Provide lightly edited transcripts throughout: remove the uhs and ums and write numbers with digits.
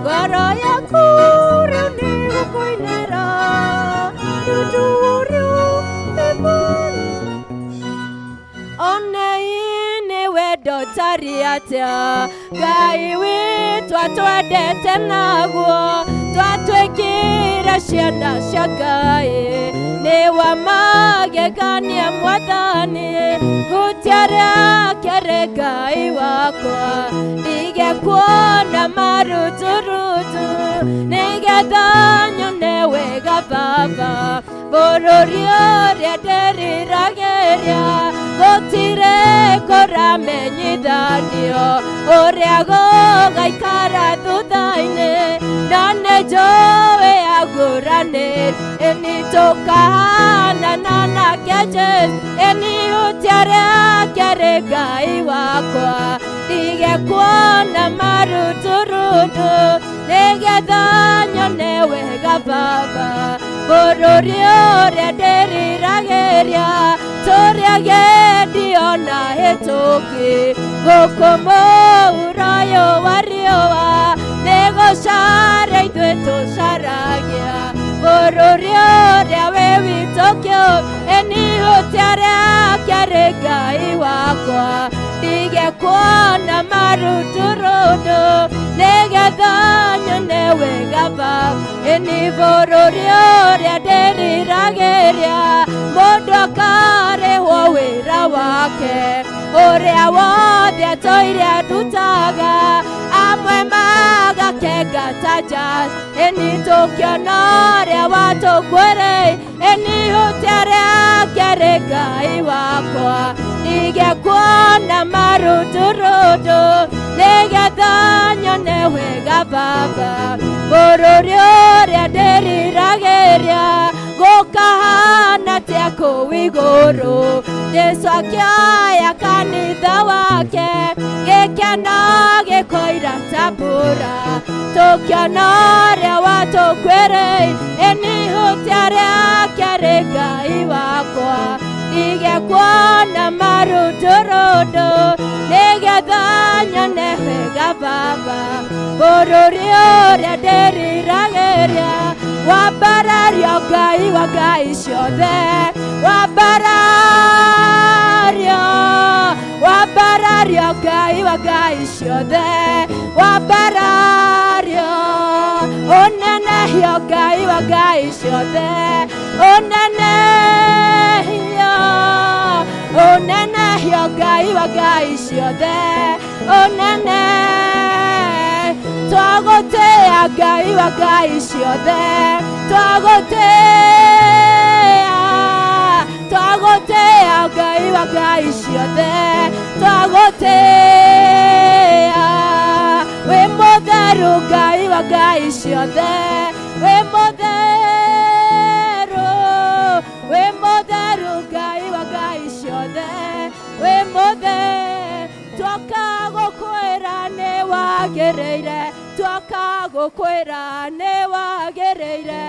Ngoro yaku rĩu nĩ gũkũinĩra nĩũndũ ũrĩa ũmũru. Ona-inĩ wendo tari atĩa Ngai witũ atwendete naguo, twatuĩkire ciana cia Ngai, nĩ wa magegania Mwathani. Hutia rĩake rĩ Ngai wakwa, ndigekuona maruturutu, nĩgetha nyone wega Baba. Bũrũri ũrĩa ndĩriragĩria gũtirĩ kũramenyithanio ũrĩa gũgaikara thutha-inĩ, na nĩnjũĩ agũranĩte nĩ tũkahanana nake Jesũ. Ĩni hutia rĩake rĩ Ngai wakwa, ndigekuona maruturutu, nĩgetha nyone wega Baba. Bũrũri ũrĩa ndĩriragĩria tũrĩage ndiona hĩtũki, gũkũ mũuro-yũ wa riũa nĩ gũcaria ithuĩ tũcaragia. Bũrũri ũrĩa wĩ witũ kĩũmbe, ĩni hutia rĩake rĩ Ngai wakwa, ndigekuona maruturutu, nĩgetha nyone wega Baba. Ĩni bũrũri ũrĩa ndĩriragĩria mũndũ akarĩhwo wĩra wake, ũrĩa wothe atũire andutaga, amwe magakenga ta njata. Ĩni tũkĩona ũrĩa watũkuĩrĩire, ĩni hutia rĩake rĩ Ngai wakwa, ndigekuona maruturutu, nĩgetha nyone wega Baba. Bũrũri ũrĩa ndĩriragĩria gũkahana atĩa kũu igũrũ, Jesũ akĩoya kanitha wake, gĩkeno gĩkoira ta mbura. Tũkĩona ũrĩa watũkuĩrĩire, ĩni hutia rĩake rĩ Ngai wakwa, ndigekuona maruturutu, nĩgetha nyone wega Baba. Bũrũri ũrĩa ndĩriragĩria wambarario Ngai wa ngai ciothe, wambarario Ngai wa ngai ciothe, wambarario ũnenehio Ngai wa ngai ciothe, ũnenehio Ngai wa ngai ciothe, ũnene twagũtĩĩa Ngai wa ngai ciothe, twagũtĩĩa Ngai wa ngai ciothe, twagũtĩĩa. Wĩ mũtheru Ngai wa ngai ciothe, wĩ mũtheru Ngai wa ngai ciothe, wĩ mũtheru. Twakagũkwĩra nĩ wagĩrĩire, twakagũkwĩra nĩ wagĩrĩire,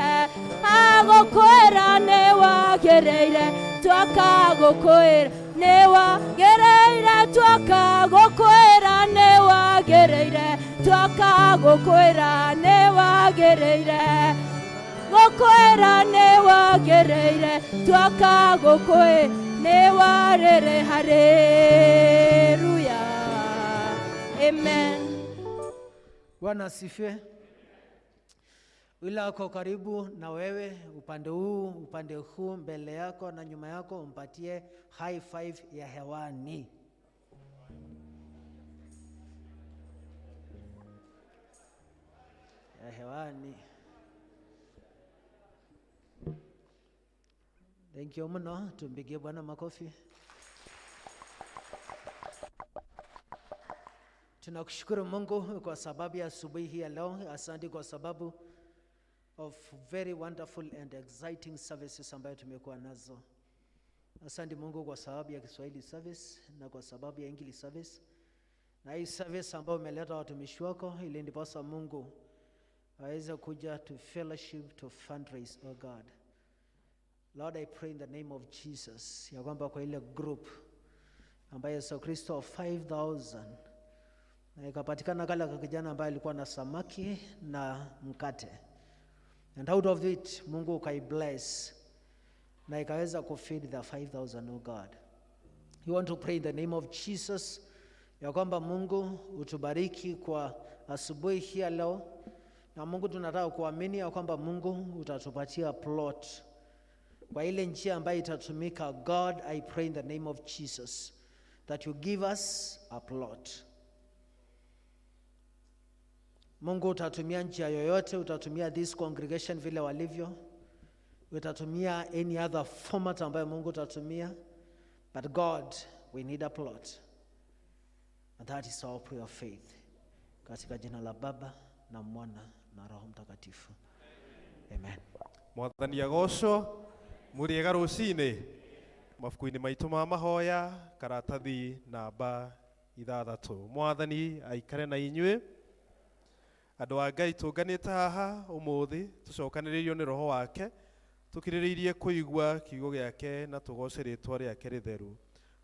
agũkwĩra nĩ wagĩrĩire, twakagũkwĩra nĩ wagĩrĩire, twakagũkwĩra nĩ wagĩrĩire, twakagũkwĩra nĩ wagĩrĩire, gũkwĩra nĩ wagĩrĩire, twakagũkwĩra nĩ warĩrĩ. Haleluya, amen. Bwana asifiwe. Yule ako karibu na wewe, upande huu, mbele yako na nyuma yako, umpatie high five ya hewani. Ya hewani. Thank you mno, tumpigie Bwana makofi. Tunakushukuru Mungu kwa sababu ya asubuhi hii ya leo. Asante kwa sababu of very wonderful and exciting services ambayo tumekuwa nazo. Asante Mungu kwa sababu ya Kiswahili service na kwa sababu ya English service. Na hii service ambayo umeleta watumishi wako ili ndiposa Mungu aweze kuja to fellowship, to fundraise, oh God. Lord, I pray in the name of Jesus, ya kwamba kwa ile group ambayo Yesu Kristo 5,000 Na ikapatikana kale kijana ambaye alikuwa na samaki na mkate. And out of it, Mungu ukaibless. Na ikaweza kufeed the 5,000, oh God. You want to pray in the name of Jesus, ya kwamba Mungu utubariki kwa asubuhi hii leo. Na Mungu tunataka kuamini ya kwamba Mungu utatupatia plot kwa ile njia ambayo itatumika. God, I pray in the name of Jesus that you give us a plot. Mungu utatumia njia yoyote, utatumia this congregation vile walivyo, utatumia any other format ambayo Mungu utatumia, but God, we need a plot. And that is our prayer of faith. Katika jina la Baba na Mwana na Roho Mtakatifu. Amen. Mwathani agocwo muriega rucini mafuku-ini maitu ma mahoya karatathi namba 6. Mwathani aikare na inyue. Andu a Ngai tunganite haha umuthi tucokaniririo ni roho wake tukiririirie kuigua kiugo giake na tugoce ritwa riake ritheru.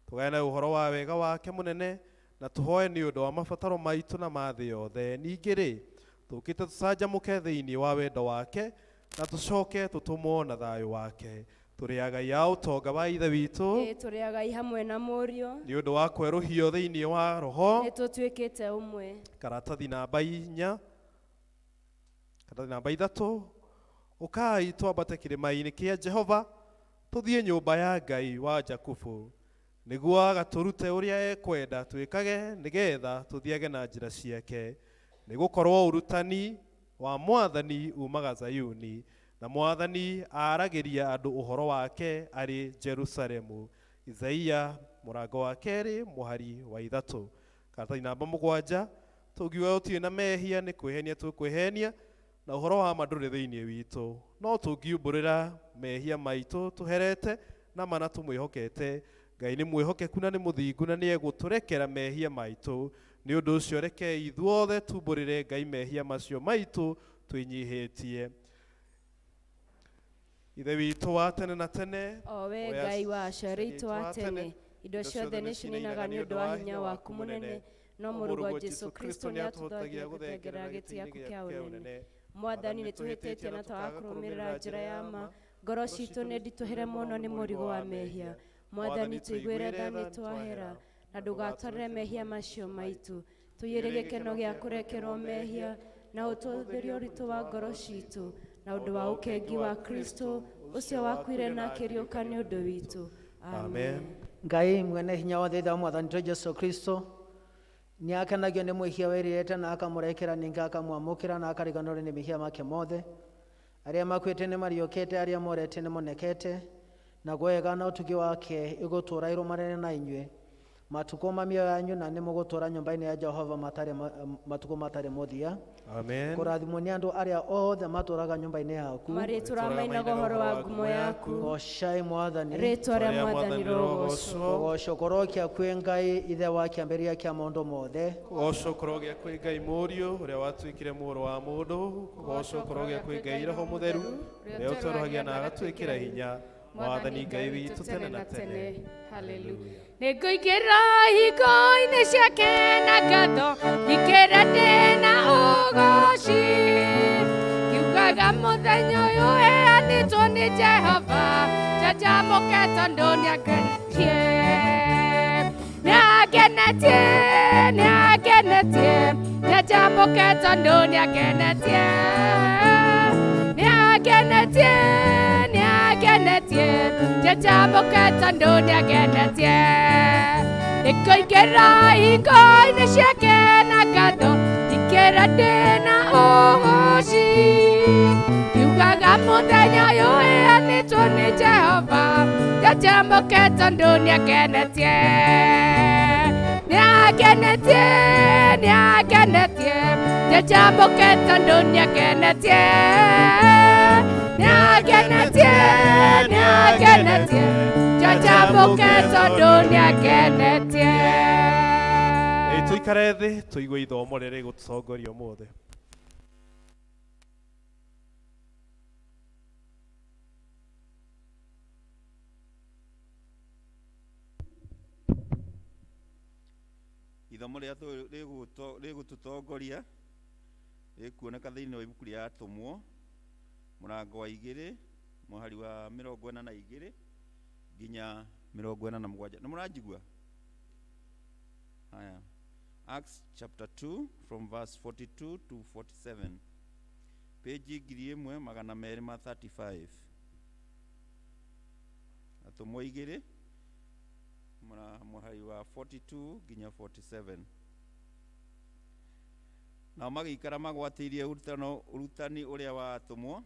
Tugayane uhoro wa wega wake munene na tuhoe ni undu wa mabataro maitu na mathi yothe. Ningi ri tukite tucanjamuke thiini wa wendo wake na tucoke tutumwo na thayo wake. Turiaga ya utonga wa ithe witu turiaga hamwe na murio ni undu wa kweruhio thiini wa roho ni tutwikite umwe. Karatathi namba 4 karatathi namba 3 ukai twambate kirima-ini kia Jehova tuthie nyumba ya Ngai wa Jakubu niguo agaturute uria ekwenda twikage nigetha tuthiage na njira ciake nigukorwo urutani wa Mwathani umaga Zayuni na Mwathani aragiria andu uhoro wake ari Jerusalemu. Isaia murango wa 2 muhari wa 3. Karatathi namba 7 tugiwa utie na mehia ni kwihenia tukwihenia na uhoro wa manduri thiini witu no tungiumburira mehia maitu tuherete na mana tumwihokete. Ngai ni mwihokeku na ni muthingu na ni eguturekera mehia maitu. Ni undu ucio reke ithuothe tumburire Ngai mehia macio maitu twinyihitie. Ithe witu wa tene na tene, owe Ngai wa ciarĩitwo wa tene, indo ciothe nĩ cininaga nĩ ũndũ wa hinya waku mũnene, no mũrugo Jesu Kristo nĩ atũthagia gũthengerera gĩtĩ gĩaku kĩa ũnene. Mwathani nĩ tũhĩtĩtie na twaga kũrũmĩrĩra njĩra ya ma, ngoro citũ nĩ nditũhĩre mũno nĩ mũrigo wa mehia. Mwathani tũiguĩre tha nĩ twahera, na ndũgatwarĩre mehia macio maitũ. Tũiyĩre gĩkeno gĩa kũrekerwo mehia, na ũtũthĩrie ũritũ wa ngoro citũ, na ũndũ wa ũkengi wa Kristo ũcio wakuire na akĩriũka nĩ ũndũ witũ. Amen. Ngai mwene hinya wothe ithe wa Mwathani witũ Jesu Kristo nĩ akenagio nĩ mwĩhia wĩrĩte na akamũrekera ningĩ akamwamũkĩra na akariganĩrwo nĩ mehia make mothe. Arĩa makuĩte nĩ mariũkĩte, arĩa morete nĩ monekete, na gwega na ũtugi wake igũtũũra irũmanĩrĩire na inyuĩ matukũ ma mĩoyo yanyu, na nĩ mũgũtũũra nyũmba-inĩ ya Jehova matukũ matarĩ mũthia. Amen. Kũrathimwo nĩ andũ arĩa othe matũũraga nyũmba-inĩ yaku. Marĩtũra mainaga ũhoro wa ngumo yaku. Gocai Mwathani. Rĩtwa rĩa Mwathani rogocwo. Gocwo korwo kĩa kwĩ Ngai ithe wa kĩambĩrĩria kĩa maũndũ mothe. Gocwo korwo gĩa kwĩ Ngai mũriũ ũrĩa watuĩkire mũrũ wa mũndũ. Gocwo korwo gĩa kwĩ Ngai Roho Mũtheru ũrĩa ũtũũragia na agatwĩkĩra hinya. Mwathani Ngai witũ tene na tene. Hallelujah. Nĩngũingĩra hingo-inĩ ciake na ngatho, ingĩra ndĩ na ũgooci, ngiugaga mũthenya ũyũ ũheanĩtwo nĩ Jehova, njanjamũke tondũ nĩangenetie, nĩangenetie, nĩangenetie, njanjamũke tondũ nĩangenetie, nĩangenetie, nĩangenetie, njanjamũke tondũ nĩangenetie. Nĩngũingĩra hingo-inĩ ciake na ngatho, ingĩra ndĩ na ũgooci, ngiugaga mũthenya ũyũ ũheanĩtwo nĩ Jehova, njanjamũke tondũ nĩangenetie, nĩangenetie, nĩangenetie, njanjamũke tondũ nĩangenetie, nĩangenetie, nĩangenetie, njanjamũke tondũ nĩangenetie. Tuikare thĩ tũigue ithomo rĩrĩ gũtũtongoria ũmũthĩ. ithomo rĩa rĩgũtũtongoria rĩkuoneka thĩinĩ wa ibuku rĩa Atũmwo mũrango wa 2 mũhari wa 42 nginya 47. Nĩ mũranjigua? Haya. Acts chapter 2 from verse 42 to 47. Page 1235. Atũmwo 2 mũhari wa 42 nginya 47. Nao magĩikara magwatĩirie ũrutani ũrĩa wa atũmwo,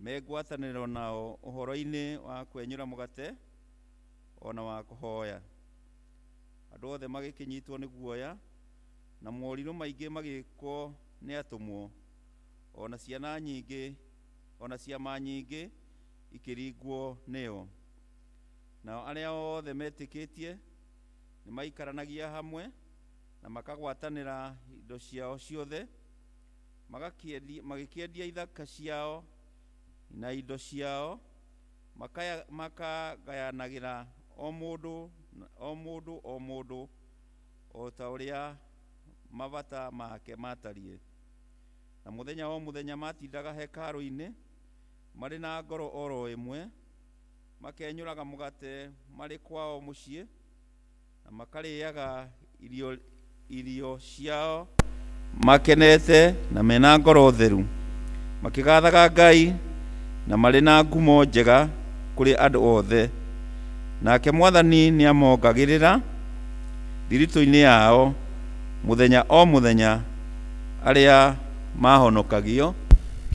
megwatanĩro nao ũhoro-inĩ wa kwenyũra mũgate ona wa kũhoya. Andũ othe magĩkĩnyitwo nĩ guoya na morirũ maingĩ magĩkwo nĩ atũmwo, ona ciana nyingĩ, ona ciama nyingĩ ikĩringwo nĩo. Nao arĩa othe metĩkĩtie nĩ maikaranagia hamwe na makagwatanĩra indo ciao ciothe, magĩkĩendia ithaka ciao na indo ciao, makagayanagĩra o mũndũ o ta ũrĩa mabata make matariĩ. Na mũthenya o mũthenya matindaga hekarũ-inĩ marĩ na ngoro oro ĩmwe, makenyũraga mũgate marĩ kwao mũciĩ na makarĩaga irio ciao makenete na mena ngoro theru, makĩgathaga Ngai na marĩ na ngumo njega kũrĩ andũ othe. Nake Mwathani nĩ amongagĩrĩra thiritũ-inĩ yao mũthenya o mũthenya arĩa mahonokagio.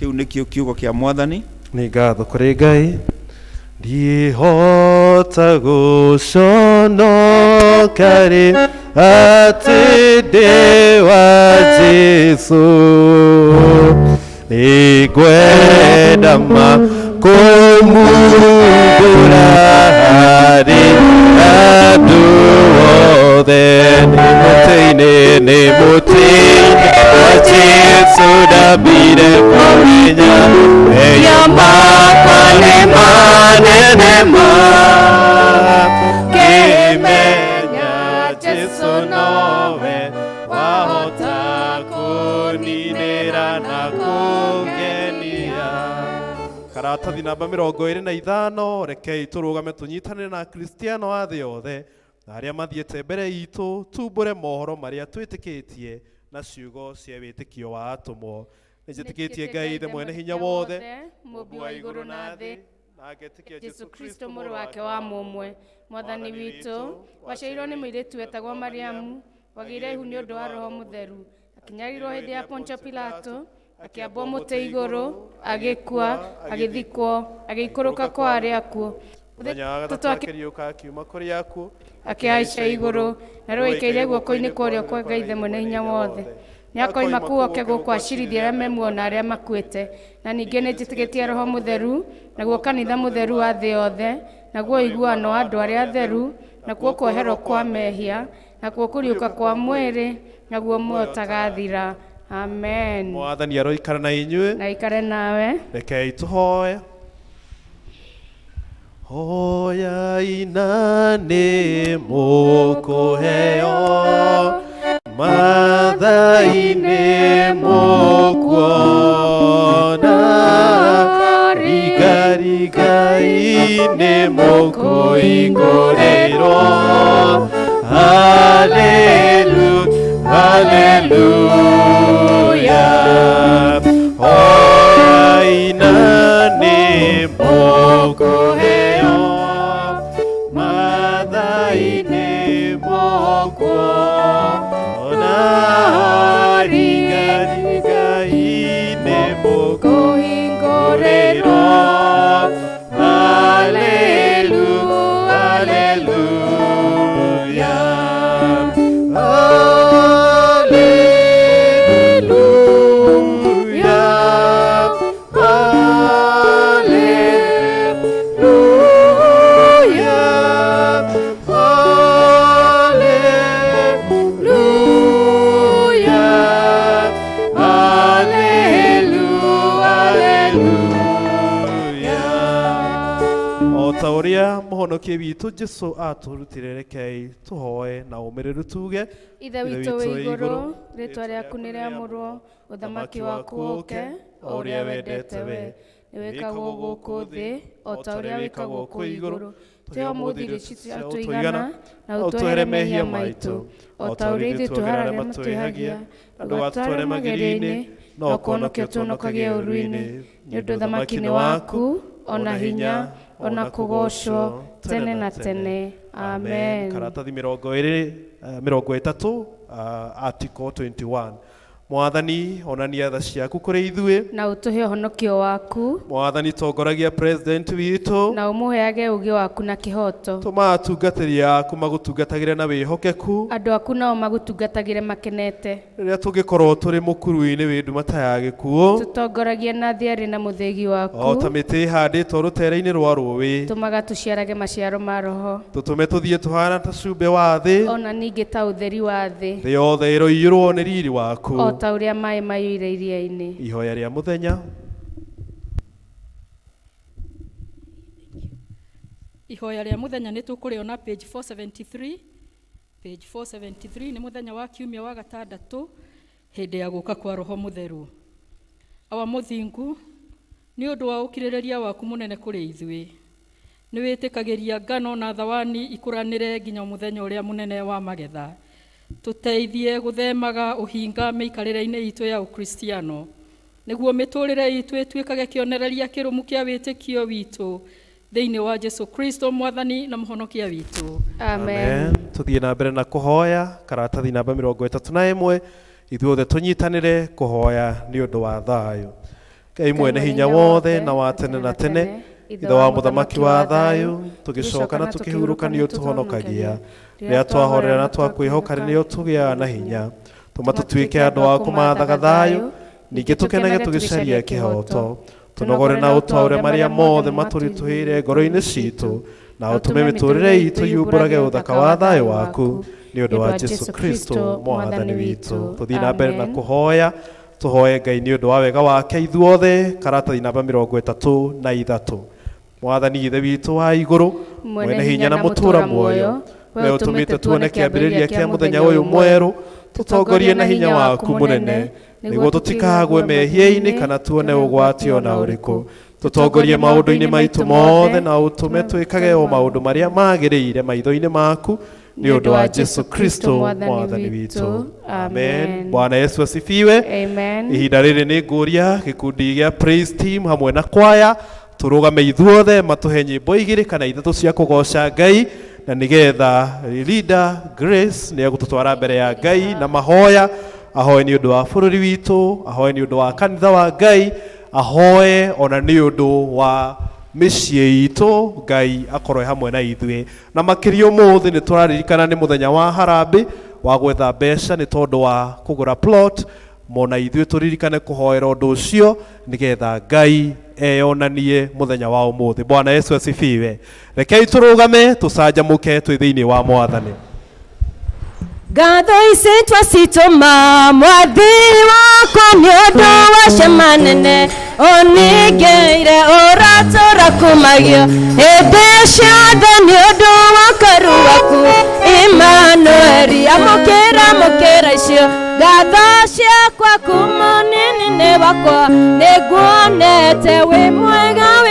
Kĩu nĩkĩo kiugo kĩa Mwathani. Nĩ ngatho kũrĩ Ngai. Ndihota gũconoka rĩ atĩ ndĩ wa Jesũ, nĩngwenda kũmumbũra harĩ andũ othe. Nĩ mũtĩ-inĩ wa Jesũ ndambire kũmenya, mehia makwa nĩ manene makĩmenya Jesũ nowe wahota kũninĩra na kũngenia. Karatathi namba 25, rekei tũrũgame tũnyitanĩre na Kristiano a thĩ yothe na arĩa mathiĩte mbere itũ, tumbũre mohoro marĩa twĩtĩkĩtie na ciugo cia wĩtĩkio wa atũmwo. Nĩnjĩtĩkĩtie Ngai ithe mwene hinya wothe, Mũmbi wa igũrũ na thĩ, na ngetĩkia Jesũ Kristo mũrũ wake wa mũmwe, Mwathani witũ, waciarirwo nĩ mũirĩtu wetagwo Mariamu, wagĩire ihu nĩ ũndũ wa Roho Mũtheru, akinyarirwo hĩndĩ ya Pontio Pilato, akĩambwo mũtĩ igũrũ, agĩkua, agĩthikwo, agĩikũrũka kwa arĩa akuo. Mũthenya wa gatatũ akĩriũka akiuma kũrĩ akuo, akĩhaica igũrũ, na rĩu aikaire guoko-inĩ kwa ũrĩo kwa Ngai ithe mwene hinya wothe. Nĩakoima kũu oke gũkũ acirithie arĩa memuona arĩa makuĩte. Na ningĩ nĩnjĩtĩkĩtie Roho Mũtheru, naguo kanitha mũtheru wa thĩ yothe, naguo ũiguano wa andũ arĩa atheru, nakuo kwoherwo kwa mehia, nakuo kũriũka kwa mwĩrĩ, naguo muoyo ũtagathira. Amen. Mwathani aroikara na inyuĩ na ikare nawe. Rekei tũhoye. Hoya inani mũkũheo, mathai-inĩ mũkuona, rigai-inĩ mũkũhingũrĩrwo. Hallelujah, hallelujah. Hoya inani mũkũheo, mathai-inĩ mũkuona, rigai-inĩ mũkũhingũrĩrwo. Hallelujah, hallelujah, hallelujah. uria muhonokie witu Jesu aturutire rekei tuhoe na umireru tuge Ithe witũ wĩ igũrũ, rĩtwa rĩaku nĩ rĩamũrwo, ũthamaki waku ũke, o ũrĩa wendete we. Nĩ wĩkagwo gũkũ thĩ, o ta ũrĩa wĩkagwo kũu igũrũ. Tũhe ũmũthĩ irio citũ cia tũigana, na ũtwehere mehia maitũ, o ta ũrĩa ithuĩ twĩhera arĩa matwĩhagia, na ndũgatũtware magerio-inĩ, no ũkũhonokie ũtũhonokagie ũũru-inĩ. Nĩ ũndũ ũthamaki nĩ waku, ona hinya, ona kũgocwo tene na tene. Amen. Karatathi 30 article 21. Mwathani onania tha ciaku kũrĩ ithuĩ, na ũtũhe ũhonokio waku. Mwathani tongoragia president witũ, na ũmũheage ũũgĩ waku na kĩhoto. Tũma atungatĩri aku magũtungatagĩre na wĩhokeku, andũ aku nao magũtungatagĩre makenete. Rĩrĩa tũngĩkorwo tũrĩ mũkuru-inĩ wĩ nduma ya gĩkuũ, tũtongoragie na thiarĩ na mũthĩgi waku, o ta mĩtĩ ĩhandĩtwo rũtere-inĩ rwa rũĩ, tũmaga tũciarage maciaro ma roho. Tũtũme tũthiĩ tũhana ta cumbĩ wa thĩ, ona ningĩ ta ũtheri wa thĩ. Thĩ yothe ĩroiyũrwo nĩ riri waku, o ta ũrĩa maĩ maiyũire iria-inĩ. Ihoya rĩa mũthenya. Ihoya rĩa mũthenya nĩ tũkũrĩona page 473. Page 473 nĩ mũthenya wa kiumia wa gatandatũ hĩndĩ ya gũka kwa Roho Mũtheru. Awa mũthingu, nĩ ũndũ wa ũkirĩrĩria waku mũnene kũrĩ ithuĩ, nĩ wĩtĩkagĩria ngano na thawani ikũranĩre nginya mũthenya ũrĩa mũnene wa magetha. Tũteithie gũthemaga ũhinga mĩikarĩre-inĩ itũ ya ũkristiano, nĩguo mĩtũrĩre itũ ĩtuĩkage kĩonereria kĩrũmu kĩa wĩtĩkio witũ thĩinĩ wa Jesu Kristo mwathani na mũhonokia witũ. Amen. Tuthiĩ na mbere na kũhoya. Karatathi namba 31, ithuothe tũnyitanĩre kũhoya nĩ ũndũ wa thayũ. Ngai mwene hinya wothe na wa tene na tene, Ithe wa mũthamaki wa thayũ, tũgĩcoka na tũkĩhurũka nĩ ũtũhonokagia. Rĩrĩa twahorera na twakwĩhoka nĩrĩo tũgĩaga na hinya. Tũma tũtuĩke andũ a kũmathaga thayũ, ningĩ tũkenage tũgĩcaria kĩhoto. Tũnogore na ũtaũre marĩa mothe matũritũhĩire ngoro-inĩ citũ, na ũtũme mĩtũrĩre itũ yumbũrage ũthaka wa thayũ waku nĩ ũndũ wa Jesu Kristo mwathani witũ. Tũthiĩ na mbere na kũhoya. Tũhoe Ngai nĩ ũndũ wa wega wake ithuothe. Karatathi namba 33. Mwathani Ithe witũ wa igũrũ, mwene hinya na mũtũũra muoyo, we ũtũmĩte tuone kĩambĩrĩria kĩa mũthenya ũyũ mwerũ, tũtongorie na hinya waku mũnene, nĩguo tũtikagwe mehia-inĩ kana tuone ũgwati ona ũrĩkũ. Tũtongorie maũndũ-inĩ maitũ mothe na ũtũme twĩkage o maũndũ marĩa magĩrĩire maitho-inĩ maku nĩ ũndũ wa Jesu Kristo mwathani witũ. Amen. Bwana Yesu asifiwe. Amen. Ihinda rĩrĩ nĩ ngũria gĩkundi gĩa praise team hamwe na kwaya tũrũgame ithuothe matũhe nyĩmbo 2 kana 3 cia kũgoca Ngai, na nĩgetha leader Grace nĩ egũtũtwara mbere ya Ngai na mahoya. Ahoe nĩ ũndũ wa bũrũri witũ, ahoe nĩ ũndũ wa kanitha wa Ngai, ahoe ona nĩ ũndũ wa mĩciĩ itũ. Ngai akorwo hamwe na ithuĩ. Na makĩria ũmũthĩ nĩ tũraririkana nĩ mũthenya wa harambĩ wa gwetha mbeca nĩ tondũ wa kũgũra plot. Mona ithuĩ tũririkane kũhoera ũndũ ũcio nĩgetha Ngai eyonanie mũthenya wa ũmũthĩ. Bwana Yesu asifiwe. Rekei tũrũgame tũcanjamũke twĩ thĩinĩ wa Mwathani. Ngatho ici twacitũma mwathi wakwa nĩ ũndũ wa cema nene ũningĩire ũratũra kumagio hĩndĩ ciothe nĩ ũndũ wa karu waku Imanueli. Amũkĩra icio ngatho ciakwa kuma nini-inĩ wakwa, nĩnguonete wĩ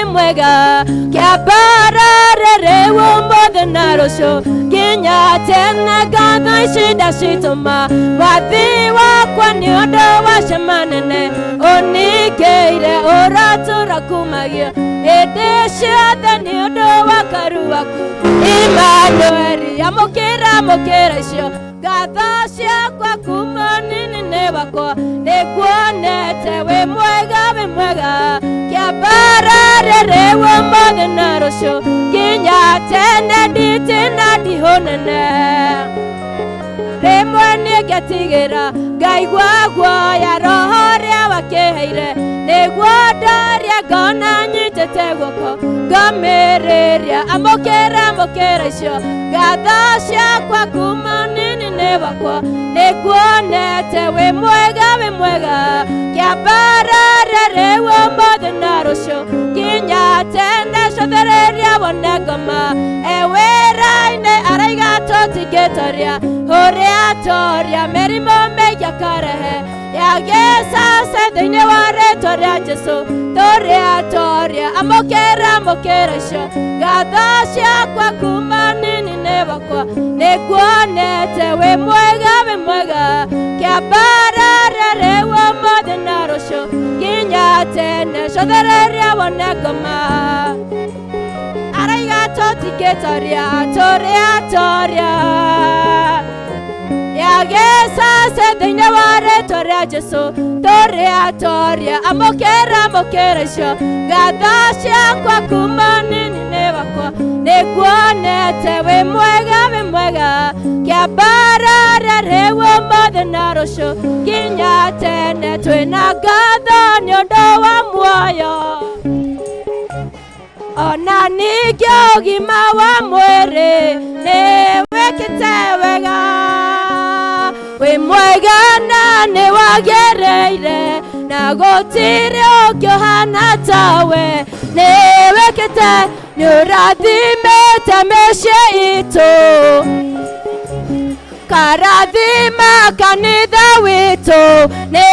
mwega kĩambarare ũmũthĩ na rũciũ nginya tene. Ngatho ici ndacitũma mwathi wakwa nĩ ũndũ wa cema nene ũningĩire ũratũra kumagio hĩndĩ ciothe nĩ ũndũ wa karu waku Imanueli. Amũkĩra icio ngatho ciakwa kuma nini-inĩ wakwa, nĩnguonete wĩ mwega kĩambarare ũmũthĩ na rũciũ nginya tene nditina ndihũnene. Rĩmwe nĩngĩtigĩra ngaigua guoya roho ũrĩa wakĩheire, nĩguo ndaria ngona nyitĩte guoko ngamĩrĩria. Amũkĩra icio ngatho ciakwa kuma nini-inĩ wakwa, nĩnguonete wĩ mwega kĩambarare ũmũthĩ na rũciũ nginya tende shothereria bonegoma eweraine araigato tigetoria horea toria merimo meja karehe yagesa sedine ware toria Jesu toria amokera sho gadasha kwa kumanini nebakwa negwanete we mwega kiabarare wa modenarosho ginyatene shothereria bonegoma araigato tigetoria toria yagesa sedine ware toria Jesu toria amokera sho gadasha kwa kumanini nebakwa negwanete we mwega kiabarare wa modenarosho ginyatene twina gatho ni undu wa muoyo ona ningĩ ũgima wa mwĩrĩ nĩ wĩkĩte wega wĩ mwega na nĩ wagĩrĩire na gũtirĩ ũngĩ ũhana tawe nĩ wĩkĩte nĩ ũrathimĩte mĩciĩ itũ karathima kanitha witũ nĩ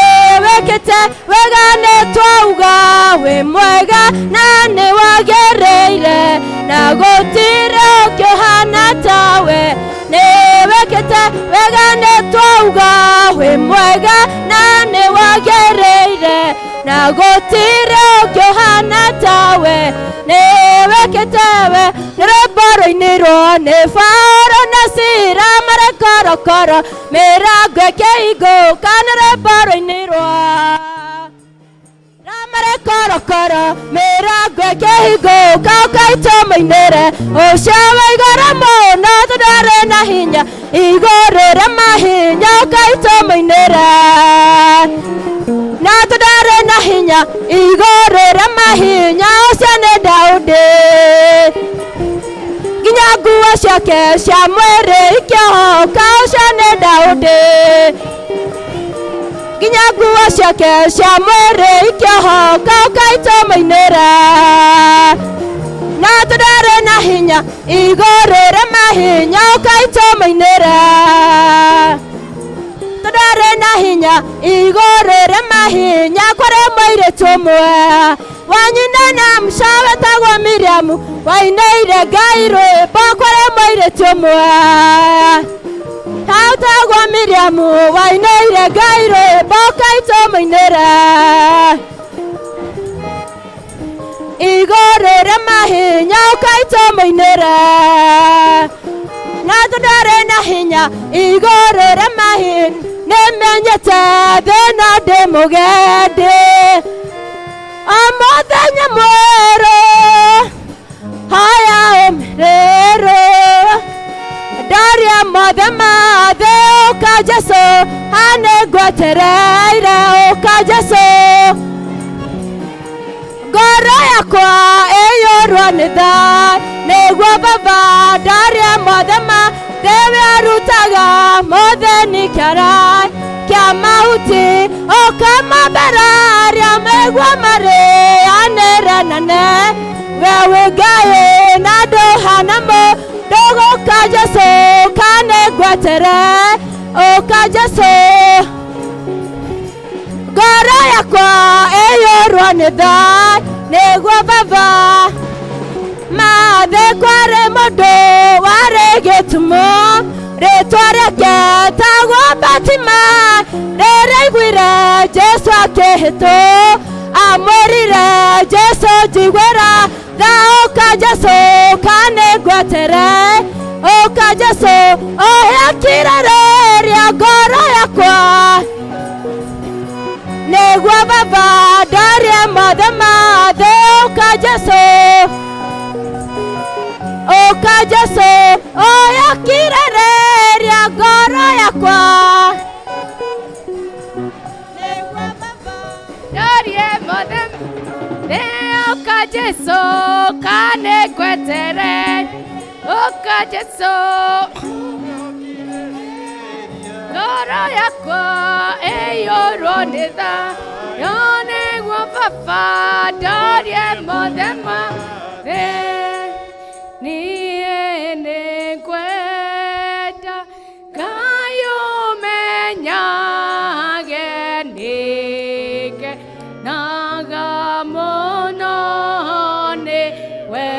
wĩkĩte wega nĩ twauga wĩ mwega na nĩ wagĩrĩire na gũtirĩ ũngĩ ũhana tawe nĩ wĩkĩte wega nĩ twauga wĩ mwega na nĩ wagĩrĩire na gũtirĩ ũngĩ ũhana tawe nĩ wĩkĩte we nĩ rũmbaro-inĩ nĩ Faro na Sira marekorokoro mĩrango ĩkĩhingũka nĩ rũmbaro-inĩ marekorokoro mĩrango ĩkĩhingũka ũkaitwo mũinĩre ũcio wĩ igũrũ mũno tũndarĩ na hinya igũrũ rĩa mahinya ũkaitwo mũinĩre na tũndarĩ na hinya igũrũ rĩa mahinya ũcio nĩ Daudi nginya nguo ciake cia mwĩrĩ ikĩhoka ũcio nĩ Daudi nginya nguo ciake cia mwĩrĩ ikĩhoka ũkaitwo mũinĩre na tũndarĩ na hinya igũrũ rĩa mahinya ũkaitwo mũinĩre tũndarĩ na hinya igũrũ rĩa mahinya kũrĩ mũirĩtu ũmwe wa nyina na Musa wetagwo Miriamu wainĩire Ngai rwĩmbo kũrĩ mũirĩtu ũmwe wetagwo Miriamu wainĩire Ngai rwĩmbo ũkaitwo mũinĩre igũrũ rĩa mahinya ũkaitwo mũinĩre na tũndarĩ na hinya igũrũ rĩa mahinya nĩmenyete thĩna ndĩ mũgendi o mũthenya mwerũ hoya ũmĩrĩrũ ndaria mothe mathĩ ũka Jesu anĩngwetereire ũka Jesu ngoro yakwa ĩiyũrwo nĩ tha nĩguo Baba ndaria mothe mathĩ wĩrutaga mũthĩni kĩara kĩa mahuti ũkamambararia mĩguo marĩanĩre nane we wĩ Ngai na ndũhana mũndũ gũka Jesu kanĩngwetere ũka Jesu ngoro yakwa ĩiyũrwo nĩ tha nĩguo Baba mathĩ kwarĩ mũndũ warĩ gĩtumo rĩtwa rĩake tagwo Batima rĩraiguire Jesu akĩhĩtwo amwĩrire Jesu njiguĩra tha ũka Jesu kanĩngwetere ũka Jesu oya kirĩrĩria ngoro yakwa nĩguo Baba ndarie mothe mathĩ ũka Jesu ũka Jesu oya kirĩrĩria ngoro yakwa nĩguo Baba ndarie mothe ũka Jesu kanĩngwetere ũka Jesu ngoro yakwa ĩiyũrwo nĩ tha nĩguo Baba ndarie arie mothe mothe niĩ nĩngwenda Ngai ũmenyage nĩngenaga mũno nĩwe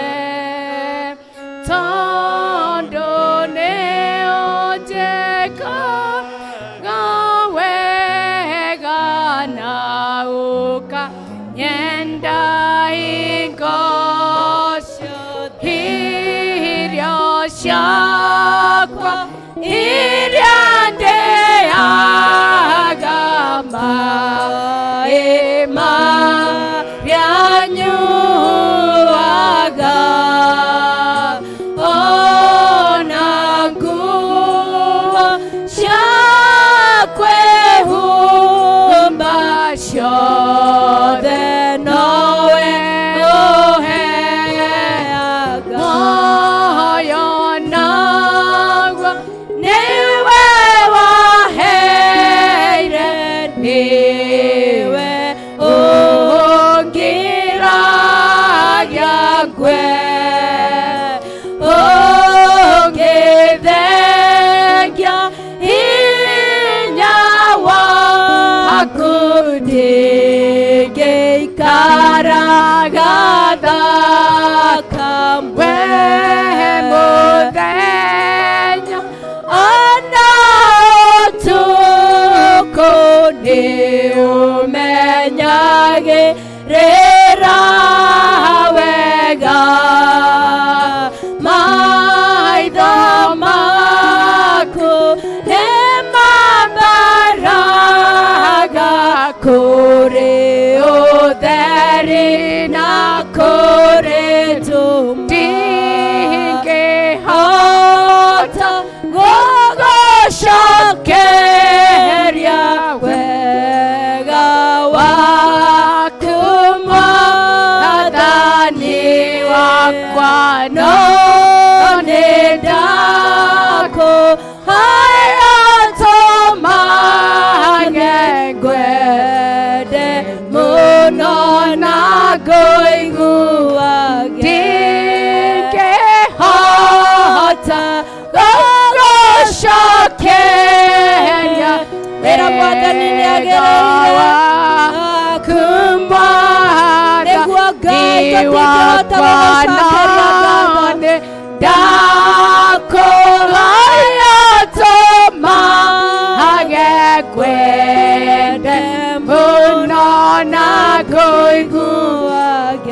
tondũ nĩũnjĩkaga wega na ũkanyenda hingo irio ciakwa iria ndĩaga maĩ marĩa nyuaga ona nguo cia kwĩhumba ciothe nowe ũheaga moyo naguo niwe waheire niwe ũngiragia ngwe ũngĩthengia hinya waku ndingĩikaraga thakame mũthenya ona ũtukũ nĩũmenyagĩrĩra wega maitho maku nĩmambaraga kũrĩ ũtheri na kũrĩ nduma ndingĩhota gũgũcokeria wega waku Mwathani wakwa no nĩndakũhoya tũmage ngwende mũno na ngũiguage ndingĩhota gũgũcokeria wĩra Mwathani nĩagĩrĩire waku nĩguo Ngai tũtingĩhota gũgũcokeria ndakũhoya tũmage ngwende mũno na ngũiguage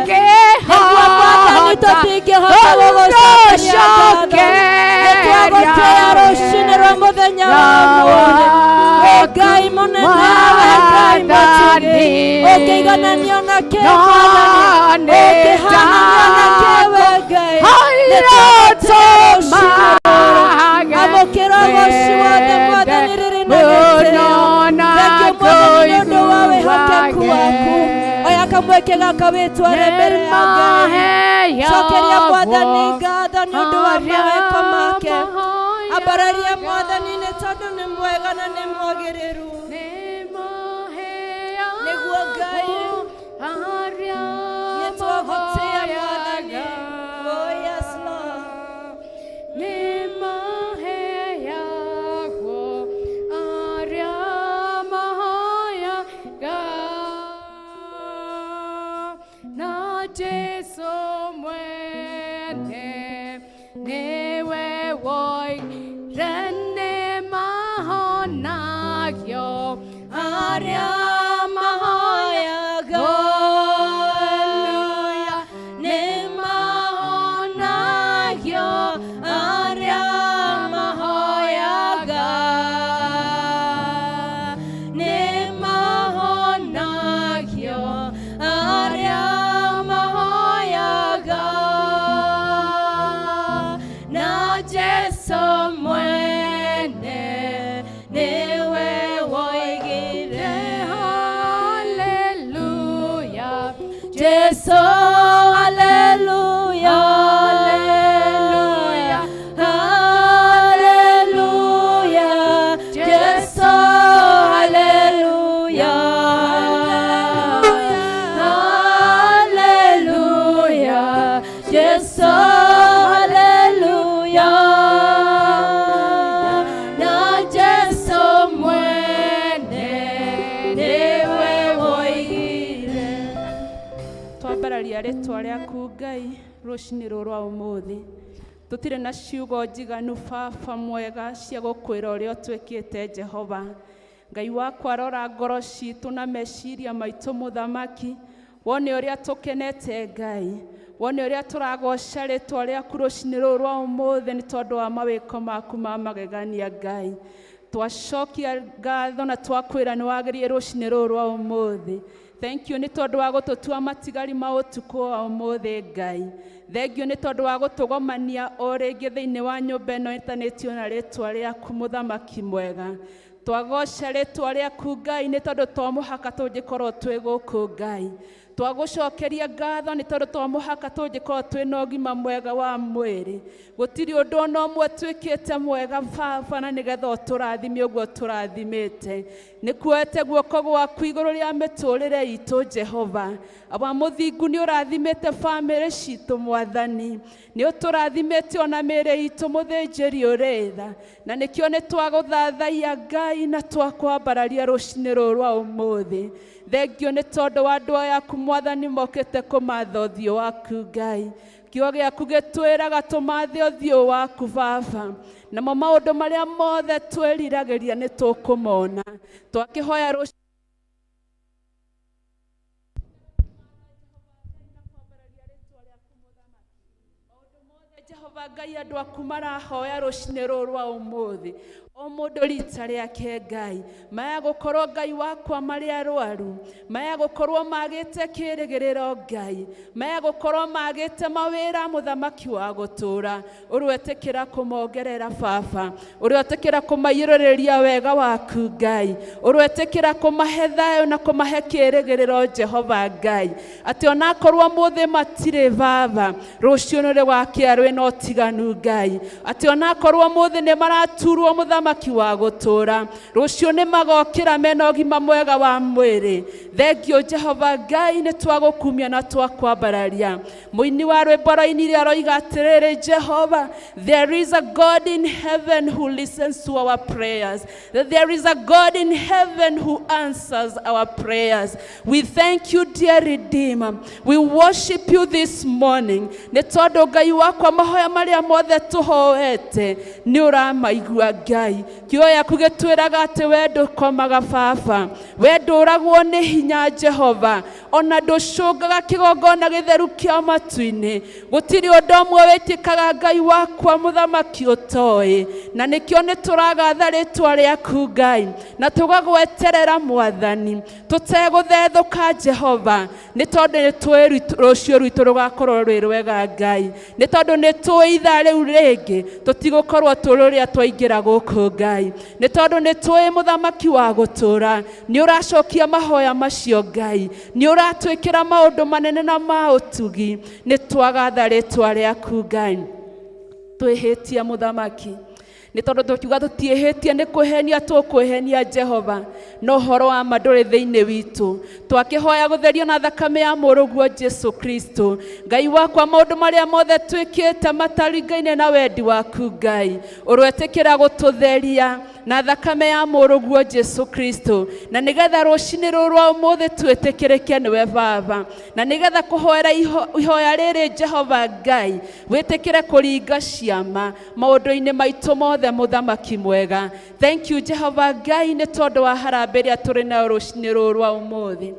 ndingĩhota gũgũcokeria rũciinĩ rwa mũthenya Ngai mũnene Ngai mũtugi ũkĩigananio na kĩmwathani ũkĩhananio na kĩwe Ngai amũkĩra ũgoci wothe Mwathani rĩrĩ na gĩtĩo thengio Mwathani nĩ ũndũ wa wĩhokeku waku oya kamweke gaka wĩtware mbere ya Ngai cokeria Mwathani ngatho nĩ ũndũ wa mawĩko make ambararia Mwathani nĩ tondũ nĩ mwega na nĩ mwagĩrĩru nĩguo Ngai nĩtwagũtĩa Mwathani. Oh yes Lord. Nĩmaheagwo arĩa mahoyaga na Jesũ mwene niwe woire nĩmahonagio arĩa mahoyaga nĩmahonagio arĩa mahoyaga nĩmahonagio arĩa mahoyaga na Jesũ mwene niwe woigire haleluya Jesũ haleluya haleluya haleluya Jesũ haleluya haleluya kwambararia rĩtwa rĩaku Ngai rũcinĩ rũrũ rwa ũmũthĩ. Tũtirĩ na ciugo njiganu Baba mwega cia gũkwĩra ũrĩa ũtwĩkĩte Jehova. Ngai wakwa rora ngoro citũ na meciria maitũ Mũthamaki, wone ũrĩa tũkenete Ngai, wone ũrĩa tũragoca rĩtwa rĩaku rũcinĩ rũrũ rwa ũmũthĩ nĩ tondũ wa mawĩko maku ma magegania Ngai. Twacokia ngatho na twakwĩra nĩ wagĩrĩire rũcinĩ rũrũ rwa ũmũthĩ. Thank you nĩ tondũ wa gũtũtua matigari ma ũtukũ wa ũmũthĩ Ngai. Thank you nĩ tondũ wa gũtũgomania o rĩngĩ thĩinĩ wa nyũmba ĩno ĩtanĩtio na rĩtwa rĩaku Mũthamaki mwega. Twagoca rĩtwa rĩaku Ngai nĩ tondũ to mũhaka tũngĩkorwo twĩ gũkũ Ngai. Twagũcokeria ngatho nĩ tondũ to mũhaka tũngĩkorwo twĩ na ũgima mwega wa mwĩrĩ. Gũtirĩ ũndũ ona ũmwe twĩkĩte mwega Baba na nĩgetha ũtũrathime ũguo tũrathimĩte. Nĩ kuoete guoko gwaku igũrũ rĩa mĩtũrĩre itũ Jehova. Aba mũthingu nĩ ũrathimĩte bamĩrĩ citũ Mwathani. Nĩ ũtũrathimĩte ona mĩĩrĩ itũ mũthĩnjĩri ũrĩ tha. Na nĩkĩo nĩ twagũthathaiya Ngai na twakwambararia rũcinĩ rũrũ rwa ũmũthĩ. Thengio nĩ tondũ wa andũ ayaku Mwathani mokĩte kũmatha ũthiũ waku Ngai. Kiugo gĩaku gĩtwĩraga tũmathe ũthiũ waku Baba. Namo maũndũ marĩa mothe twĩriragĩria nĩ tũkũmona. Twakĩhoya rũcinĩ Jehova Ngai andũ aku marahoya rũcinĩ rũrũ rwa ũmũthĩ. O mũndũ rita rĩake Ngai, maya gũkorwo Ngai wakwa marĩ arwaru, maya gũkorwo magĩte kĩĩrĩgĩrĩro Ngai, maya gũkorwo magĩte mawĩra Mũthamaki wa gũtũũra, ũrĩa ũtĩkĩra kũmongerera Baba, ũrĩa ũtĩkĩra kũmaiyũrĩrĩria wega waku Ngai, ũrĩa ũtĩkĩra kũmahe thayũ na kũmahe kĩĩrĩgĩrĩro Jehova Ngai, atĩ onakorwo mũthĩ matirĩ Baba, rũciũ nĩ rũgakĩa rwĩna ũtiganu Ngai, atĩ onakorwo mũthĩ nĩ maraturwo Mũthamaki wa gũtũũra, rũciũ nĩ magokĩra mena ũgima mwega wa mwĩrĩ. Thengio Jehova Ngai nĩ twagũkumia na twakwambararia. Mũini wa rwĩmbo roinire aroiga atĩrĩrĩ, Jehova, there is a God in heaven who listens to our prayers. There is a God in heaven who answers our prayers. We thank you, dear Redeemer. We worship you this morning. Nĩ tondũ Ngai wakwa mahoya marĩa mothe tũhoete nĩ ũramaigua Ngai. Kiugo gĩaku gĩtwĩraga atĩ we ndũkomaga Baba, we ndũragwo nĩ hinya Jehova, ona ndũcũngaga kĩgongona gĩtheru kĩa matu-inĩ. Gũtirĩ ũndũ ũmwe wĩkĩkaga Ngai wakwa Mũthamaki ũtoĩ, na nĩkĩo nĩ tũragatha rĩtwa rĩaku Ngai na tũgagweterera Mwathani tũtegũthethũka Jehova, nĩ tondũ nĩ tũĩ rũciũ rwitũ rũgakorwo rwĩ rwega Ngai, nĩ tondũ nĩ tũĩ ithaa rĩu rĩngĩ tũtigũkorwo tũrĩ ũrĩa twaingĩra gũkũ Ngai, nĩ tondũ nĩ tũĩ Mũthamaki wa gũtũũra nĩ ũracokia mahoya macio Ngai, nĩ ũratwĩkĩra maũndũ manene na ma ũtugi. Nĩ twagatha rĩtwa rĩaku Ngai, twĩhĩtie Mũthamaki, nĩ tondũ tũkiuga tũtiĩhĩtie nĩ kwĩhenia tũkwĩhenia Jehova, no ũhoro wa ma ndũrĩ thĩinĩ witũ. Twakĩhoya gũtherio na thakame ya mũrũguo Jesu Kristo. Ngai wakwa maũndũ marĩa mothe twĩkĩte mataringaine na wendi waku Ngai, ũrwetĩkĩra gũtũtheria na thakame ya mũrũguo Jesu Kristo, na nĩgetha rũcinĩ rũrũ rwa ũmũthĩ twĩtĩkĩrĩke nĩwe Baba, na nĩgetha kũhoera ihoya rĩrĩ Jehova Ngai wĩtĩkĩre kũringa ciama maũndũ-inĩ maitũ mothe Mũthamaki mwega. Thank you Jehova Ngai nĩ tondũ wa harambĩ ĩrĩa tũrĩ nayo rũcinĩ rũrũ rwa ũmũthĩ.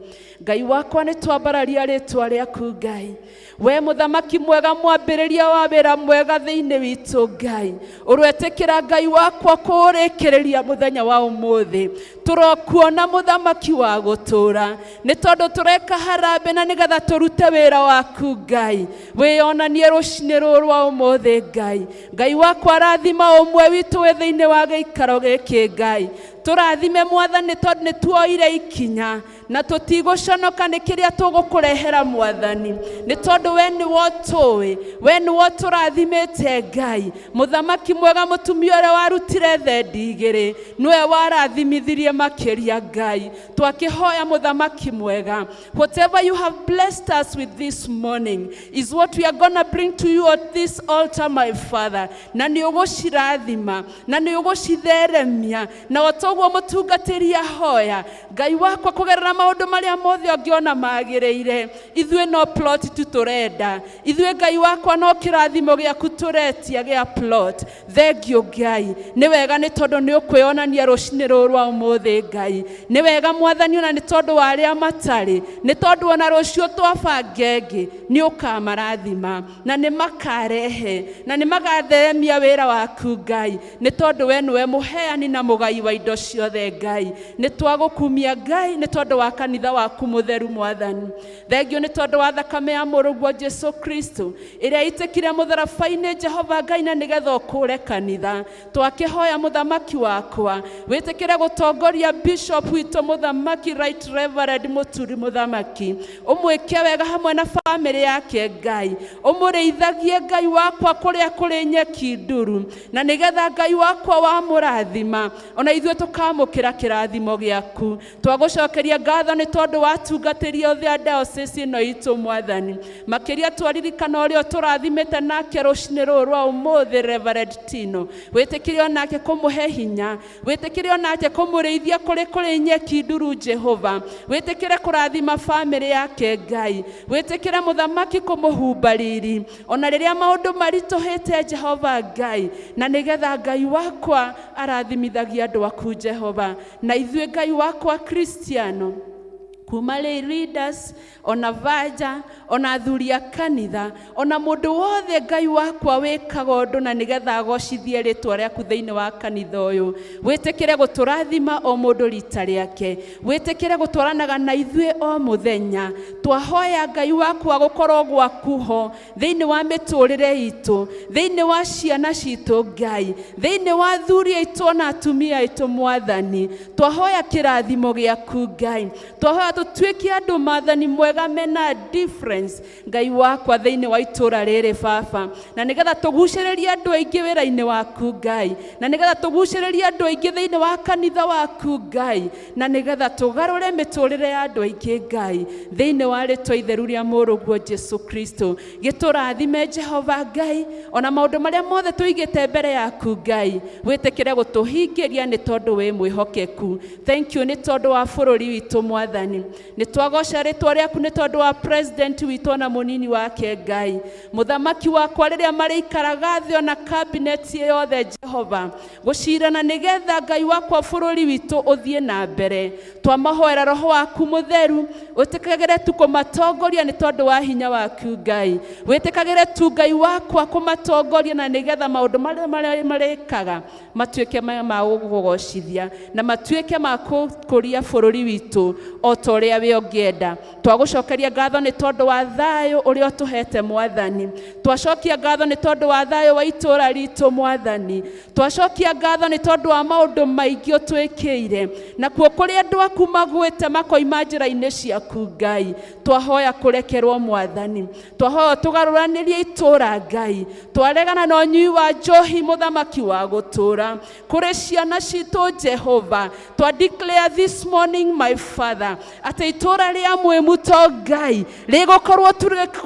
Ngai wakwa nĩ twambararia rĩtwa rĩaku Ngai, we Mũthamaki mwega, mwambĩrĩria wa wĩra mwega thĩinĩ witũ Ngai, ũrwetĩkĩra Ngai wakwa kũrĩkĩrĩria mũthenya wa ũmũthĩ. Tũrokuona Mũthamaki wa gũtũũra nĩ tondũ tũreka harambĩ na nĩgetha tũrute wĩra waku Ngai, wĩonanie rũcinĩ rũrũ rwa ũmũthĩ Ngai. Ngai wakwa rathima ũmwe witũ wĩ thĩinĩ wa gĩikaro gĩkĩ Ngai, tũrathime Mwathani tondũ nĩ tuoire ikinya na tũtigũconoka nĩ kĩrĩa tũgũkũrehera Mwathani, nĩ tondũ we nĩwe ũtũĩ, we nĩwe tũrathimĩte Ngai. Mũthamaki mwega, mũtumia ũrĩa warutire thendi igĩrĩ nĩwe warathimithirie makĩria Ngai. Twakĩhoya Mũthamaki mwega, whatever you have blessed us with this morning is what we are gonna bring to you at this altar, my Father. Na nĩ ũgũcirathima na nĩ ũgũcitheremia na noguo mutungatĩri ahoya Ngai wakwa kũgerera maũndũ marĩa mothe ũngĩona magĩrĩire ithuĩ no plot tu tũrenda ithuĩ Ngai wakwa no kĩrathimo gĩaku tũretia gĩa plot thengiũ Ngai nĩ wega nĩ tondũ nĩ ũkwĩonania rũcinĩ rũrũ rwa ũmũthĩ Ngai nĩ wega Mwathani ona nĩ tondũ wa arĩa matarĩ nĩ tondũ ona rũciũ twabange ngĩ nĩ ũkamarathima na nĩ makarehe na nĩ magatheremia wĩra waku Ngai nĩ tondũ we nĩwe mũheani na mũgai wa indo ciothe Ngai nĩ twagũkumia Ngai nĩ tondũ wa kanitha waku mũtheru Mwathani thengio nĩ tondũ wa thakame ya mũrũguo Jesu Kristo ĩrĩa itĩkire mũtharaba-inĩ Jehova Ngai na nĩgetha ũkũre kanitha twakĩhoya mũthamaki wakwa wĩtĩkĩre gũtongoria bishop witũ mũthamaki right reverend Mũturi mũthamaki ũmwĩke wega hamwe na family yake Ngai ũmũrĩithagie Ngai wakwa kũrĩa kũrĩ nyeki nduru na nĩgetha Ngai wakwa wa mũrathima ona ithuĩ tũkamũkĩra kĩrathimo gĩaku twagũcokeria ngatho nĩ tondũ watungatĩria othe a diocese ĩno itũ Mwathani makĩria twaririkana ũrĩa tũrathimĩte nake rũcinĩ rũrũ rwa ũmũthĩ Reverend Tino wĩtĩkĩre onake kũmũhe hinya wĩtĩkĩre onake kũmũrĩithia kũrĩ nyeki nduru Jehova wĩtĩkĩre kũrathima family yake Ngai wĩtĩkĩre mũthamaki kũmũhumba riri ona rĩrĩa maũndũ maritũhĩte Jehova Ngai na nĩgetha Ngai wakwa arathimithagia andũ aku Jehova na ithuĩ Ngai wakwa Kristiano kuma leaders ona vaja ona athuri a kanitha ona mũndũ wothe Ngai wakwa wĩkaga ũndũ na nĩgetha agocithie rĩtwa rĩaku thĩinĩ wa kanitha ũyũ wĩtĩkĩre gũtũrathima o mũndũ rita rĩake wĩtĩkĩre gũtwaranaga na ithuĩ o mũthenya twahoya Ngai wakwa gũkorwo gwaku ho thĩinĩ wa mĩtũrĩre itũ thĩinĩ wa ciana citũ Ngai thĩinĩ wa athuri aitũ na atumia aitũ Mwathani twahoya kĩrathimo gĩaku Ngai twahoya tũtuĩke andũ Mwathani mwega mena difference Ngai wakwa thĩinĩ wa itũra rĩrĩ Baba na nĩgetha tũgucĩrĩrie andũ aingĩ wĩra-inĩ waku Ngai na nĩgetha tũgucĩrĩrie andũ aingĩ thĩinĩ wa kanitha waku Ngai na nĩgetha tũgarũre mĩtũrĩre ya andũ aingĩ Ngai thĩinĩ wa rĩtwa itheru rĩa mũrũguo Jesu Kristo gĩtũrathime Jehova Ngai ona maũndũ marĩa mothe tũigĩte mbere yaku Ngai wĩtĩkĩre gũtũhingĩria nĩ tondũ wĩ mwĩhokeku thank you nĩ tondũ wa bũrũri witũ Mwathani nĩ twagoca rĩtwa rĩaku nĩ tondũ wa president witũ na mũnini wake Ngai mũthamaki wakwa rĩrĩa marĩikaraga thĩ ona cabinet yothe Jehova gũcirana nĩgetha Ngai wakwa bũrũri witũ ũthiĩ na mbere twamahoera roho waku mũtheru wĩtĩkagĩre tu kũmatongoria nĩ tondũ wa hinya waku Ngai wĩtĩkagĩre tu Ngai wakwa kũmatongoria na nĩgetha maũndũ marĩa marĩkaga matuĩke ma gũgũgocithia na matuĩke ma gũkũria bũrũri witũ o ta ũrĩa we ũngĩenda twagũcokeria ngatho nĩ tondũ wa thayũ ũrĩa ũtũhete Mwathani twacokia ngatho nĩ tondũ wa thayũ wa itũra ritũ Mwathani twacokia ngatho nĩ tondũ wa maũndũ maingĩ ũtwĩkĩire na kuo kũrĩa andũ aku magwĩte makoima njĩra-inĩ ciaku Ngai twahoya kũrekerwo Mwathani twahoya tũgarũranĩrie itũra Ngai twaregana na ũnyui wa njohi mũthamaki wa gũtũra kũrĩ ciana citũ Jehova twa declare this morning my Father atĩ itũra rĩa mwĩmuto Ngai rĩgũkorwo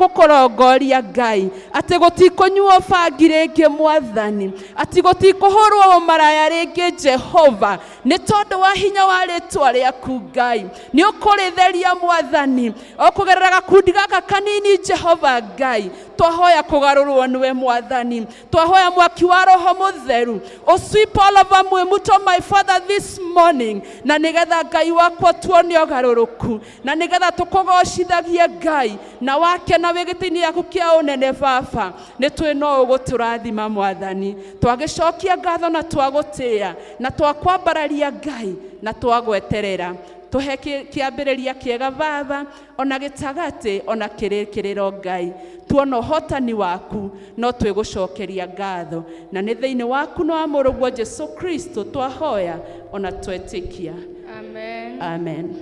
tũgĩkũrongoria Ngai atĩ gũtikũnyuo bangi rĩngĩ Mwathani atĩ gũtikũhũrwo ũmaraya rĩngĩ Jehova nĩ tondũ wa hinya wa rĩtwa rĩaku Ngai nĩ ũkũrĩtheria Mwathani o kũgerera gakundi gaka kanini Jehova Ngai twahoya kũgarũrwo nĩwe Mwathani twahoya mwaki wa roho mũtheru o sweep all over mwĩmuto my Father this morning na nĩgetha Ngai wakwa tuone ũgarũrũku na nĩgetha tũkũgocithagie Ngai na wake na wĩgĩtĩ-inĩ gĩaku kĩa ũnene Baba nĩ twĩ no ũgũtũrathima Mwathani twagĩcokia ngatho na twagũtĩĩa na twakwambararia Ngai na twagweterera tũhe kĩambĩrĩria kĩega Baba ona gĩtagatĩ ona kĩrĩkĩrĩro Ngai tuona ũhotani waku no twĩgũcokeria ngatho na nĩ thĩinĩ waku na wa mũrũguo Jesu Kristo twahoya ona twetĩkia Amen. Amen.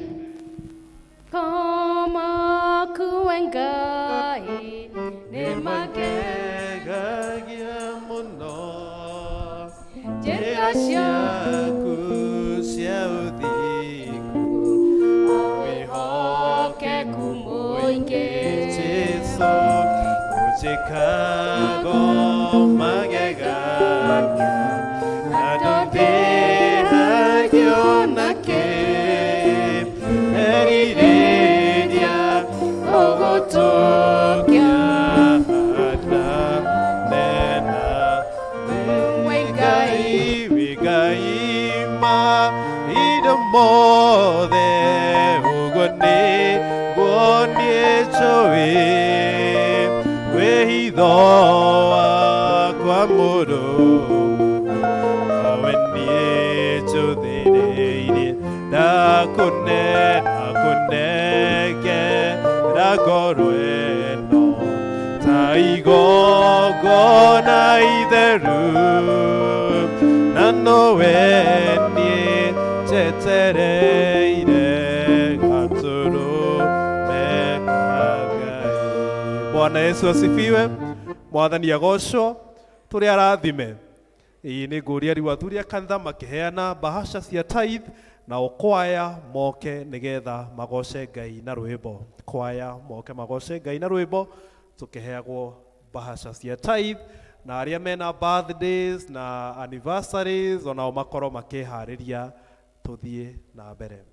Kama kuengai ni Gegagia mũno Njĩra ciaku cia ũthingu wĩhokeku mũingĩ Jesũ ũnjĩkago magegania andũ ndĩhagio mothe ugoni goni choe wehitho wakwa muru aweni chuthireirie ndakuneke rakorweno taigogona itheru na noweni chetereire gaturume Ngai. Bwana Yesu asifiwe. Mwathani agocwo. Turi arathime. Iyi ni nguria riu athuri a kanitha makiheana bahasha cia tithe na okwaya moke nigetha magoce Ngai na rwimbo. Kwaya moke magoce Ngai na rwimbo tukiheagwo bahasha cia tithe na aria mena birthdays na anniversaries onao makorwo makihariria tuthie na mbere.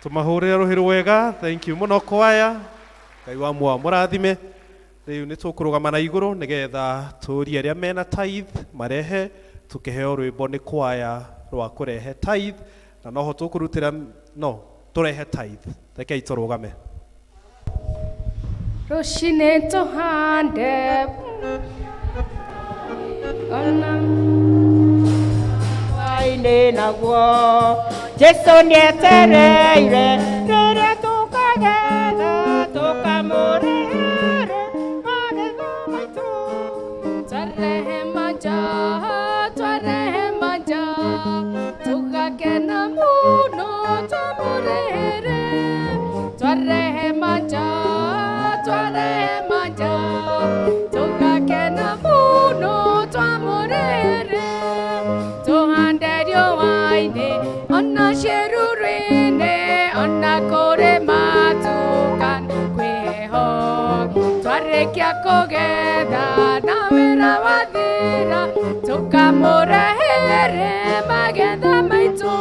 tumahurire ruhiru wega. Thank you muno kwaya. Ngai wa mwa murathime. Riu ni tukurugama na iguru nigetha turie aria mena tithe marehe tukiheo rwimbo ni kwaya rwa kurehe tithe na noho tukurutira no turehe tithe. Rekei turugame. Rushine tuhande ona waine naguo Jesu nietereire rĩrĩa tukagetha tukamũrĩhĩre magetha maitũ twarehe manja tugakena muno twamũrĩhĩre twarehe manja tugakena muno twamũrĩhĩre tuhande riũa-inĩ ona ciĩruru-inĩ ona kũrĩ matukan kwĩho twarĩkia kũgetha na wĩra wathira tukamũrehera magetha maitũ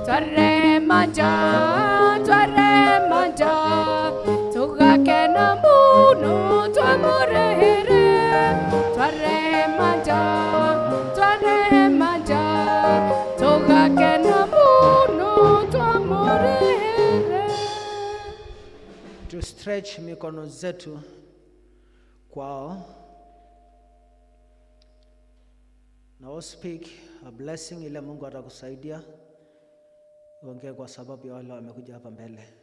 twarehe manja tugakena muno twamũrehera twarehe manja tugakena muno twamũrehera. To stretch mikono zetu kwao. Now speak a blessing ile Mungu atakusaidia. Ongea kwa sababu ya wale wamekuja hapa mbele.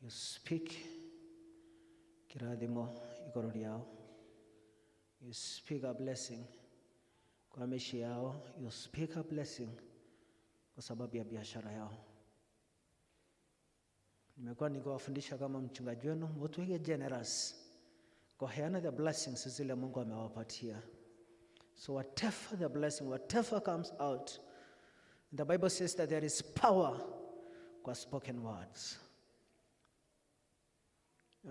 You speak kiradhimo ikorori yao. You speak a blessing kwa maisha yao. You speak a blessing kwa sababu ya biashara yao. Nimekuwa nikiwafundisha kama mchungaji wenu, mtuwe generous. Kuheana the blessings zile Mungu amewapatia. So whatever the blessing, whatever comes out, the Bible says that there is power kwa spoken words.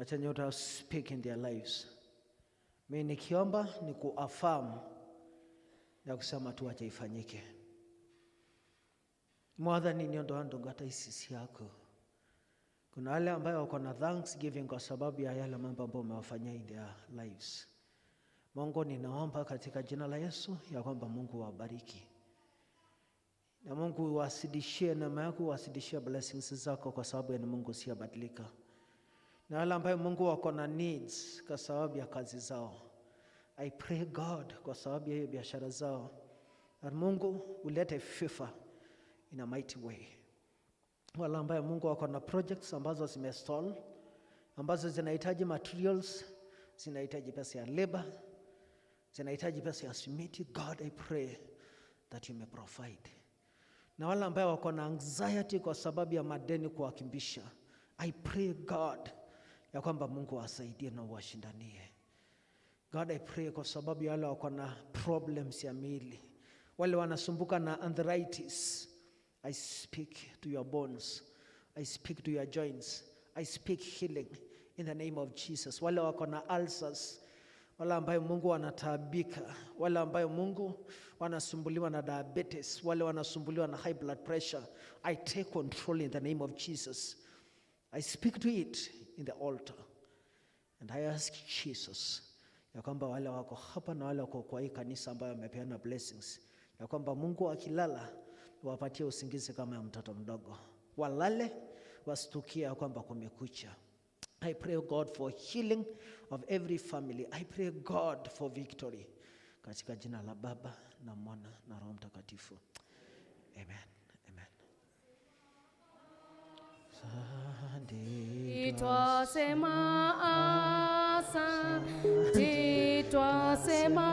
Acha nyota speak in their lives. Mimi nikiomba ni kuaffirm na kusema tu acha ifanyike. Mwadhani niondoa ndongo hata isisi yako. Kuna wale ambao wako na thanksgiving kwa sababu ya yale mambo ambayo umewafanyia in their lives. Mungu, ninaomba katika jina la Yesu ya kwamba Mungu wabariki. Na Mungu wasidishie neema yako, wasidishie blessings zako kwa sababu ya Mungu siyabadilika. Na wale ambao Mungu wako na needs kwa sababu ya kazi zao, I pray God kwa sababu ya hiyo biashara zao, na Mungu ulete favor in a mighty way. Wale ambao Mungu wako na projects ambazo zimestall, ambazo zinahitaji materials, zinahitaji pesa ya labor, zinahitaji pesa ya simiti, God I pray that you may provide. Na wale ambao wako na anxiety kwa sababu ya madeni kuwakimbisha, I pray God ya kwamba Mungu asaidie na uwashindanie. God I pray kwa sababu ya wale wako na problems ya miili, wale wanasumbuka na arthritis, I speak to your bones, I speak to your joints, I speak healing in the name of Jesus. Wale wako na ulcers, wale ambao Mungu wanataabika, wale ambao Mungu wanasumbuliwa na diabetes, wale wanasumbuliwa na high blood pressure, I take control in the name of Jesus. I speak to it in the altar and I ask Jesus ya kwamba wale wako hapa na wale wako kwa hii kanisa ambao wamepeana blessings, ya kwamba Mungu akilala wapatie usingizi kama ya mtoto mdogo, walale wastukia kwamba kumekucha. I pray God for healing of every family. I pray God for victory katika jina la Baba na Mwana na Roho Mtakatifu. Amen. Amen. Twasema asante, twasema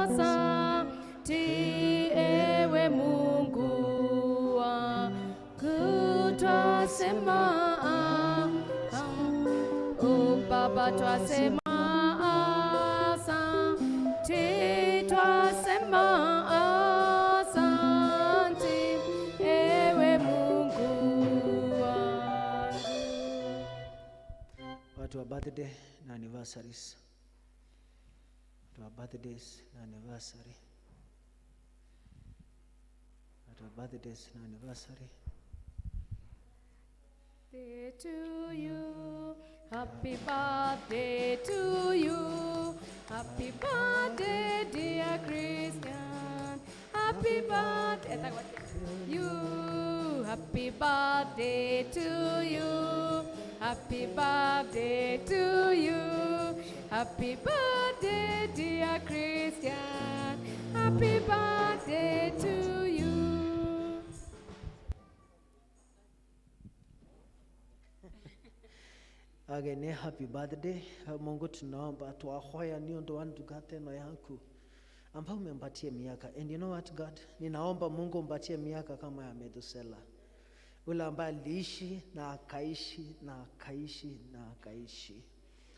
asante, ewe Mungu wangu, twasema Baba, twasema asante, twasema asante, ewe Mungu wangu. Watu wa birthday na anniversaries. Watu wa birthdays na anniversary. Watu wa birthdays na anniversary. birthday to you. Happy birthday to you. Happy birthday, dear Christian. Happy birthday you. Happy birthday to you. Happy birthday to you. Happy birthday, dear Christian. Happy birthday to you. Again, happy birthday. Mungu tunaomba tuwahoya niondo wandugate no yanku ambao umempatia miaka. And you know what, God? Ninaomba Mungu umpatie miaka kama ya Methusela. Ule ambaye aliishi na akaishi na akaishi na akaishi.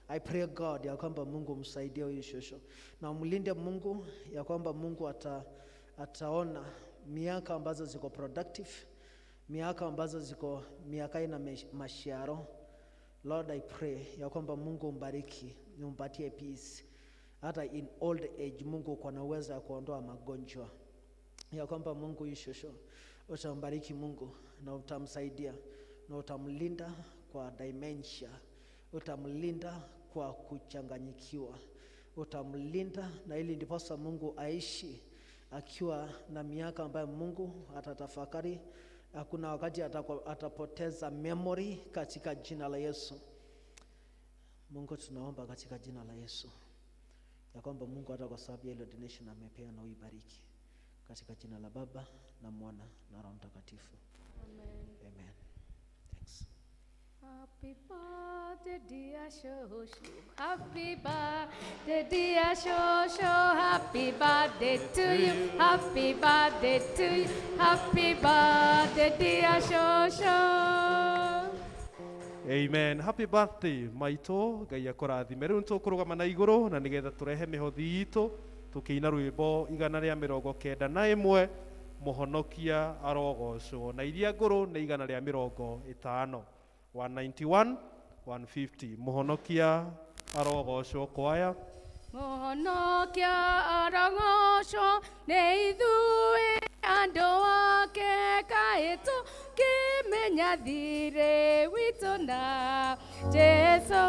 I pray God ya kwamba Mungu msaidie huyu shosho. Na mlinde Mungu ya kwamba Mungu ataona miaka ambazo ziko productive, miaka ambazo ziko miaka ina mashiaro. Lord, I pray ya kwamba Mungu mbariki, umpatie peace. Hata in old age Mungu kwa na uwezo ya kuondoa magonjwa. Ya kwamba Mungu yishosho utambariki Mungu na utamsaidia na utamlinda kwa dementia, utamlinda kwa kuchanganyikiwa, utamlinda na ili ndiposa Mungu aishi akiwa na miaka ambayo Mungu atatafakari. Hakuna wakati atapoteza memory katika jina la Yesu. Mungu tunaomba katika jina la Yesu ya kwamba Mungu hata kwa sababu ya ile donation amepea na uibariki katika jina la Baba na Mwana na Roho Mtakatifu. Amen. Amen. Thanks. Happy birthday, dear Shoshu. Happy birthday, dear Shoshu. Happy birthday to you. Happy birthday to you. Happy birthday, dear Shoshu. Amen. Happy birthday, maito. Ngai akũrathime. Rĩu nĩtũkũrũgama na igũrũ na nĩgetha tũrehe mĩhothi itũ tũkĩina rwĩmbo 191 mũhonokia arogocwo, na iria ngũrũ nĩ 150. 191, 150. Mũhonokia arogocwo kwaya. Mũhonokia arogocwo nĩ ithuĩ andũ ake, kaĩ tũkĩmenya thirĩ witũ na Jesũ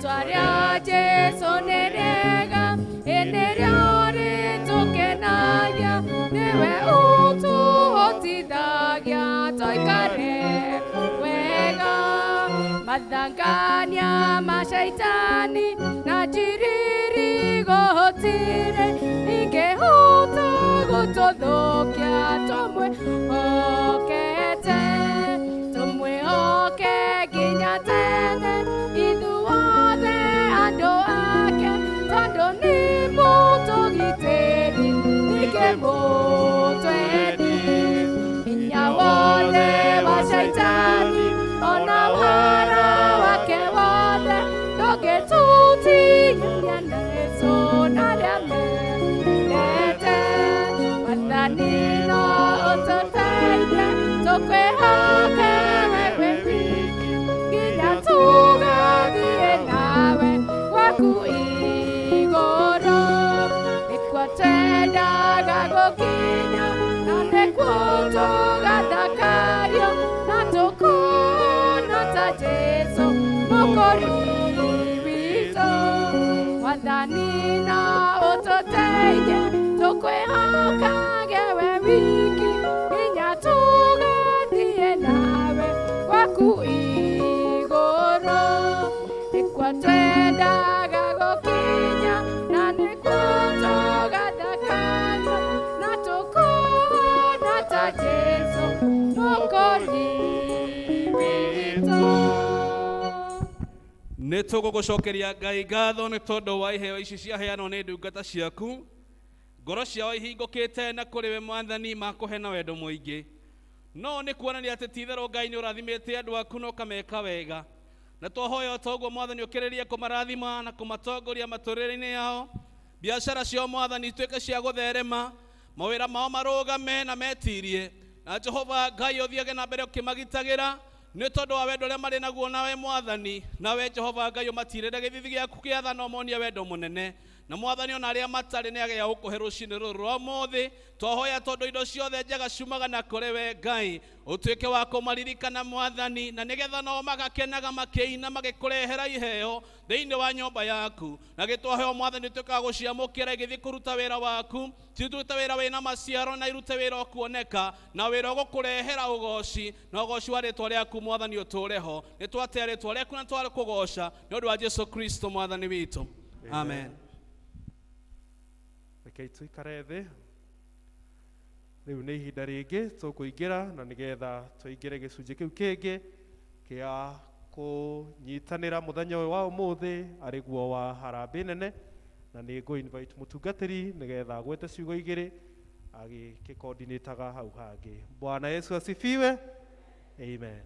Twaria Jesu nerega eneria ritukenagia niwe utuhotithagia toikare wega mathangania mashaitani na jiriri gotire ingehota gututhukia tumwĩhoke nginya tene ithuothe andũ ake tondũ nĩ mũtũgitĩri ningĩ mũtwendi hinya wothe wa shaitani ona wara wake wothe ndũngĩtũtigia na Jesũ narĩa mendete wathani no ũtũteithie tũkwĩhoke wewe wiki nginya tugathiĩ nawe gwaku igũrũ nĩkuo twendaga gũkinya na nĩkuo tũgathakario na tũkuona ta Jesũ mũkũri witũ wathani na ũtũteithie tũkwĩhokage we wiki nginya tugathiĩ nawe gwaku igũrũ nĩkuo twendaga gũkinya na nĩkuo tũgathakario na tũkuona ta Jesũ mũkũri witũ. Nĩ tũgũgũcokeria Ngai ngatho nĩ tondũ wa iheo ici ciaheanwo nĩ ndungata ciaku. Ngoro ciao ihingũkĩte na kũrĩ we Mwathani makũhe na wendo mũingĩ. No nĩ kuonania atĩ ti-itherũ Ngai nĩ ũrathimĩte andũ aku na ũkameka wega. Na twahoya o ta ũguo Mwathani ũkĩrĩrie kũmarathima na kũmatongoria matũũrĩre-inĩ yao. Biacara ciao Mwathani ituĩke cia gũtherema, mawĩra mao marũgame na metirie. Na Jehova Ngai ũthiage na mbere ũkĩmagitagĩra nĩ tondũ wa wendo ũrĩa marĩ naguo nawe Mwathani, nawe Jehova Ngai ũmatirĩre gĩthithi gĩaku kĩa tha na ũmonie wendo mũnene. Na Mwathani ona arĩa matarĩ nĩagĩa gũkũhe rũciinĩ rũrũ rwa ũmũthĩ, twahoya tondũ indo ciothe njega ciumaga na kũrĩ we Ngai, ũtuĩke wa kũmaririkana Mwathani, na nĩgetha nao magakenaga makĩina magĩkũrehera iheo thĩinĩ wa nyũmba yaku. Na gĩtwahe Mwathani ũtuĩke wa gũciamũkĩra igĩthiĩ kũruta wĩra waku, cirute wĩra wĩna maciaro na irute wĩra ũkuoneka, na wĩra ũgũkũrehera ũgoci, na ũgoci wa rĩtwa rĩaku Mwathani ũtũũre ho. Nĩ twatea rĩtwa rĩaku na twakũgoca nĩ ũndũ wa Jesũ Kristo Mwathani witũ. Amen. Rekei tuikare thĩ. Rĩu nĩ ihinda rĩngĩ tũkũingĩra na nĩgetha tũingĩre gĩcunjĩ kĩu kĩngĩ kĩa kũnyitanĩra mũthenya ũyũ wa ũmũthĩ arĩ guo wa harambĩ nene, na nĩ ngũ-invite mũtungatĩri nĩgetha agwete ciugo igĩrĩ agĩkĩ-coordinate-aga hau hangĩ. Bwana Yesu asifiwe. Amen.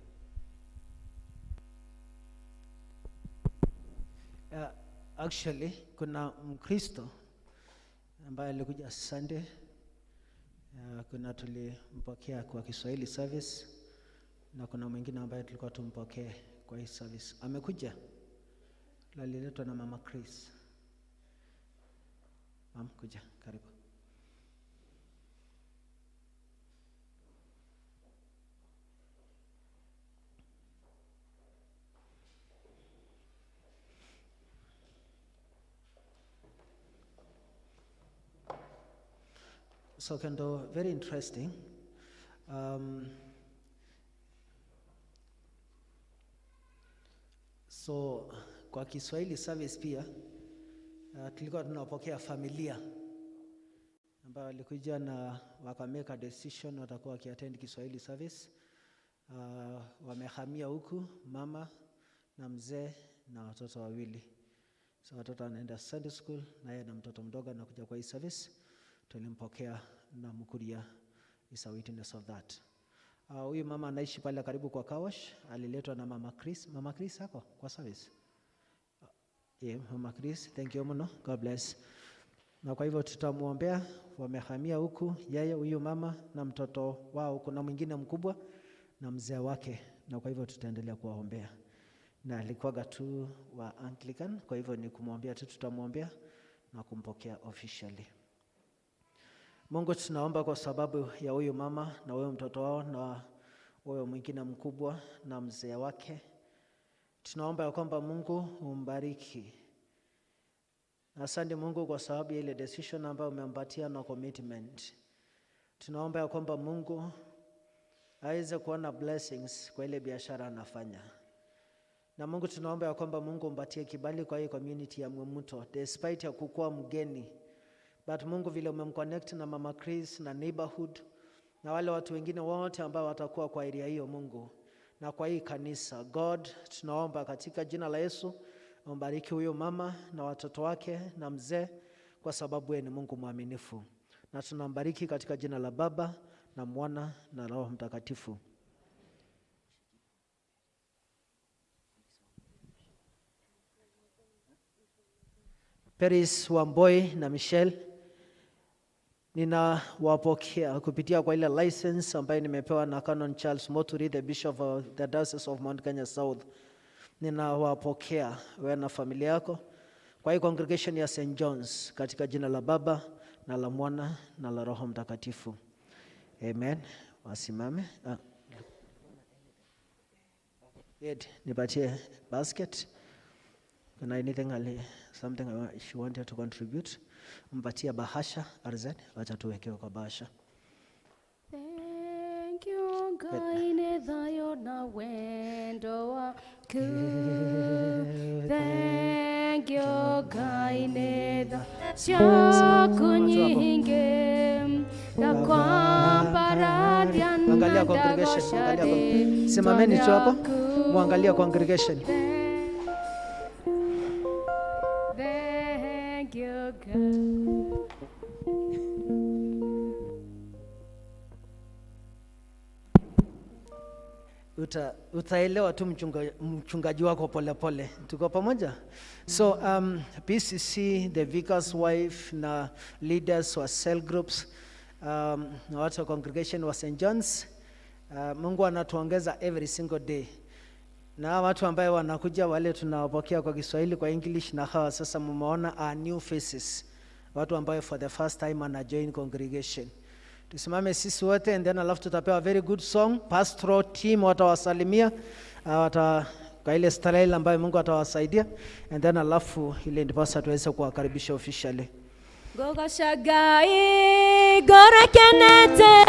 Actually kuna Mkristo ambaye alikuja Sunday. Kuna tulimpokea kwa Kiswahili service na kuna mwingine ambaye tulikuwa tumpokee kwa hii service. Amekuja, aliletwa na Mama Chris. Mama, kuja, karibu. So Kendo, very interesting. So kwa Kiswahili service pia tulikuwa tunapokea familia ambao walikuja na wakameka decision watakuwa wakiattend Kiswahili service. Wamehamia huku, mama na mzee na watoto wawili. So watoto wanaenda Sunday school na yeye na mtoto mdogo anakuja kwa hii service. Tulimpokea na Mkuria is a witness of that. Huyu mama anaishi pale karibu kwa Kawash, aliletwa na Mama Chris. Mama Chris hako kwa service? Yeah, Mama Chris, thank you mno. God bless. Na kwa hivyo tutamuombea, wamehamia huku, yeye huyu mama na mtoto wao, kuna mwingine mkubwa na mzee wake, na kwa hivyo tutaendelea kuwaombea. Na alikuwa tu wa Anglican, kwa hivyo ni kumwombea tu, tutamuombea na kumpokea officially. Mungu, tunaomba kwa sababu ya huyu mama na huyo mtoto wao na huyo mwingine mkubwa na mzee wake. Tunaomba ya kwamba Mungu umbariki. Asante Mungu kwa sababu ya ile decision ambayo umempatia na commitment. Tunaomba ya kwamba Mungu aweze kuona blessings kwa ile biashara anafanya. Na Mungu tunaomba ya kwamba Mungu umpatie kibali kwa hii community ya Mumuto despite ya kukua mgeni. But Mungu vile umemconnect na Mama Chris na neighborhood na wale watu wengine wote ambao watakuwa kwa area hiyo Mungu na kwa hii kanisa. God, tunaomba katika jina la Yesu umbariki huyo mama na watoto wake na mzee kwa sababu yeye ni Mungu mwaminifu. Na tunambariki katika jina la Baba na Mwana na Roho Mtakatifu. Paris Wamboi na Michelle ninawapokea kupitia kwa ile license ambayo nimepewa na Canon Charles Moturi, the Bishop of the Diocese of Mount Kenya South. Ninawapokea wewe na familia yako kwa hii congregation ya St. John's katika jina la Baba na la Mwana na la Roho Mtakatifu. Amen. Wasimame. Ed, nipatie basket. Kuna anything something she wanted to contribute? Mpatia bahasha Arzen, acha tuweke kwa bahasha. Thank you Ngai thayo na wendo waku. Thank you Ngai thayo nyingi na kwamba radiant. Angalia congregation, angalia. Simameni tu hapo. Muangalia congregation. Thank you God. Utaelewa tu mchungaji wako pole pole. Tuko pamoja? So PCC, the vicar's wife na leaders wa cell groups, na watu wa congregation wa St. John's, Mungu anatuongeza every single day. Na watu ambaye wanakuja wale tunawapokea kwa Kiswahili, kwa English, na hawa sasa mmeona are new faces. Watu ambaye for the first time ana join congregation. Tusimame sisi wote and then alafu tutapewa very good song. Pastoral team watawasalimia, kwa ile style ambayo Mungu atawasaidia, and then alafu ile ndipo sasa tuweze kuwakaribisha officially. Gogo shagai gore kenete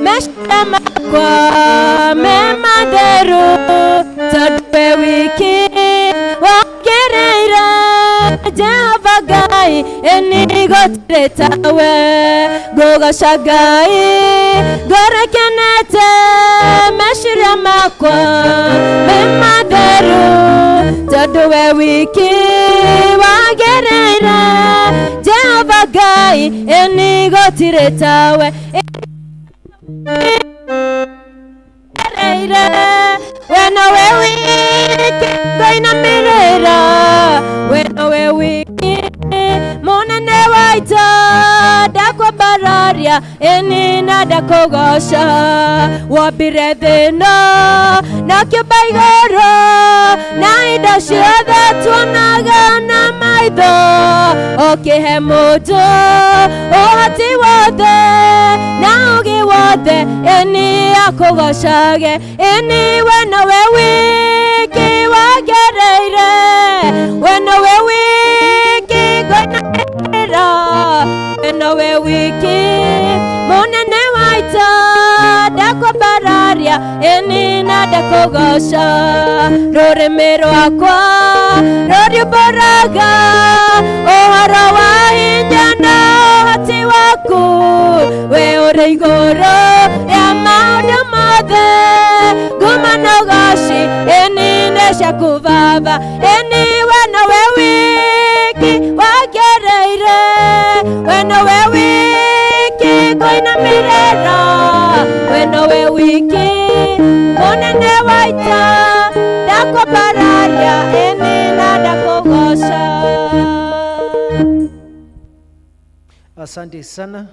meshtama kwa memaderu tadwe wiki wakereira Jehova gai enigotretawe. Gogo shagai gore kenete meshtama kwa memaderu tadwe wiki wakereira Jehova gai enigotretawe. When we weak, going a mirror. When we weak, monene waita dakwa bararia enina dakogosha wabiretheno nakibaigoro naida shiatha tuonaga na maitho okihe mutu ohati wothe na ugi wothe eni akogocage eni wena we wiki wagereire wena we wiki goinera wena we wiki monene waita dakwa bararia eni na dakogosha rurimi rwakwa ruriboraga ohoro wa hinya na uhoti waku we uri iguru ya maundu mothe ngumanogoci eni neshaku baba eni wena we wiki wagereire wena we wiki koinamirera wena we wiki monene waita dakobararia eni na dakogosha. Asante sana.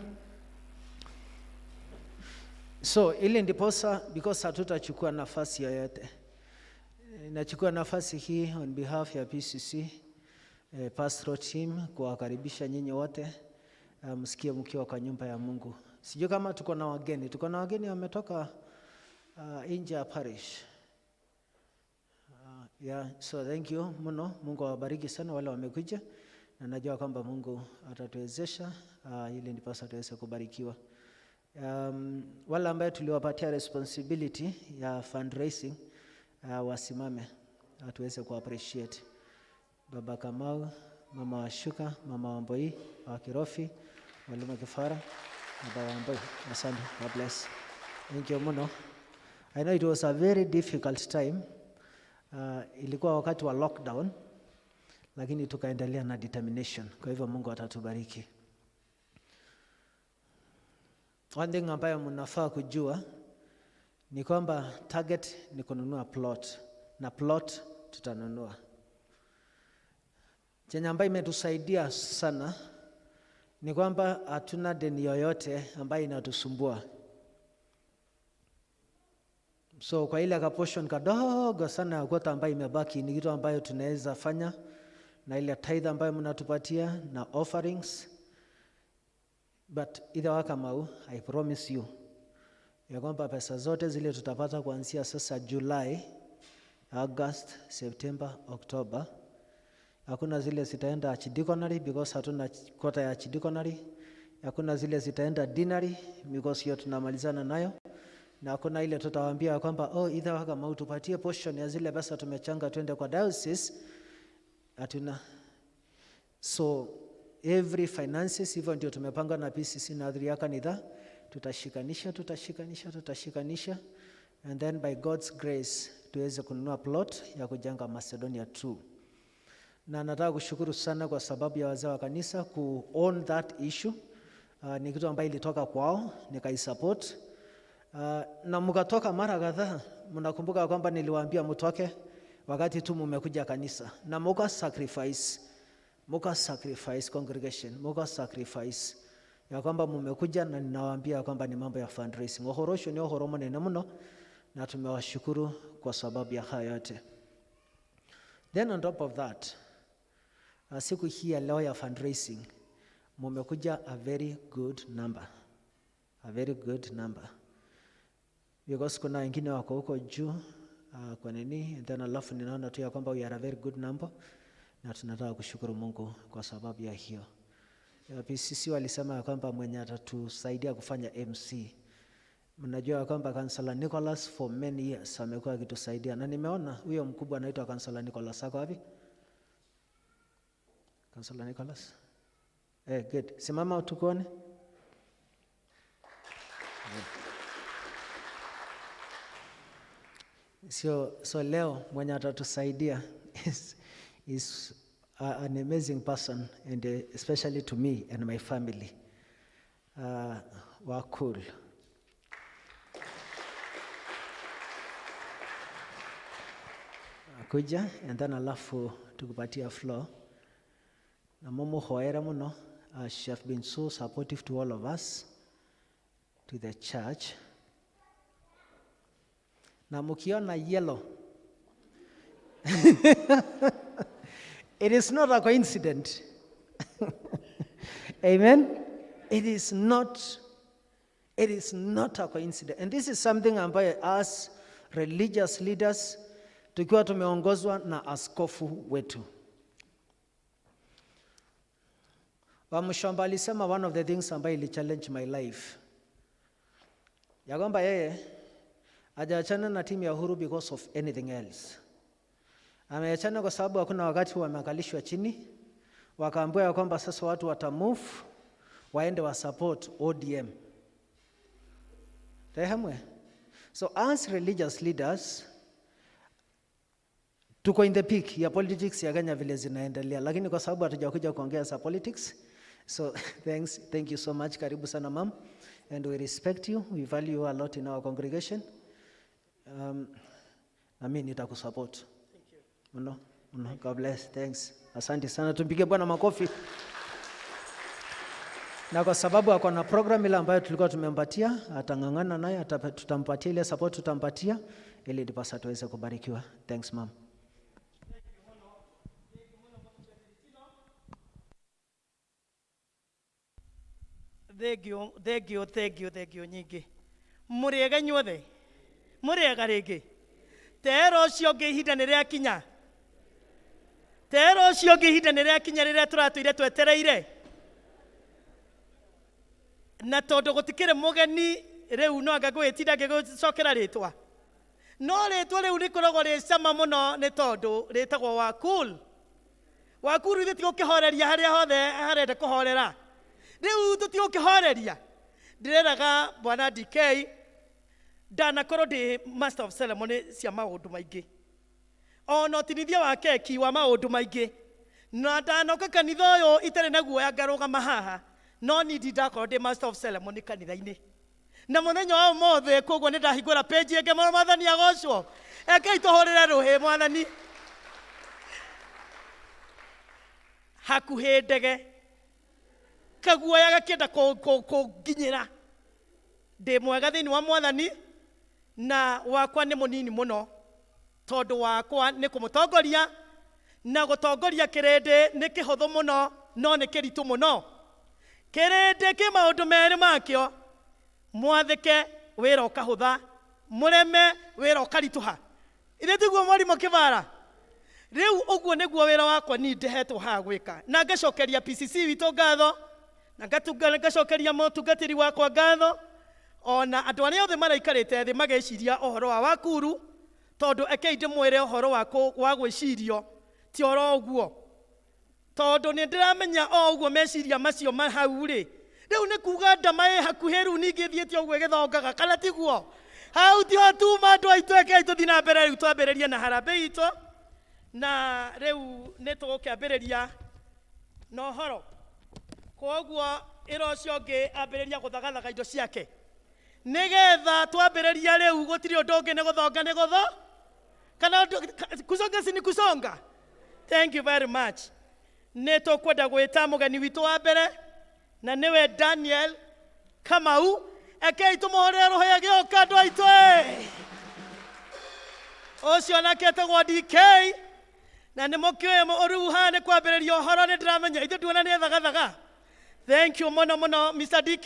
So ili ndiposa, because hatutachukua nafasi yoyote, nachukua nafasi hii on behalf ya PCC pastoral team kuwakaribisha nyinyi wote msikie mkiwa kwa nyumba ya Mungu. Sijui kama tuko na wageni wametoka nje ya parish. Yeah, so thank you mno. Mungu awabariki sana wale wamekuja, na najua kwamba Mungu atatuwezesha ili ndiposa tuweze kubarikiwa. Wale ambaye tuliwapatia responsibility ya fundraising wasimame tuweze ku appreciate. Baba Kamau, Mama Washuka, Mama Wamboi, wa Kirofi, Mwalimu Kifara, Baba Wamboi. Asante, God bless. Thank you mno. I know it was a very difficult time. Ilikuwa wakati wa lockdown, lakini tukaendelea na determination. Kwa hivyo Mungu atatubariki. One thing ambayo mnafaa kujua ni kwamba target ni kununua plot, na plot tutanunua. Chenye ambayo imetusaidia sana ni kwamba hatuna deni yoyote ambayo inatusumbua. So kwa ile portion kadogo sana ya kota ambayo imebaki ni kitu ambayo tunaweza fanya na ile tithe ambayo mnatupatia na offerings. But either wakamau, I promise you ya kwamba pesa zote zile tutapata kuanzia sasa July, August, September, October, hakuna zile zitaenda archdiaconry because hatuna kota ya archdiaconry. Hakuna zile zitaenda dinary because hiyo tunamalizana nayo. Na hakuna ile tutawaambia kwamba either wakamau tupatie portion ya zile pesa tumechanga twende kwa diocese. Hatuna. So every finances, hivyo ndio tumepanga na PCC na Adriaka nidha, tutashikanisha and then by God's grace tuweze kununua plot ya kujenga Macedonia 2. Na nataka kushukuru sana kwa sababu ya wazee wa kanisa ku own that issue. Ni kitu ambayo ilitoka kwao, nikaisupport. Na mkatoka mara kadhaa, mnakumbuka kwamba niliwaambia mtoke wakati tu mmekuja kanisa, na muka sacrifice congregation, muka sacrifice ya kwamba mmekuja, na ninawaambia kwamba ni mambo ya fundraising. Ohorosho ni ohoro monene mno, na tumewashukuru kwa sababu ya haya yote. Then on top of that, siku hii ya leo ya fundraising, mumekuja a very good number. A very good number. Because kuna wengine wako huko juu kwa nini, and then alafu ninaona tu ya kwamba we are a very good number, na tunataka kushukuru Mungu kwa sababu ya hiyo. PCC walisema ya kwamba mwenye atatusaidia kufanya MC. Mnajua kwamba Councillor Nicholas for many years amekuwa akitusaidia, na nimeona huyo mkubwa anaitwa Councillor Nicholas. Ako wapi Councillor Nicholas? Good. Simama utukuone. So leo mwenye atatusaidia is an amazing person, and especially to me and my family. Wa cool. Kuja and then alafu tukupatia floor. Na mumu hoera muno. She have been so supportive to all of us, to the church. Na mukiona yellow, it is not a coincidence. Amen. It is not a coincidence. And this is something ambayo as religious leaders tukiwa tumeongozwa na askofu wetu. Wamushomba alisema one of the things ambayo ili challenge my life, ya kwamba yeye hajaachana na timu ya Uhuru because of anything else. Ameachana kwa sababu hakuna wakati wamekalishwa chini wakaambiwa ya kwamba sasa watu watamove waende wa support ODM. Tehamwe. So as religious leaders tuko in the peak ya politics ya Kenya vile zinaendelea, lakini kwa sababu hatujakuja kuongea sa politics, so thank you so much. Karibu sana ma'am, and we respect you, we value you a lot in our congregation. Na mimi nitakusupport. Thank you. God bless. Thanks. Asante sana. Tumpige Bwana makofi. Na kwa sababu ako na program ile ambayo tulikuwa tumempatia, atangangana naye, tutampatia ile support tutampatia ili dipasa tuweze kubarikiwa. Thanks ma'am. Thank you nyingi. Muriega nyothe. Muriega rĩngĩ. Tero cio ngĩ ihinda nĩ rĩakinya. Tero cio ngĩ ihinda nĩ rĩakinya rĩrĩa tũratũire twetereire. Na tondũ gũtikĩrĩ mũgeni rĩu no anga gwĩtinda ngĩgũcokera rĩtwa. No rĩtwa rĩu rĩkoragwo rĩ cama mũno nĩ tondũ rĩtagwo wa cool. Wa cool ithe tigũkĩhoreria harĩa hothe harenda kũhorera. Rĩu tũtigũkĩhoreria. Ndĩreraga Bwana DK ndanakorwo ndĩ master of ceremony cia maũndũ maingĩ. Ona ũtinithia wa keki wa maũndũ maingĩ. Na ndanoka kanitha ũyũ itarĩ na guoya ngarũgama haha. No nindi ndakorwo ndĩ master of ceremony kanitha-inĩ. Na mũthenya wa ũmũthĩ koguo nĩ ndahingũra page ĩngĩ mwathani agocwo. Ekei tũhũrĩre rũhĩ mwathani. Hakuhĩ ndege. Kaguoya gakĩenda kũnginyĩra. Ndĩ mwega thĩinĩ wa mwathani. Na wakwa nĩ mũnini mũno, tondũ wakwa nĩ kũmũtongoria, na gũtongoria kĩrĩndĩ nĩ kĩhũthũ mũno, no nĩ kĩritũ mũno. Kĩrĩndĩ kĩ maũndũ merĩ makĩo, mwathĩke wĩra ũkahũtha, mũreme wĩra ũkaritũha. Ithe tiguo mwarimũ Kĩvara. Rĩu ũguo nĩguo wĩra wakwa niĩ ndehetwo haha gwĩka, na ngacokeria PCC witũ ngatho, na ngacokeria mũtungatĩri wakwa ngatho. Ona andũ arĩa othe maraikarĩte thĩ mageciria ũhoro wa Wakuru, tondũ ekei ndĩmwĩre ũhoro wa gwĩcirio ti oro ũguo. Tondũ nĩ ndĩramenya o ũguo meciria macio mahau rĩ. Rĩu nĩ kuuga ndama ĩ hakuhĩ rĩu ningĩ thiĩte ũguo ĩgĩthongaga, kana tiguo? Hau tiho tuma andũ aitũ ekei tũthiĩ na mbere rĩu twambĩrĩrie na harambĩ itũ. Na rĩu nĩ tũgũkĩambĩrĩria na ũhoro. Koguo ĩro ũcio ũngĩ ambĩrĩria gũthagathaga indo ciake. Nigetha twambĩrĩria rĩu gũtirĩ ũndũ ũngĩ nĩ gũthonga nĩ gũtho. Kana kusonga si ni kusonga. Thank you very much. Nĩ tũkwenda gwĩta mũgeni witũ wa mbere, na nĩwe Daniel Kamau. Ekei tũmũhũrĩre rũhĩ agĩũka andũ aitũ. Ocio nake etagwo DK na nä må kä å rä u haha nä kwambä rä ria å horo nä ndä ramenya ithuä tuona nä thagathaga. Thank you må no Mr. DK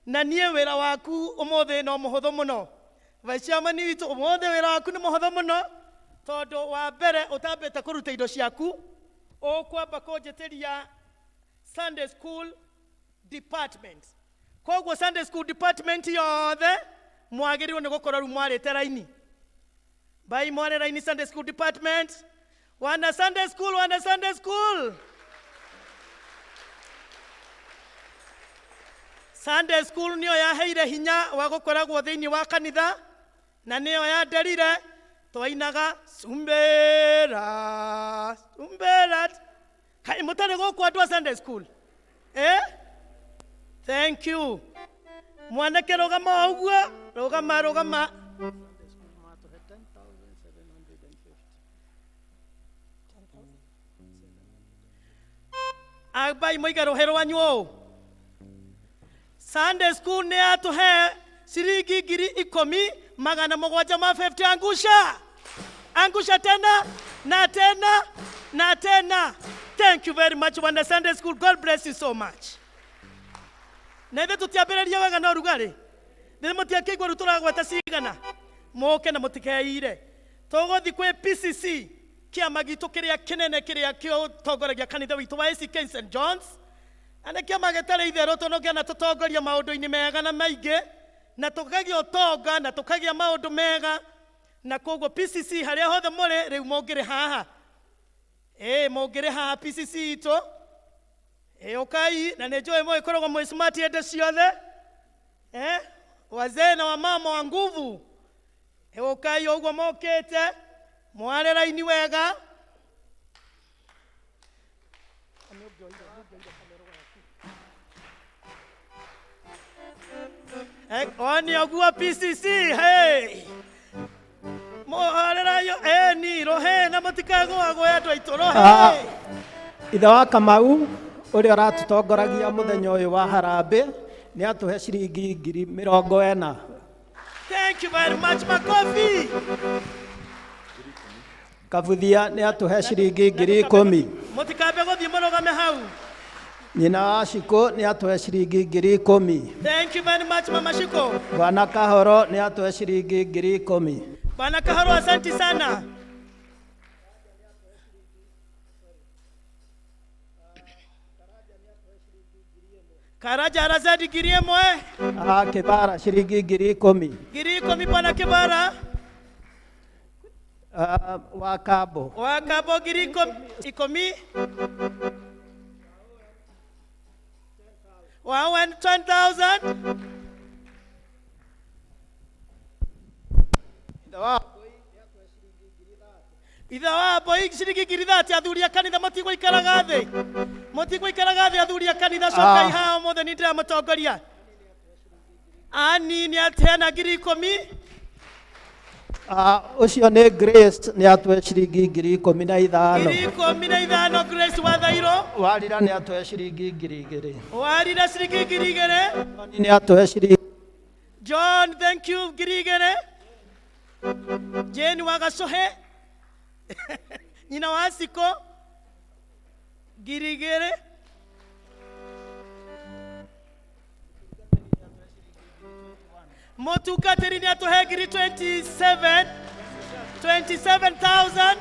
na niä wä ra waku å må thä no må hå thå må no. Vaiciamani witå å må thä wä ra waku nä må hå thå må no tondå wa mbere å tambä te kå ruta indo ciaku å kwamba kå njä tä ria Sunday school department. Koguo Sunday school department yothe mwagä rä irwo nä gå korwo rä u mwarä te raini. Bai mwarä raini Sunday school department. Wana Sunday school, wana Sunday school. Sunday school niyo yaheire hinya wa gukoragwo thiini wa kanitha na niyo yanderire twainaga sumbera sumbera. Kai mutare guku andu a Sunday school thank you. Mwanake rugama uguo rugama abai moiga rohero wanyu. Sunday school ne atuhe shilingi 10,750 angusha tena na tena na tena. Thank you very much wana Sunday school. God bless you so much. Na ithe tutiambĩrĩria wega no rugari nĩ mũtiakĩigua rĩu tũragweta cigana mũke na mũtikeire tũgũthiĩ kwĩ PCC kĩama gitũ kĩrĩa kĩnene kĩrĩa kĩũtongoragia kanitha witũ wa ACK St. John's. Ane kĩama gĩtarĩ itherũ tũnogĩa tũtongoria maũndũ-inĩ mega na maingĩ na tũkagĩa ũtonga na tũkagĩa maũndũ mega na koguo PCC harĩa hothe mũrĩ rĩu mũngĩrĩ haha mũngĩrĩ haha PCC itũ ukai na nĩnjũĩ mũgĩkoragwo mwĩ smart hĩndĩ ciothe wazee na wamama wa nguvu ukai ũguo mokĩte mwarĩ raini wega. Oni ogua PCC moharerayo ni rohe na matikagwagwo andũ aitũ rohe. Ithe wa Kamau ũrĩa ũratũtongoragia mũthenya ũyũ wa harambĩ nĩ atũhe ciringi 40,000. Thank you very much Makofi. Kabuthia nĩ atũhe ciringi 10,000. Mũtikambe gũthiĩ mũrũgame hau. Nyina wa Shiko nĩ atũhe ciringi 10,000. Thank you very much Mama Shiko. Bwana Kahoro nĩ atũhe ciringi 10,000. Bwana Kahoro asante sana. Karaja arazadi 1,000. Kibara ciringi 10,000. 10,000 Bwana Kibara. Wakabo 10,000. Wow, and 10,000. Itha wa boy ciringi 30 athuri a kanitha matigũikaraga thĩ athuri a kanitha cokai haha ũmũthĩ nĩ ndĩramũtongoria. Ani nĩ ateana 10,000. Ucio nĩ Grace nĩ atũhe ciringi 15,000. 15,000 Grace wa Thairũ. Warira nĩ atũhe ciringi 2,000. Warira ciringi 2,000. Nĩ atũhe ciringi. John, thank you 2,000. Jane wa Gacohe nyina wa Siko 2,000. Mũtungatĩri nĩ atũhe 27,000.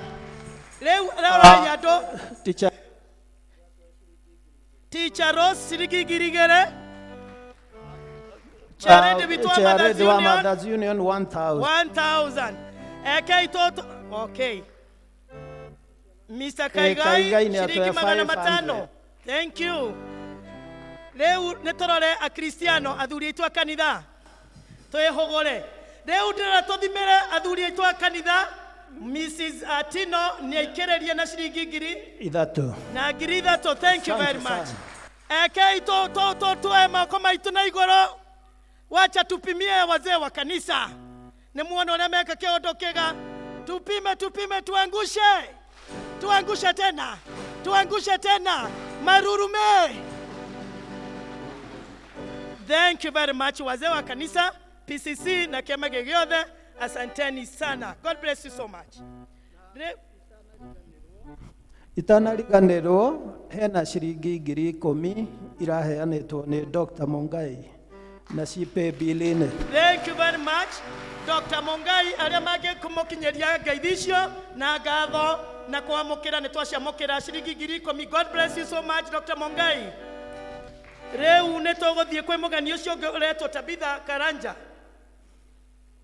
Rĩu rĩu andũ Teacher Rose ciringi 2,000. Charity wa Mothers Union 1,000. Eke itoto okay. Mr. Kaigai shiringi 500. Thank you. Leo netorore a Cristiano athuri aitũ a kanitha twĩhũgũre. Rĩu ndĩrenda tũthimĩre athuri aitũ a kanitha. Mrs. Atino nĩ aikereria na ciringi 3,000. Na 3,000. Thank you very much. Eke ito tuwe moko maitũ na igũrũ. Wacha tupimie wazee wa kanisa. Ni muone ũrĩa meka kĩondo kĩega. Tupime tuangushe tena marurume. Thank you very much wazee wa kanisa PCC na kĩama gĩothe Asanteni sana. God bless you so much. Itanariganirwo hena ciringi 10,000 iraheanĩtwo nĩ Dr. Mongai na cipe bill-inĩ. Thank you very much. Dr. Mongai arĩa mangĩkũmũkinyĩria ngeithi icio na ngatho na kwamũkĩra nĩ twaciamũkĩra ciringi 10,000. God bless you so much Dr. Mongai. Rĩu nĩ tũgũthiĩ kwĩ mũgeni ũcio ũngĩ ũretwo Tabitha Karanja.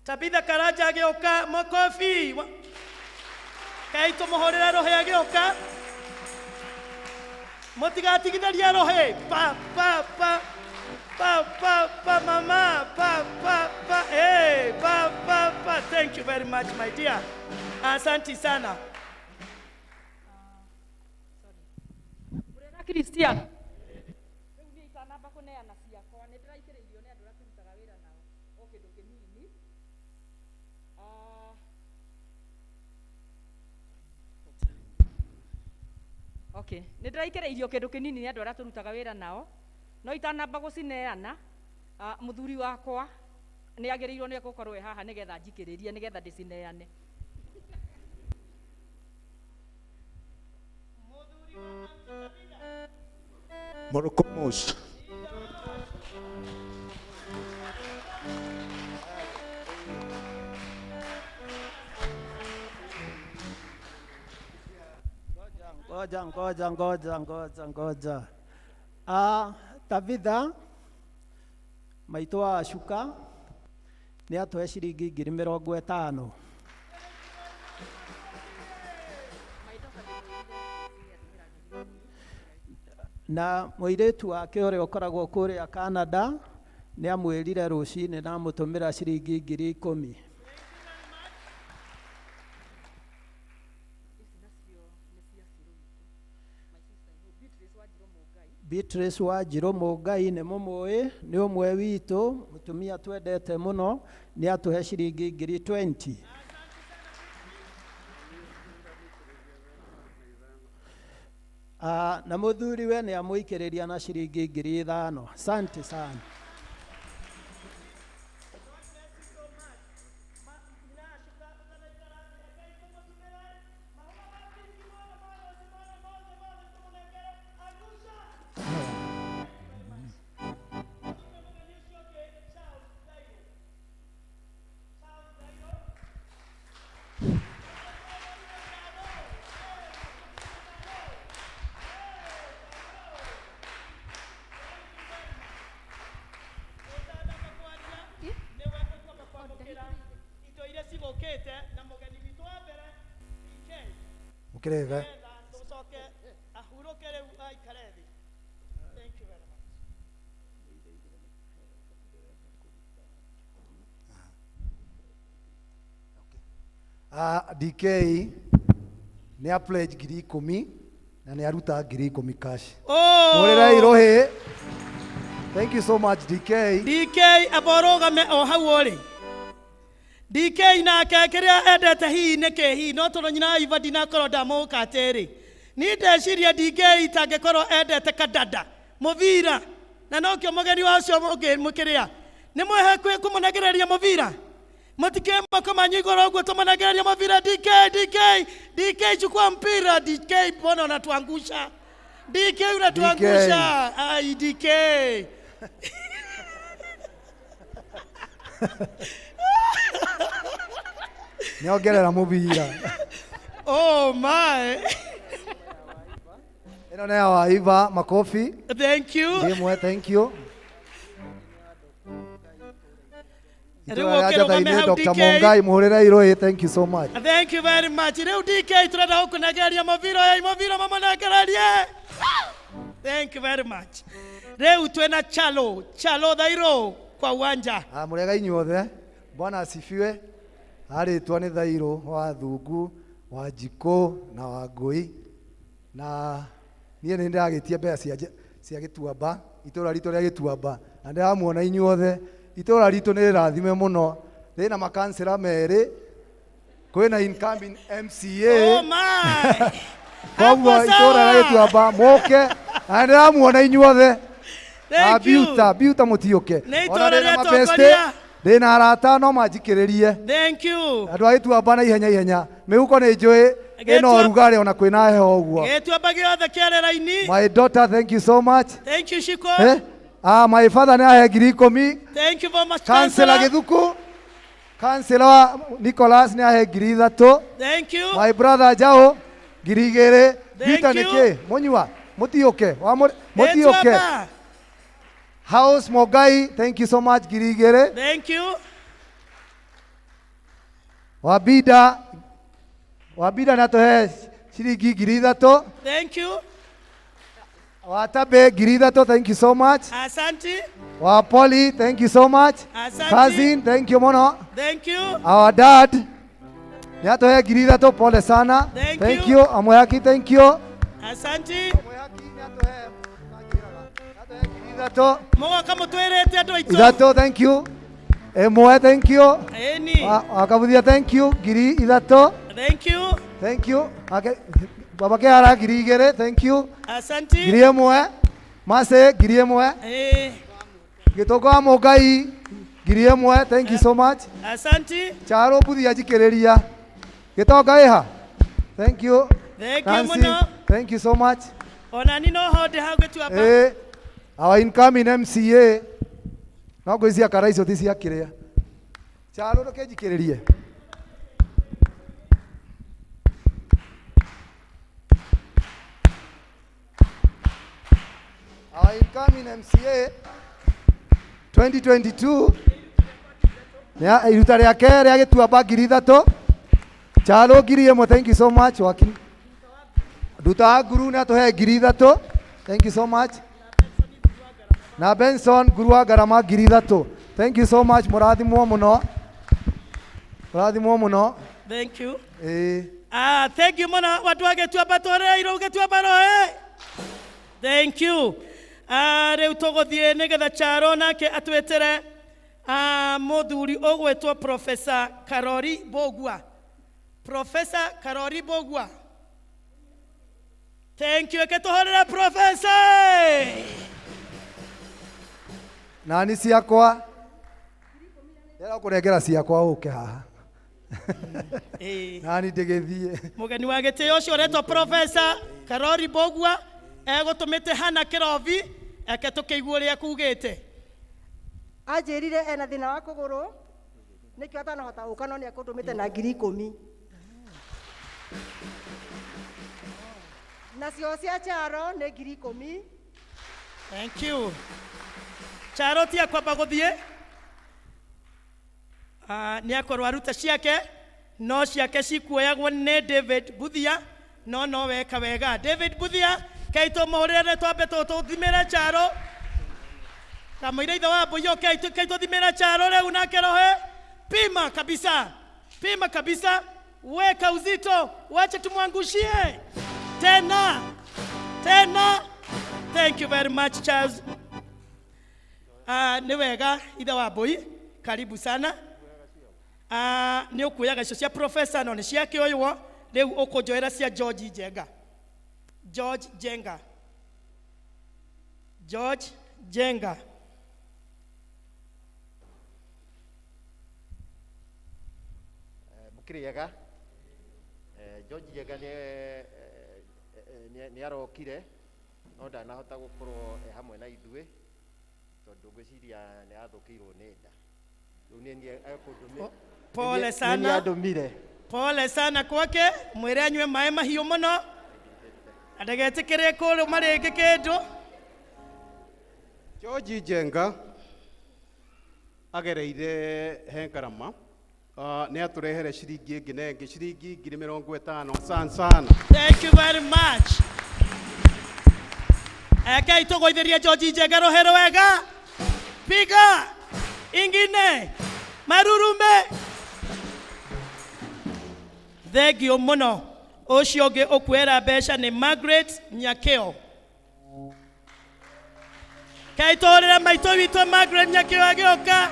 Tabitha Karanja agĩũka makobi. Kai tũmũhũrĩre rũhĩ agĩũka. Mũtigatigithĩrie rũhĩ. Pa pa pa pa pa pa mama pa pa pa pa pa pa. Thank you very much my dear. Asante sana. Urera Christian. Okay, nĩ ndĩraikĩrĩirio kĩndũ kĩnini nĩ andũ arĩa tũrutaga wĩra nao, no itanamba gũcineana, mũthuri wakwa nĩ agĩrĩirwo nĩ gũkorwo haha nĩgetha njikĩrĩrie nĩgetha ndĩcineane. Morokomos. Ngoja. Tabitha maitũ wa Acuka nĩ atũhe ciringi 50,000. Na mũirĩtu wake ũrĩa ũkoragwo kũrĩa Canada nĩ amwĩrire rũcinĩ na amũtũmĩra ciringi 10,000. Beatrice wa Njirũ Mũngai nĩ mũmũĩ, nĩ ũmwe witũ, mũtumia twendete mũno, nĩ atũhe ciringi 20,000. Na mũthuri we nĩ amũikĩrĩria na ciringi 5,000. Asante sana. Mukirega. DK nĩ a pledge 10,000 na nĩ aruta 10,000 cash. Mũrĩrai rũhĩ. Thank you so much DK. DK aborogame o hau ũrĩ. DK nake kĩrĩa endete hihi nĩ kĩhi no tondũ nyina Iva ndinakorwo ndamũka atĩrĩ. Niĩ ndeciria DK itangĩkorwo endete kadada mũbira na nokĩo mũgeni wa ũcio ũngĩ mũkĩrĩa. Nĩ mwĩhe kũmũnegereria mũbira. Mũtikĩ moko manyu igũrũ ũguo tũmũnegereria mũbira. DK chukua mpira. DK mbona unatuangusha? DK unatuangusha. Ai DK. Nĩongerera mũbira. Oh my. Ĩno nĩ ya Waiva makofi. Thank you. Ndimwe thank you. Dr. Mongai mũhũrĩrai rũhĩ. Thank you so much. Thank you very much. Rĩu DK turenda gũkũnegereria mũbira mamũnegererie. Thank you very much. Rĩu twĩna Chalo Thairũ kwa uwanja. Mũrega inyuothe. Bwana asifiwe. Arĩtwa nĩ Thairũ wa Thungu wa Njikũ na wa Ngũi na niĩ nĩ ndĩragĩtie mbeca cia Gĩtuamba itũũra ritũ rĩa Gĩtuamba na ndĩramuona inyuothe. Itũũra ritũ nĩ rĩrathime mũno, rĩna makansela merĩ, kwĩna incoming MCA. Oh my. Koguo itũũra rĩa Gĩtuamba mũke na ndĩramuona inyuothe. Thank you. Biuta mũtiũke. Nĩ itũũra rĩa Tongoria. ndina arata no manjikiririe Thank you. andu agituamba na ihenya mihuko ni njui ino Getua- rugari ona kwina heho uguo. Getuamba giothe kĩarĩra-inĩ. My daughter, thank you so much. Thank you, Shiko. My father nĩ ahe ngiri 10. Thank you very much, Councillor Chancellor. Githuku, Councillor Nicholas nĩ ahe ngiri 3. Thank you. My brother Jao ngiri 2. Thank Vita you. nĩkĩ mũnyua mũtiũke mũtiũke. Getuamba. House Mogai, thank you so much ngiri 2. Thank you. Wabida nĩ atũhe ciringi ngiri 3. Thank you. Watabe ngiri 3, thank you so much. Asante. Wapoli, thank you so much. Asante. Cousin, thank you muno. Thank you. Our dad nĩ atũhe ngiri 3, pole sana. Thank you. Amoyaki, thank you. Asante. Amoyaki nĩ atũhe ngiri 3. Mũgoka mũtwĩrĩte andũ aitũ. 3, thank you. Ĩmwe, thank you. Ĩni. Wakabuthia, thank you. Ngiri 3. Thank you. Thank you. Baba Kĩara ngiri 2, thank you. Asante. Ngiri 1. Mase ngiri 1. Gĩtũngũ wa Mũngai ngiri 1, thank you so much. Asante. Charo buthia njikĩrĩria. Gĩtonga ĩha. Thank you. Thank you Nancy, mũno. thank you so much. Ona ni no ho ndĩ hau Gĩtuamba. Our incoming MCA no ngwĩcia karaico ti cia kĩrĩa. Charo reke njikĩrĩrie. Our incoming MCA 2022 iruta rĩake rĩa Gĩtuamba ngiri 3. Chalo ngiri 1, thank you so much. Nduta Guru nĩ atũhe ngiri 3, thank you so much. Na Benson Guru wa Ngarama ngiri 3, thank you so much. Mũrathimwo mũno. Mũrathimwo mũno. Thank you. Thank you mũno watu wa Gĩtuamba tũreirwo Gĩtuamba rohe. Thank you. Rĩu tũgũthiĩ nĩgetha Charo nake atwĩtere mũthuri ũgwĩtwo Professor Karori Bogua. Professor Karori Bogua. Thank you. Eketũhorera Professor. Nani ciakwa? Ndĩra kũrengera ciakwa ũke haha. Nani ndĩgĩthiĩ. Mũgeni wa gĩtĩo ũcio ũretwo Professor Karori Bogua egũtũmĩte hana kĩrobi eke tũkĩigua ũrĩa kuugĩte. Anjĩrire ena thĩna wa kũgũrũ nĩkĩo atanahota gũka no nĩ ekũndũmĩte na ngiri 10. Nacio cia Charo nĩ ngiri 10. Thank you. Charo tia kwamba gũthiĩ nĩ akorwo aruta ciake no ciake cikuoyagwo nĩ David Buthia no weka wega. David Buthia kaito mũhũrĩre twambe tũthimĩre Charo kamũira ithe wa mbũi kaito thimĩre Charo rĩu nake rohe. Pima kabisa, weka uzito, wache tumwangushie tena. Thank you very much Charles. Nĩ wega ithe wa mbũi, karibu sana. Nĩ ũkuoyaga icio cia Professor no nĩ ciakĩoywo rĩu ũkũnjoera cia George Jenga. Mukiriega George Jenga nĩ arokire no ndanahota gũkorwo hamwe na ithuĩ tondũ ngwĩciria nĩ athũkĩirwo nĩ nda. Rĩu nĩ ekũndũmĩra. Pole sana. Pole sana kwake, mwĩre anyue maĩ mahiũ mũno. Ndagetĩkĩre kũrũma rĩngĩ kĩndũ. George Jenga agereire he Ngarama nĩ atũrehere ciringi ĩngĩ na ĩngĩ ciringi ngiri 50 sana. Thank you very much. Eke itũgũithĩrie George Jenga rohero wega. Piga ingine marurume. Thengio mũno. Ũcio ũngĩ ũkuera mbeca nĩ Margaret Nyakeo. Kaitũrĩra maitũ witũ Margaret Nyakeo agĩũka.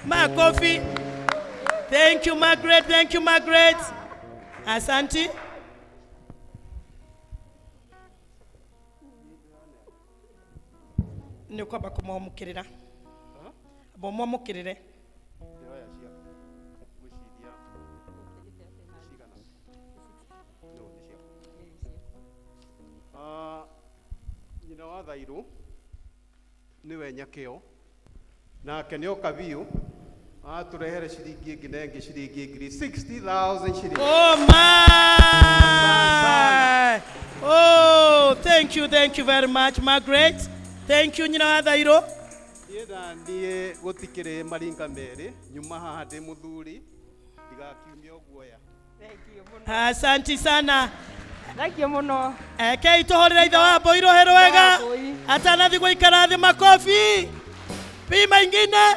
Makofi. Thank you Margaret. Asante. Nĩ kwamba kũmwamũkĩrĩra. Mũmwamũkĩrĩre. thairu niwe nyakeo nake nĩ oka biũ atũrehere ciringi ĩngĩ na ĩngĩ ciringi ngiri 60,000 shillings. Oh my! Oh, thank you very much, Margaret. Thank you, nyina wa Thairũ. Niĩ gũtikĩrĩ maringa merĩ nyuma haha ndĩ mũthuri ndigakiumie o guoya. Asanti sana. Thank you muno. Kei tũhũrĩre ithe wa Mbũi rũhĩ rwega atanathi gũikara thĩ makobi. Pima ingine.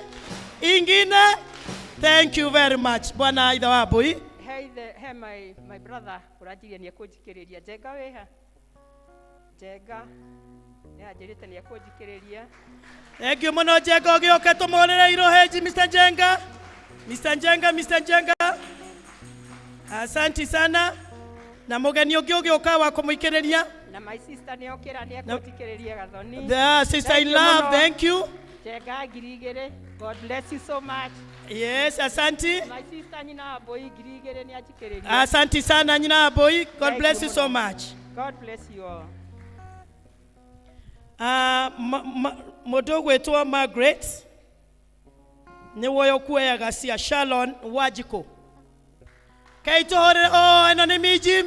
Thank you very much. Bwana ithe wa Mbũi. Hey my brother ũranjirie nĩ ekũnjikĩrĩria Njenga wĩha. Njenga nĩ anjĩrĩte nĩ ekũnjikĩrĩria. Thank you muno Njenga ũgĩũka tũmũhũrĩre iroheji Mr. Njenga. Mr. Njenga. Asanti sana. Na mũgeni ũngĩ ũgĩũka wa kũmũikĩrĩria. Na my sister nĩ okĩra nĩ ekũnjikĩrĩria Gathoni. The sister in love, thank you. Njenga ngiri igĩrĩ. God bless you so much. Yes, asanti. My sister nyina wa Mbũi ngiri igĩrĩ nĩ anjikĩrĩria. Asanti sana nyina wa Mbũi. God bless you so much. God bless you all. Mũndũ ũgwĩtwo Margaret nĩ woyo kuoyaga cia Shalon Wajiko. Kei tũhũrĩre ĩno nĩ miji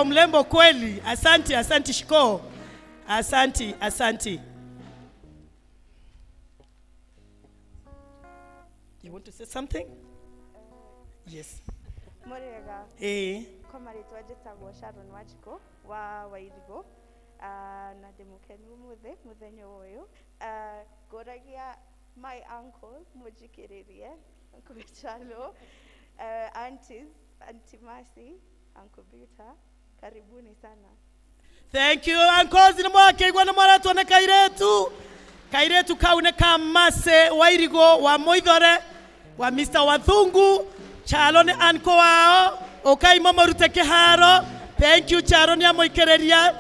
mlembo kweli. Asanti Shiko. Asanti. You want to say something? Yes. Morega. Kwa marĩtwa njĩtagwo Sharon Wajiko wa Wairigo na ndĩ mũkenu mũthenya ũyũ ngũragia my uncle mũnjikĩrĩrie Uncle Chalo, aunties, Auntie Mercy, Uncle Bita, karibuni sana. Thank you, uncles. Nĩ mwakĩigua nĩ mwaratwo nĩ kairetu kau nĩ ka Mase Wairigo wa Moithore wa Mr. Wathungu. Chalo nĩ uncle wao ũkaima marute kĩharo. Thank you Chalo nĩ amũikĩrĩria.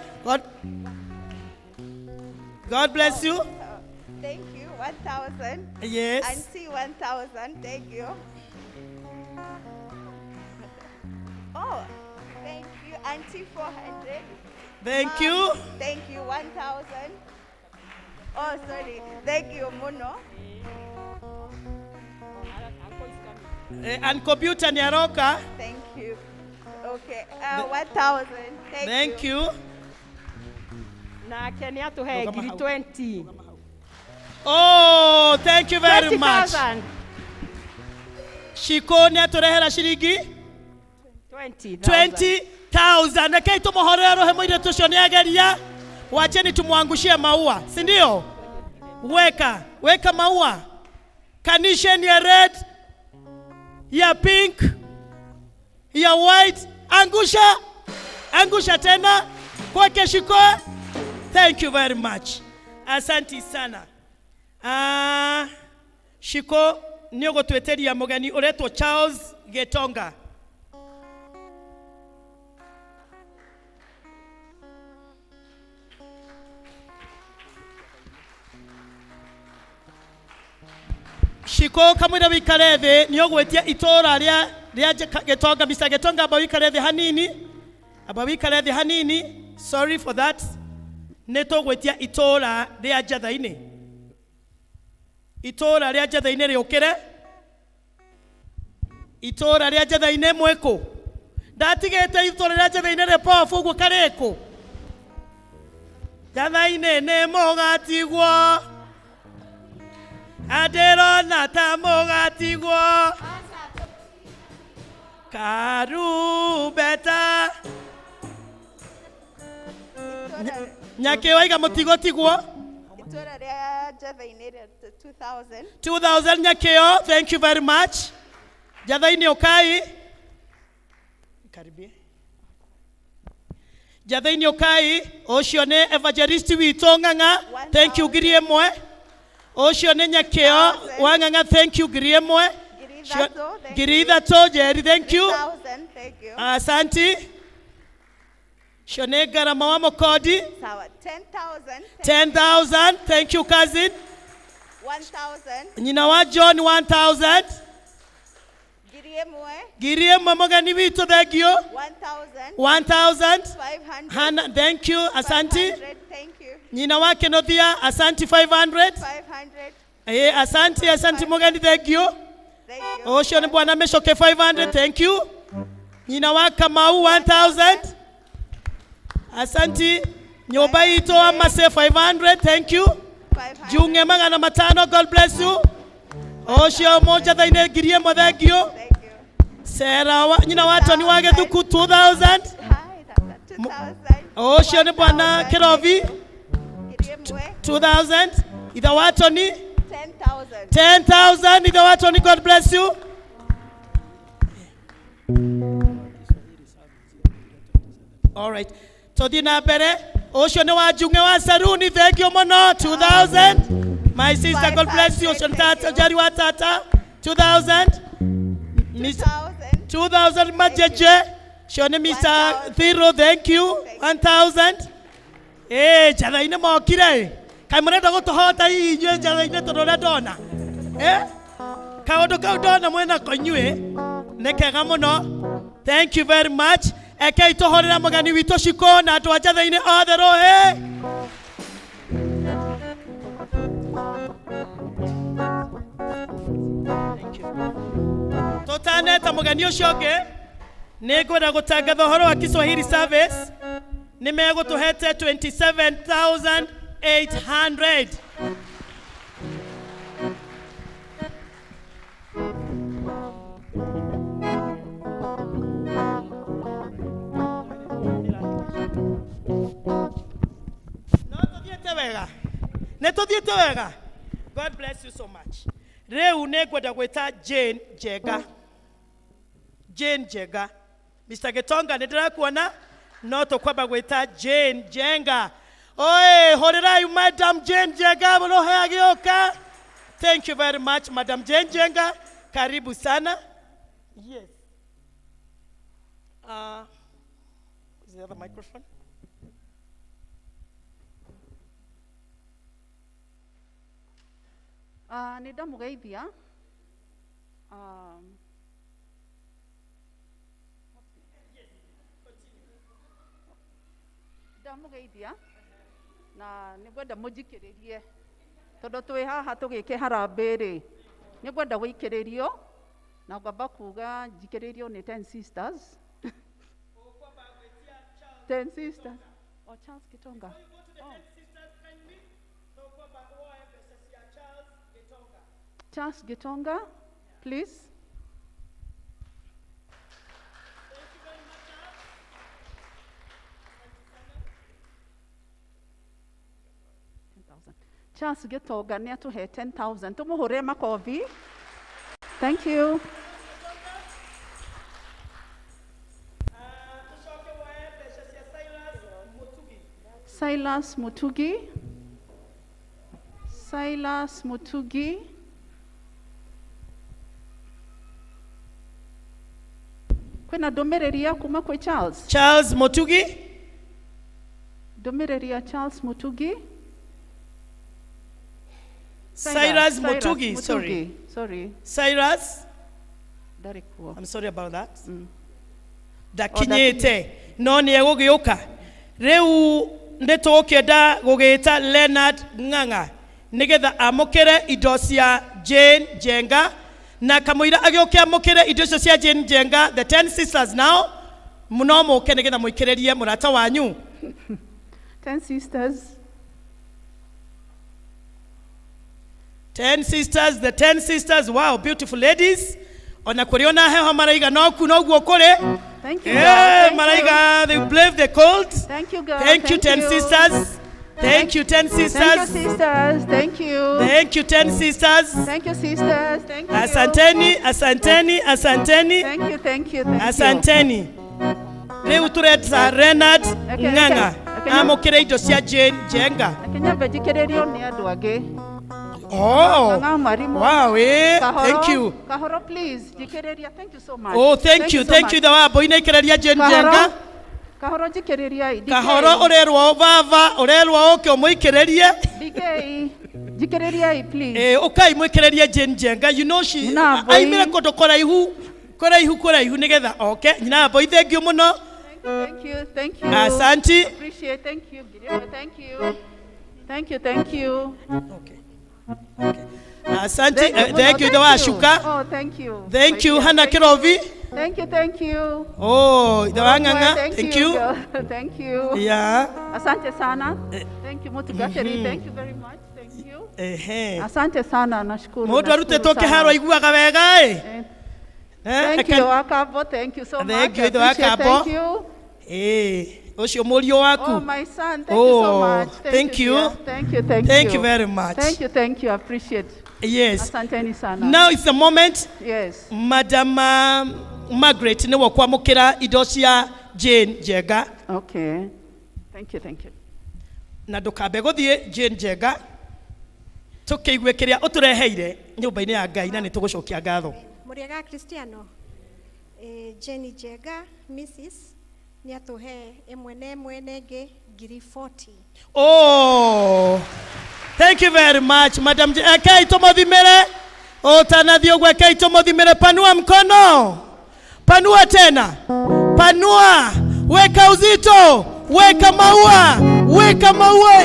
God bless you. Thank you. 1,000. Yes. Auntie 1,000. Thank you. Oh, thank you. Auntie 400. Thank you. Thank you. 1,000. Oh, sorry. Thank you, Muno. And computer Nyaroka. Thank you. Okay. 1,000. Thank you. Na Kenya to hey, give 20. Oh, thank you very 20, much. Shiko ni aturehera shiringi 20,000. Na kai tumuhorera rohe mwire tucio ni ageria. Wacheni tumwangushie maua, si ndio? Weka maua. Carnation ya red, ya pink, ya white. Angusha tena. Kweke Shiko. Thank you very much. Asanti sana. Shiko nĩ ũgũtweteria mũgeni ũretwo Charles Getonga. Shiko kamwĩra wĩikare thĩ nĩ ũgwĩtia itũũra rĩa Getonga. Mr. Getonga amba wĩikare thĩ hanini. Sorry for that. Neto gwetia itũũra rĩa Njathainĩ. Itũũra rĩa Njathainĩ rĩũkĩre. Itũũra rĩa Njathainĩ mwĩkũ. Ndatigĩte itũũra rĩa Njathainĩ rĩ powerful ũguo karĩkũ. Njathainĩ nĩ mũgatigwo. Andĩrona ta mũgatigwo. Karumbeta. Nyake waiga mũtigotigwo. Itũũra rĩa Njathainĩ 2,000. 2,000 Nyakeo. Thank you very much. Njathainĩ ũkai. Karibia. Njathainĩ ũkai. Ũcio nĩ evangelist witũ Ng'ang'a. Thank you ngiri ĩmwe. Ũcio nĩ Nyakeo wa Ng'ang'a. Thank you ngiri ĩmwe. Ngiri ithatũ Njeri. Thank you. Asanti. Shone garama wa Mokodi. Sawa. 10,000. 10,000. Thank you cousin. 1,000. Nyina wa John 1,000. Ngiri ngiri ĩmwe mũgeni witũ thengio 1,000 Hana, thank you, asanti. Nyina wake Nothia, asanti 500. Asanti mũgeni thengio. Ũcio nĩ bwana Meshoke 500, thank you. Nyina wa Kamau 1,000. Asanti. Nyumba ito Amase 500, thank you. Junge magana matano, God bless you. Osho moja thaine ngiri ĩmwe thengio. Sera nyina wa Tony wage thuku 2,000. Osho nĩ bwana Kirovi 2,000. Itha wa Tony 10,000. Itha wa Tony, God bless you. All right. Tothi na mbere. Osho nĩ wa Junge wa Saruni, thank you mono 2,000. My sister, God bless you. Osho tata Jari wa tata 2,000. 2,000 Majeje. Shone Mr. Thiro, thank you 1,000. Jathaine mokire. Kai murenda gutuhota inywe jathaine tondu ndona. Kaundu kau ndona mwena konyue. Nekega muno. Thank you very much. Eke itohorera mugani wito shiko na atu ajathaine othe rohe. Totaneta mugani ucio nĩngwenda gũtangatha ũhoro wa Kiswahili service nĩmegũtũhete 27,800. Netothiete wega. God bless you so much. Rĩu nĩngwenda gwĩta Jane Jega. Jane Jega. Mr. Getonga nĩndĩrakuona no tũkwamba gwĩta Jane Jenga. Oe, horerai Madam Jane Jenga roho agĩũka. Thank you very much, Madam Jane Jenga. Karibu sana. Yes. Is the other microphone? Nĩndamugeithia. Ndamugeithia na nĩngwenda mũnjikĩrĩrie tondũ twĩ haha tũgĩke harambĩ-rĩ, nĩngwenda gũikĩrĩrio na ngwamba kuga njikĩrĩrio nĩ 10 sisters. 10 sisters. Oh, Charles Gitonga. Charles Gitonga, please. Charles Gitonga nĩ atũhe 10,000. Tũmũhũrĩre makobi. Thank you. Silas Mutugi. Silas Mutugi. Kwĩna ndũmĩrĩri ya kuma kwĩ Charles. Charles Mutugi. Ndũmĩrĩri ya Charles Mutugi. Cyrus Mutugi, sorry. Cyrus. Darikuo. I'm sorry about that. Dakinyete. No nĩ egũgĩũka. Rĩu nĩtũkĩenda gũgĩta Leonard Ng'ang'a nĩgetha amũkĩre indo cia Jane Jenga na kamũira agĩũke amũkĩre indo icio cia Jane Jenga, the 10 sisters now no mũke nĩgetha mũikĩrĩrie mũrata wanyu. 10 sisters. 10 sisters, the 10 sisters, wow, beautiful ladies. Ona kũrĩ ona heho maraiga noku noguo kũrĩ. Thank you. Yeah, maraiga, they brave the cold. Thank you, girl. Thank you, 10 sisters. Thank you, 10 sisters. Thank you, sisters. Thank you. Thank you, 10 sisters. Thank you, sisters. Thank you. Asanteni, asanteni, asanteni. Thank you, thank you, thank you. Asanteni. Rĩu tũreta Leonard Ng'ang'a amũkĩre indo cia Jane Jenga. Kenya njikĩrĩrio nĩ andũ angĩ. Oh, wow, thank you. Kahoro, please. Jikereria, thank you so much. Oh, thank you. The wa boy na ikereria Jane Jenga. Kahoro jikereria. Kahoro orerwa vava, orerwa oke omuikererie. DK, jikereria please. Okay, muikereria Jane Jenga. You know she, I mira koto koraihu. Kuraihu nigetha okay. Nyina boy thank you muno. Thank you. Asante. Appreciate, thank you. Thank you. Thank you. Asante. Thank you Dawashuka. Oh, thank you. Thank you Hana Kirovi. Thank you. Oh, Dawanganga. Thank you. Thank you. Yeah. Asante sana. Thank you Mutugateri. Thank you very much. Thank you. Asante sana, nashukuru. Modu arute toke haro iguaga wega Thank you Akabo. Thank you so much. Thank you Akabo. Thank you. Ocio murio waku. Oh, my son. Thank you so much. Thank you. Dear. Thank you. Thank you very much. Thank you. I appreciate. Yes. Asanteni sana. Now it's the moment. Yes. Madam Margaret ne wakwamukira idosia Jane Jega. Okay. Thank you. Na ndukambe guthie Jane Jega. Tukeigue kiria utureheire nyumba-ini ya Ngai na nitugucokia ngatho. Muriega Cristiano. Jenny Jega, Mrs. Niatuhe emwenenge ngiri 40. Oh, thank you very much, Madam. Kei tomothimere. Otanathi ogwe kei tomothimere. Panua mkono. Panua tena. Panua. Weka uzito. Weka maua. Weka maua.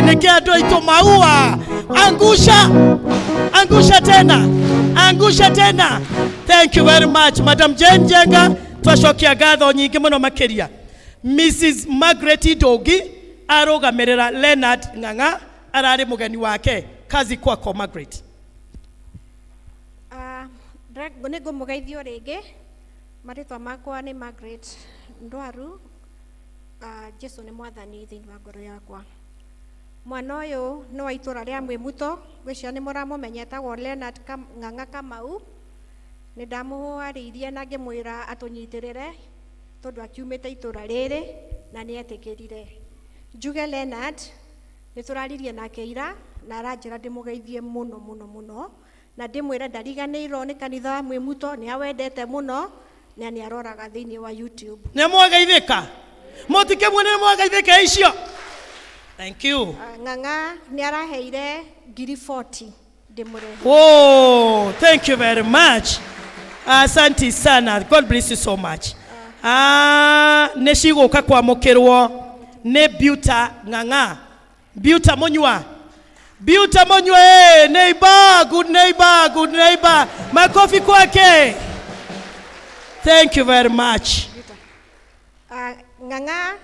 Nekiado ito maua. Angusha tena. Angusha tena. Thank you very much, Madam Jane Jenga. Twashokia ngatho nyingi muno makiria. Mrs. Margaret Dogi arogamerera Leonard Ng'ang'a arari mugeni wake. Kazi kwako Margaret. Nego mugeithio ringi. Maritwa makwa ni Margaret Ndwaru. Jesu ni mwathani thiini wa ngoro yakwa. Mwana uyu no wa itura ria Mwimuto, gwicia ni muramumenyeta wo Leonard Ng'ang'a Kamau. Ni ndamuhariirie na ngimwira atunyitirire tondu akiumite itura riri na ni etikirire. Njuge Leonard ni turaririe nake ira na aranjira ndimugeithie muno na ndimwire ndariganirwo ni kanitha wa Mwimuto ni awendete muno na ni aroraga thiini wa YouTube. Ne mwageithika. Motike mwene mwageithika icio. Thank you. Ng'ang'a ni araheire ngiri 40 ndimure. Oh, thank you very much. Asante sana. God bless you so much. Neshigoka kwamukirwo ne Biuta Ng'ang'a. Biuta Monywa. Neighbor, good neighbor. Makofi kwake. Thank you very much. Ng'ang'a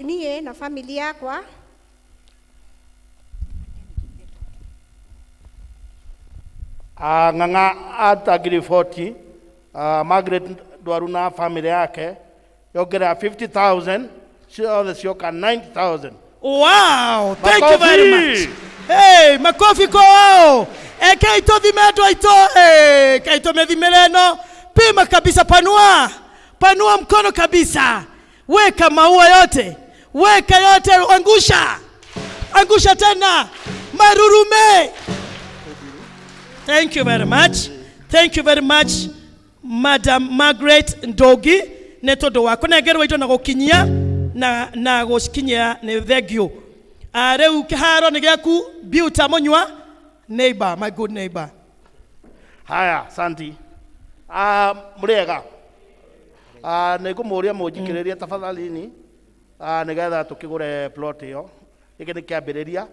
niye na familia yakwa Ng'ang'a atagiri 40. Margaret Ndwaru na family yake yogera 50,000, other sioka 90,000. Wow, thank you very much. Hey, makofi kwa wao. Keito dhimeto ito. Keito medhimereno. Pima kabisa, panua mkono kabisa. Weka maua yote. Angusha tena. Marurume. Thank you very much, Madam Margaret Ndogi. Netodo wako negerwa ito na gukinyia na gukinyia ne thegio. Reu kiharo ni giaku Biuta Monywa, neighbor, my good neighbor. Haya, santi. Muriega. Nigumuria mujikiriria tafadhalini. Nigetha tukigure plot iyo. Iki ni kiambiriria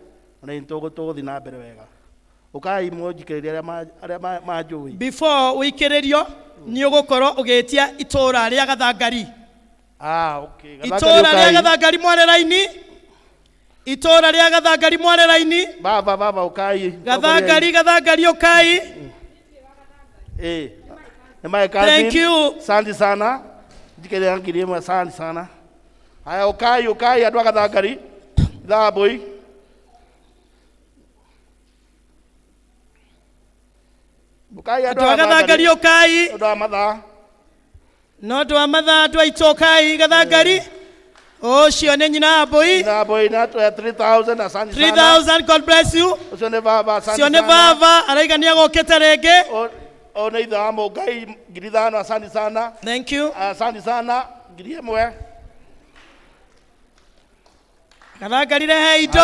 na nituguthi na mbere wega. Ukai mujikiriria aria majui. Before wikiririo ni ugukorwo ugitia itura ria Gathangari. Okay. Itura ria Gathangari mwareraini. Baba ukai. Gathangari ukai. Thank you. Asante sana. Jikiriria ngiri mwe asante sana. Haya ukai andwa Gathangari. Thaboi. Gathangari ukai. Nondo wa matha andwa itokai Gathangari. Ocio ni nyina Boi. Na 3,000 asante sana. 3,000, God bless you. Ocio ni baba asante sana. Cio ni baba araigania gokete renge. Ona itha Mungai ngiri 5 asante sana. Thank you. Asante sana. Ngiri imwe. Gathangari he indo.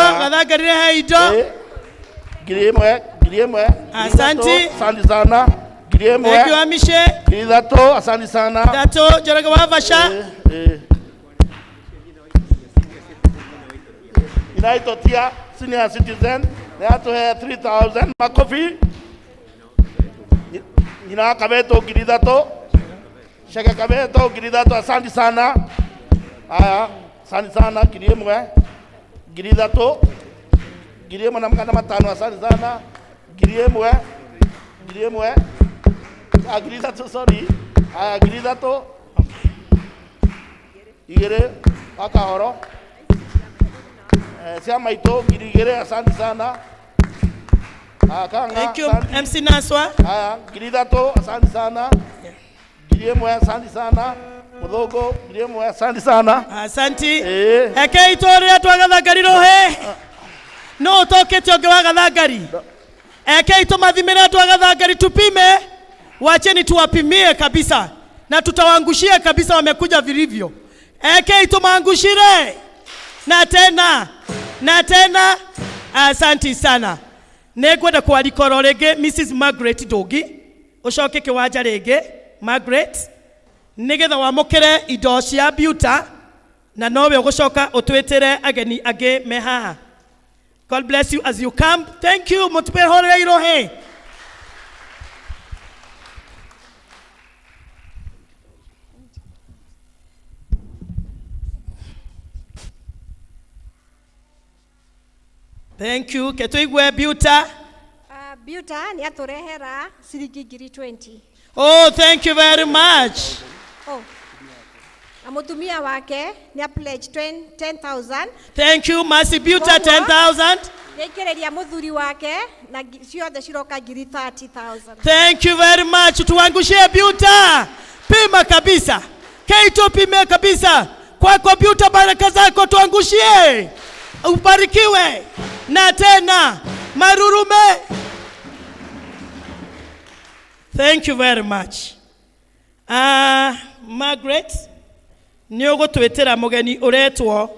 Ngiri imwe. Asante. Asante sana. Kiriemwe. Thank you Amishe. Kiridato, asante sana. Dato Joroge Wavasha. Inaitotia senior citizen. They have to have 3,000 makofi. Ina kabeto kiridato. Shaka kabeto kiridato, asante sana. Aya, asante sana Kiriemwe. Kiridato. Kiriemwe na mkanda matano, asante sana. Kiriemwe. Kiriemwe. Kiridato, sorry. Kiridato. Igere akahoro. Siama ito girigere, asante sana. Thank you MC Naswa. Kiridato, asante sana. Kiriemwe, asante sana. Mudogo, Kiriemwe, asante sana. Asante. Eke itoria twagathagari rohe. No toke tioge wagathagari. Eke ito mathimira twagathagari tupime. Wacheni tuwapimie kabisa. Na tutawaangushia kabisa, wamekuja vilivyo. Eke ito maangushire. Na tena. Na tena. Asante sana. Negwenda kwalikoro rege Mrs. Margaret Dogi. Ucoke kiwanja rege Margaret. Nigetha wamukire indo cia Buta na nowe ugucoka utwitire ageni age me haha. God bless you as you come. Thank you. Mutupe hore irohe. Thank you. Ketuigwe Buta. Buta ni aturehera ciringi 20. Oh, thank you very much. Oh. Amutumia wake ni a pledge 10,000. Thank you, Mercy Buta, 10,000. Yekereria muthuri wake na ciothe ciroka 30,000. Thank you very much. Tuangushie Buta. Pima kabisa. Keito pime kabisa. Kwa Buta, baraka zako tuangushie. Ubarikiwe. Na tena marurume. Thank you very much. Margaret, niogo twetera mugeni uretwo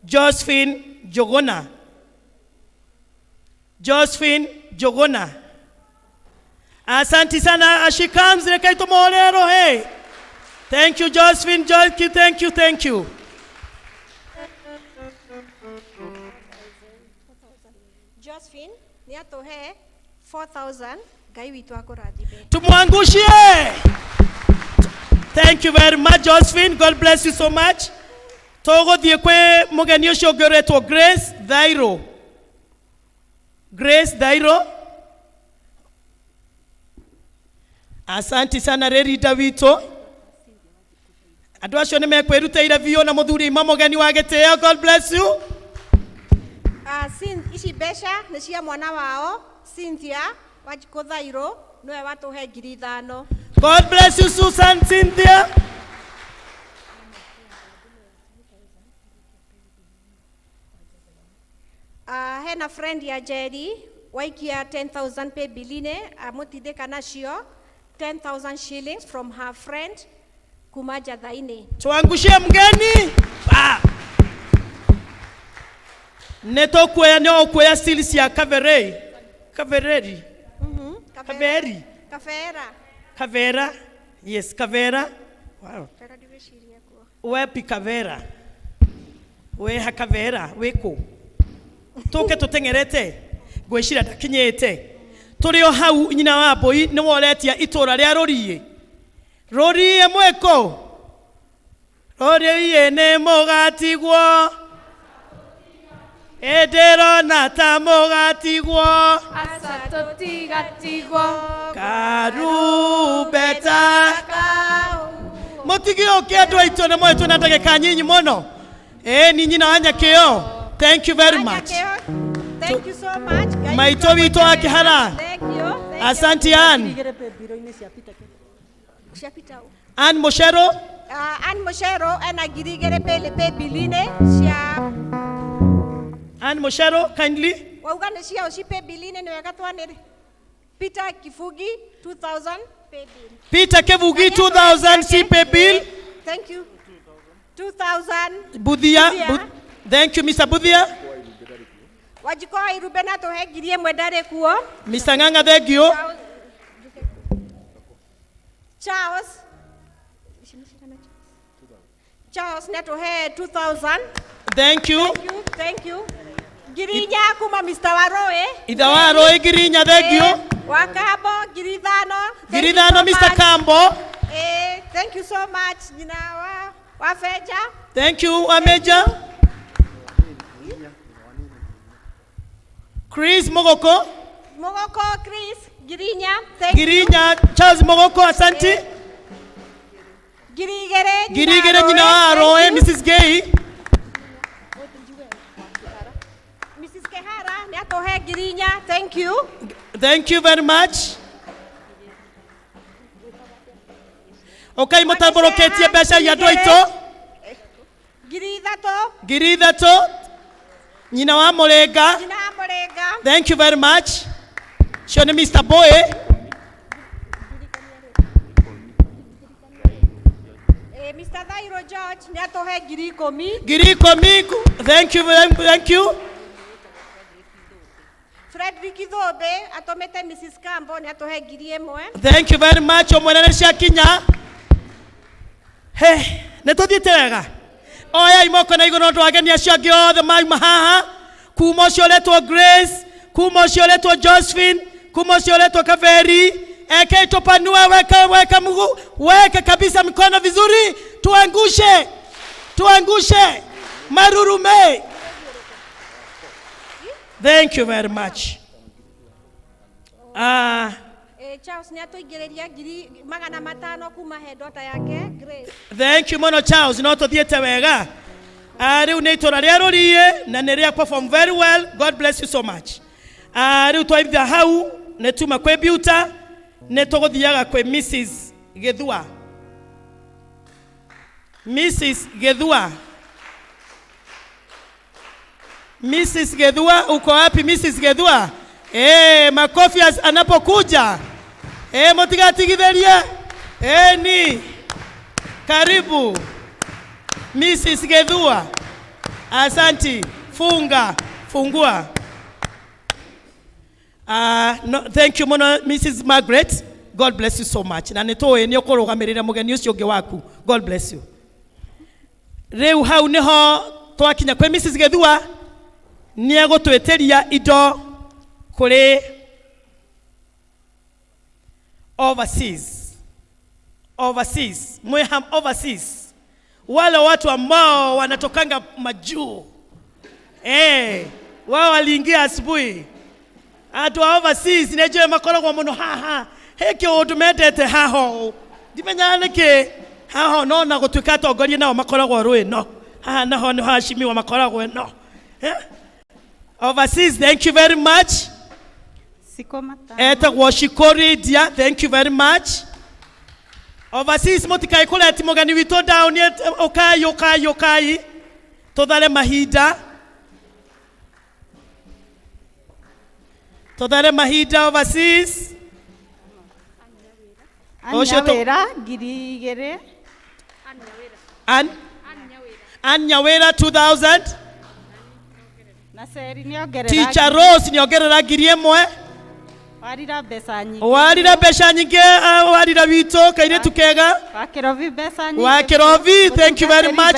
Josephine Jogona. Josephine Jogona. Asante sana. As she comes, rekaito morero hey. Thank you Josephine, thank you, thank you. Josephine ni atohe 4,000. Gai witu akurathime. Tumwangushie. Thank you very much Josephine. God bless you so much. Togo thie kwe mugeni ucio ngoretwo Grace Dairo. Grace Dairo. Asante sana rerida wito. Andu acio ni mekwiruteire biũ na muthuri ima mugeni wa gitio. God bless you. Ici besha ni cia mwana wao Cynthia Wajiko Thairo niwe watuhe 5,000. God bless you Susan Cynthia. Hena friend ya Jerry waikia 10,000 pe biline amutindika nacio 10,000 shillings from her friend kumaja thaini. Tuangushie mgeni. Neto kuya nyo kuya stili ya Kaverei. Kavereri. Kaveri. Kavera. Kavera. Yes, Kavera. Wow. Wepi Kavera. We ha Kavera. Weko. Toke tutengerete. Gweshira dakinyete. Turio hau nyina wa boy ni woletia itora ria rorie. Rorie mweko. Rorie ne mogatigwo. Edero na tamogatigwo. Asato tigatigwo. Karubeta. Motigio kia dwa itone moe tuna ndagika nyinyi mono. Ni nyina wanya kio. Thank you very much. Thank you so much. Maito wito akihara. Thank you. Asante Ann. Ann Moshero. Ann Moshero ena girigere pele pe biline cia. Ann Moshero, kindly. Waugane cia ucipe biline ni wega twanire. Peter Kifugi 2,000 pay bill. Peter Kifugi 2,000 si pay bill. Thank you. 2,000. Budhia. Thank you Mr. Budhia. Wajiko irubena to he girie mwendare kuo. Mr. Nganga, thank you. Charles netohe 2000. Thank you. Thank you. Girinya kuma Mr. Waroe. Ida Waroe Girinya, thank you. Wakabo Giridano. Giridano, Mr. Kambo. Thank you so much. Wafeja. Thank you, Wameja. Chris Mogoko. Mogoko Chris Girinya. Thank you. Girinya Charles Mogoko, asante. Girigere Nina Waroe, Mrs. Gay. Mrs. Kehara, netohe Girinya. Thank you. Thank you very much. Okay, mutaboroketi besha ya doito. Girithato. Nyina wa Murenga. Thank you very much. Shone Mr. Boy. Mr. Dairo George, netohe Girikomi. Thank you. Frederick Idhobe, atomete Mrs. Kambo, netohe Giriemwe. Thank you very much. Omwenene cia kinya. Hey, netothiete wega. Oya imoko na igoro ndo ageni acio angi othe mauma haha. Kuma ucio letwo Grace, kuma ucio letwo Josephine, kuma ucio letwo Kaveri. Eke tupanue, weka kabisa mikono vizuri. Tuangushe. Marurume. Thank you very much. Charles netoigereria magana matano kuma he dota yake Grace. Thank you mono Charles, no tuthiete wega. Riu ni itura ria rurie na ni ria perform very well. God bless you so much. Riu twaithia hau ne tuma kwe biuta ne tuguthiaga kwe Mrs. Gethua. Mrs. Gethua, uko wapi Mrs. Gethua? Makofi anapokuja. Motigatigithirie. Ni karibu Mrs. Gethua. Asanti. Fungua. No, thank you mono Mrs. Margaret. God bless you so much. Na nitoe ni okurugamirira mugeni ucio ungi waku. God bless you. Riu hau niho twakinya kwe Mrs. Gethua ni agutweteria indo kuri overseas. Mweham overseas. Wale watu ambao wanatokanga majuu. Wao waliingia asubuhi. Atu overseas neje makoro kwa muno haha. Heke otumete haho. Dimenyane ke haho no na gutwika tongoria nao makoragwo rwe no. Haha naho ni hashimi wa makoragwo no. Overseas, thank you very much. Eta washikori dia, thank you very much. Overseas motikai kula timogani wito down yet okai. Todale mahida overseas. Anyawera girigere. Anyawera 2000. Teacher Rose niongerera Giriemwe. Warira besha nyingi warira wito kaire tukega. Wakirovi, thank you very much.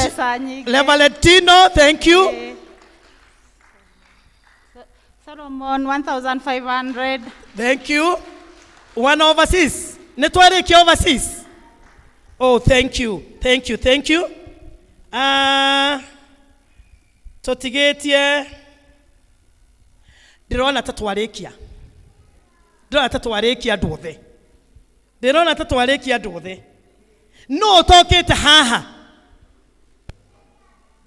Levaletino, thank you. Solomon 1500. Thank you. One overseas. Netware ki overseas. Oh, thank you. Totigetie. Ndirona tatwarekia ndothe. No utokete haha.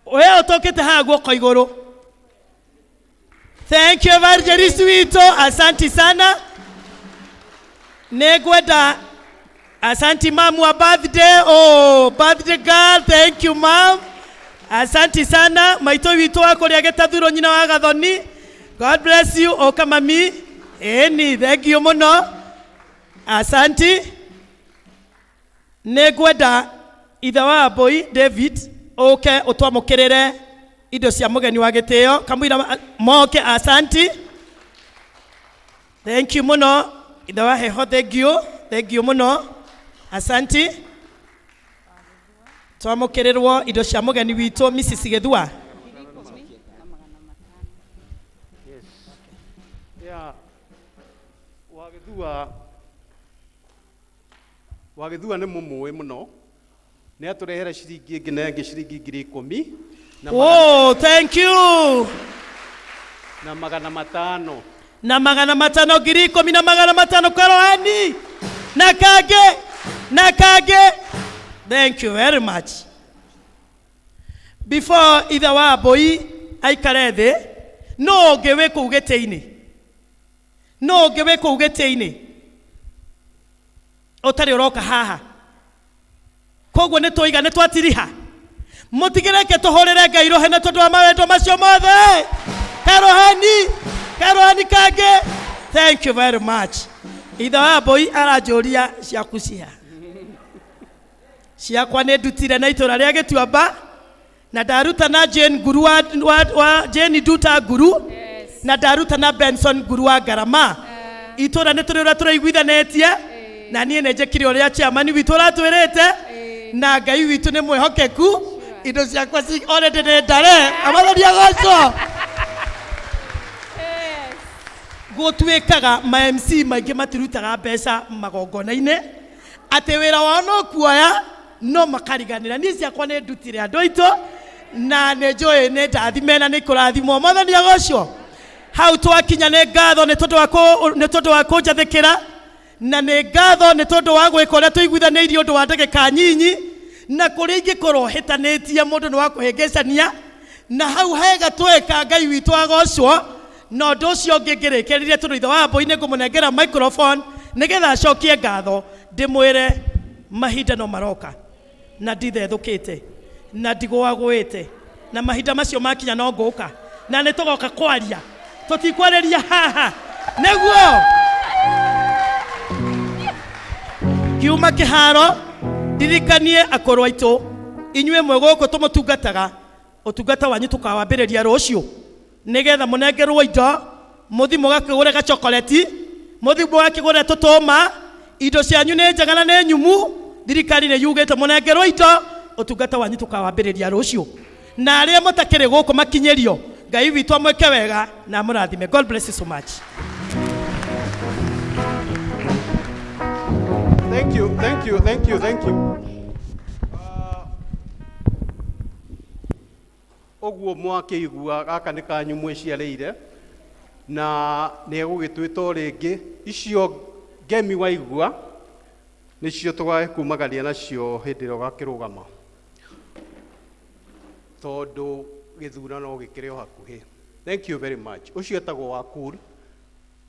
Wewe utokete haha guoko iguru. Thank you Evangelist Wito, asanti sana. Negweda asanti mom wa birthday. Oh, birthday girl, thank you mom. Asanti sana. Maito Wito wako liagetathuro nyina wa Gathoni. God bless you. Okamami. Thank you mono. Asanti. Negweda ithawa boy David. Okay, utwamukerere indo cia mugeni wa giteo. Kamwira moke asanti. Thank you mono. Ithawa heho, thank you mono. Asanti. Twamukirirwo indo cia mugeni witũ Mrs. Githua. Yeah. Wagithua nĩ mũmũĩ mũno. Nĩ atũrehere ciringi ĩngĩ na ĩngĩ ciringi 10,000. Oh, thank you. Na 500. Na 500 10,000 na 500 Karohani. Na kage. Thank you very much. Before either wa boy aikare thĩ, no ngewe kũu gĩtĩ-inĩ. No ngewe kũu gĩtĩ-inĩ. Ũtarĩ ũroka haha. Koguo nĩ tũiga nĩ twatiriha. Mũtigĩreke tũhũrĩre Ngai rohene tondũ wa mawendo macio mothe. Karohani kage. Thank you very much. Ithe wa boy aranjũria ciaku cia. Ciakwa nĩ ndutire na itũra rĩa Gĩtuamba na ndaruta na Jane Guru wa Jane Duta Guru na ndaruta na Benson Guru wa Garama. Itũra nĩ tũrĩ ũrĩa tũraiguithanĩtie na niĩ nĩ njĩkire ũrĩa chairman witũ aratwĩrĩte na Ngai witũ nĩ mwĩhokeku. Indo ciakwa already nĩ ndare. Amathania goco. Gũtuĩkaga ma MC maingĩ matirutaga mbeca magongona-inĩ atĩ wĩra wao no kuoya no makariganĩra. Niĩ ciakwa nĩ ndutire andũ aitũ na nĩ njũĩ nĩ ndathime na nĩ kũrathimwo. Mwathani agocio. Hau twakinya nĩ ngatho nĩ tondũ wa kũnjathĩkĩra na nĩ ngatho nĩ tondũ wa gwĩka ũrĩa tũiguithanĩirie ũndũ wa ndagĩka nyinyi na kũrĩa ingĩkorwo hĩtanĩtie mũndũ nĩ wa kũhĩngĩcania na hau hega tweka Ngai witũ agocwo. No ũndũ ũcio ũngĩ ngĩrĩkĩrĩrie tondũ ithe wa Mbũi nĩ ngũmũnengera microphone nĩgetha acokie ngatho ndĩmwĩre mahinda no maroka na ndithethũkĩte na ndigũagũĩte na mahinda macio makinya no ngũka na nĩ tũgoka kwaria tũtikwarĩria haha nĩguo kiuma kĩharo ndirikanie akũrũ aitũ inyuĩ mwe gũkũ tũmũtungataga ũtungata wanyu tũkawambĩrĩria rũciũ nĩgetha mũnengerwo indo mũthi mũgakĩgũre gachokoleti mũthi mũgakĩgũre tũtũma indo cianyu nĩ njega na nĩ nyumu thirikari nĩ yugĩte mũnengerwo indo ũtungata wanyu tũkawambĩrĩria rũciũ na arĩa mũtakĩrĩ gũkũ makinyĩrio Ngai witũ amwĩke wega na mũrathime. God bless you so much. Thank you. Oguo mwakĩigua gaka nĩ kanyu mwĩciarĩire na nĩ egũgĩtwĩta o rĩngĩ icio ngemi waigua nĩcio tũgagĩkumagaria nacio hĩndĩ ĩrĩa ũgakĩrũgama tondũ gĩthurano gĩkĩrĩ o hakuhĩ. Thank you very much. Ũcio etagwo Wakuru.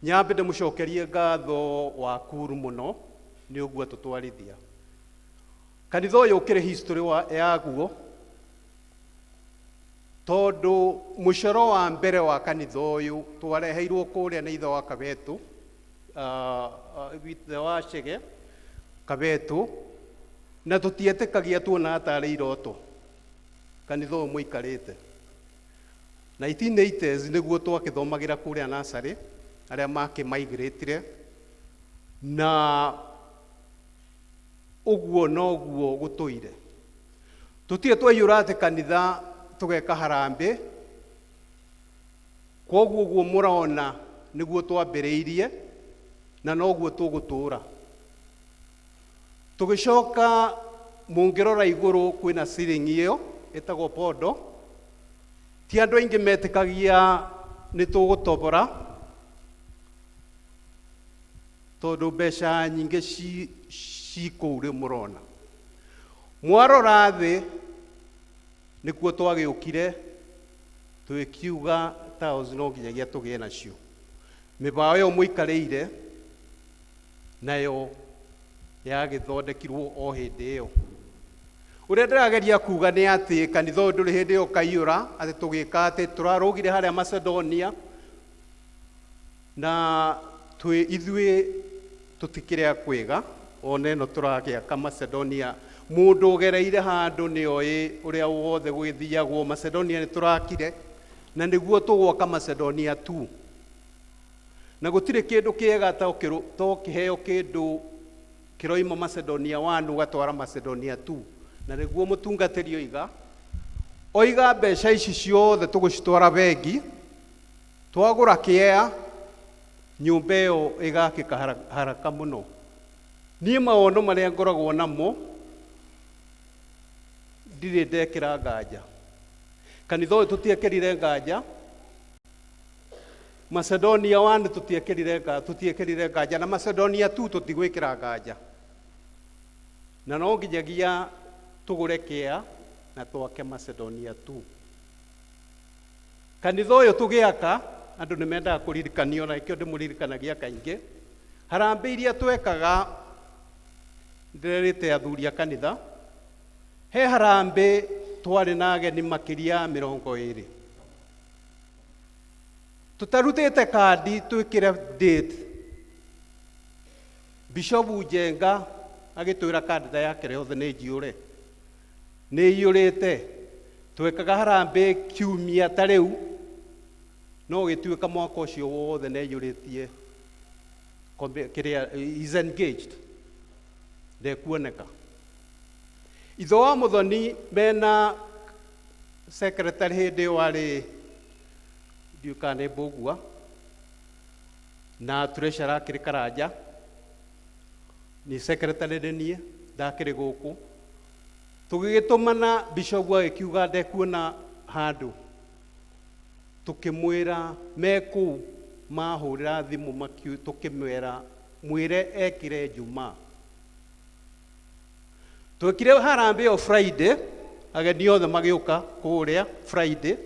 Nyambe ndĩmũcokerie ngatho Wakuru mũno nĩ ũguo tũtwarithia. Kanitha ũyũ ũkĩrĩ history yaguo tondu mũcoro wa mbere wa kanitha ũyũ twareheirwo kũrĩa nĩ ithe wa Kabetu ithe wa Chege Kabetu na tũtietĩkagia tuona atarĩ iroto kanitha ũyũ mũikarĩte 1980s nĩguo twakĩthomagĩra kũrĩa nursery arĩa makĩmigrĩtire na ũguo noguo gũtũire tũtirĩ twaiyũra atĩ kanitha tugeka harambe koguo guo mũraona nĩguo twambĩrĩirie na noguo tũgũtũra tũgĩcoka mũngĩrora igũrũ kwĩna ceiling ĩyo ĩtagwo podo ti andũ aingĩ metĩkagia nĩ tũgũtobora tondũ mbeca nyingĩ cikũu rĩu mũrona mwarora thĩ nĩkuo twagĩũkire twĩkiuga taũci no nginyagia tũgĩe nacio mĩbao ĩyo mũikarĩire nayo yagĩthondekirwo o hĩndĩ ĩyo ũrĩa ndĩrageria kuga nĩ atĩ kanitha ũyũ ndũrĩ hĩndĩ ĩyo kaiyũra atĩ tũgĩka atĩ tũrarũgire harĩa Macedonia na ithuĩ tũtikĩrĩ a kwĩga ona ĩno tũragĩaka Macedonia mũndũ ũgereire handũ nĩ oĩ ũrĩa wothe gwĩthiagwo Macedonia nĩ tũrakire na nĩguo tũgwaka Macedonia tu na gũtirĩ kĩndũ kĩega ta ũkĩheo kĩndũ kiroima Macedonia 1 ugatwara Macedonia 2 na niguo mutungatiri oiga mbeca ici ciothe tugucitwara bengi twagura kiea nyumba ĩyo ĩgakĩka haraka mũno. Niĩ maũndũ marĩa ngoragwo namo ndirĩ ndekĩra nganja. Kanitha ũyũ tũtiekĩrire nganja, Macedonia 1 tũtiekĩrire nganja, na Macedonia 2 tũtigwĩkĩra nganja. Na no nginyagia tũgũre kĩea na twake Macedonia 2. Kanitha ũyũ tũgĩaka, andũ nĩ mendaga kũririkanio, na ikĩo ndĩmũririkanagia kaingĩ. Harambĩ iria twekaga, ndĩrerĩte athuri a kanitha, he harambĩ twarĩ na ageni makĩria 20. Tutarutĩte kandi twĩkĩre date. Bishop Njenga agĩtwĩra kanitha yake yothe nĩ njiyũre. Nĩ iyũrĩte. Twekaga harambĩ kiumia ta rĩu, no gĩtuĩka mwaka ũcio wothe nĩ iyũrĩtie. Is engaged. Ndekuoneka. Itho wa Muthoni mena secretary hĩndĩ ĩyo warĩ ndiũkane Mbũgua, na treasurer akĩrĩ Karanja, ni secretary nĩ niĩ ndakĩrĩ gũkũ. Tũgĩgĩtũmana bishop agĩkiuga ndekuona handũ, tukimwira meku mahurira thimu tukimwira mwire ekire Juma. Twekire harambĩ o Friday, ageni othe magĩũka kũrĩa Friday,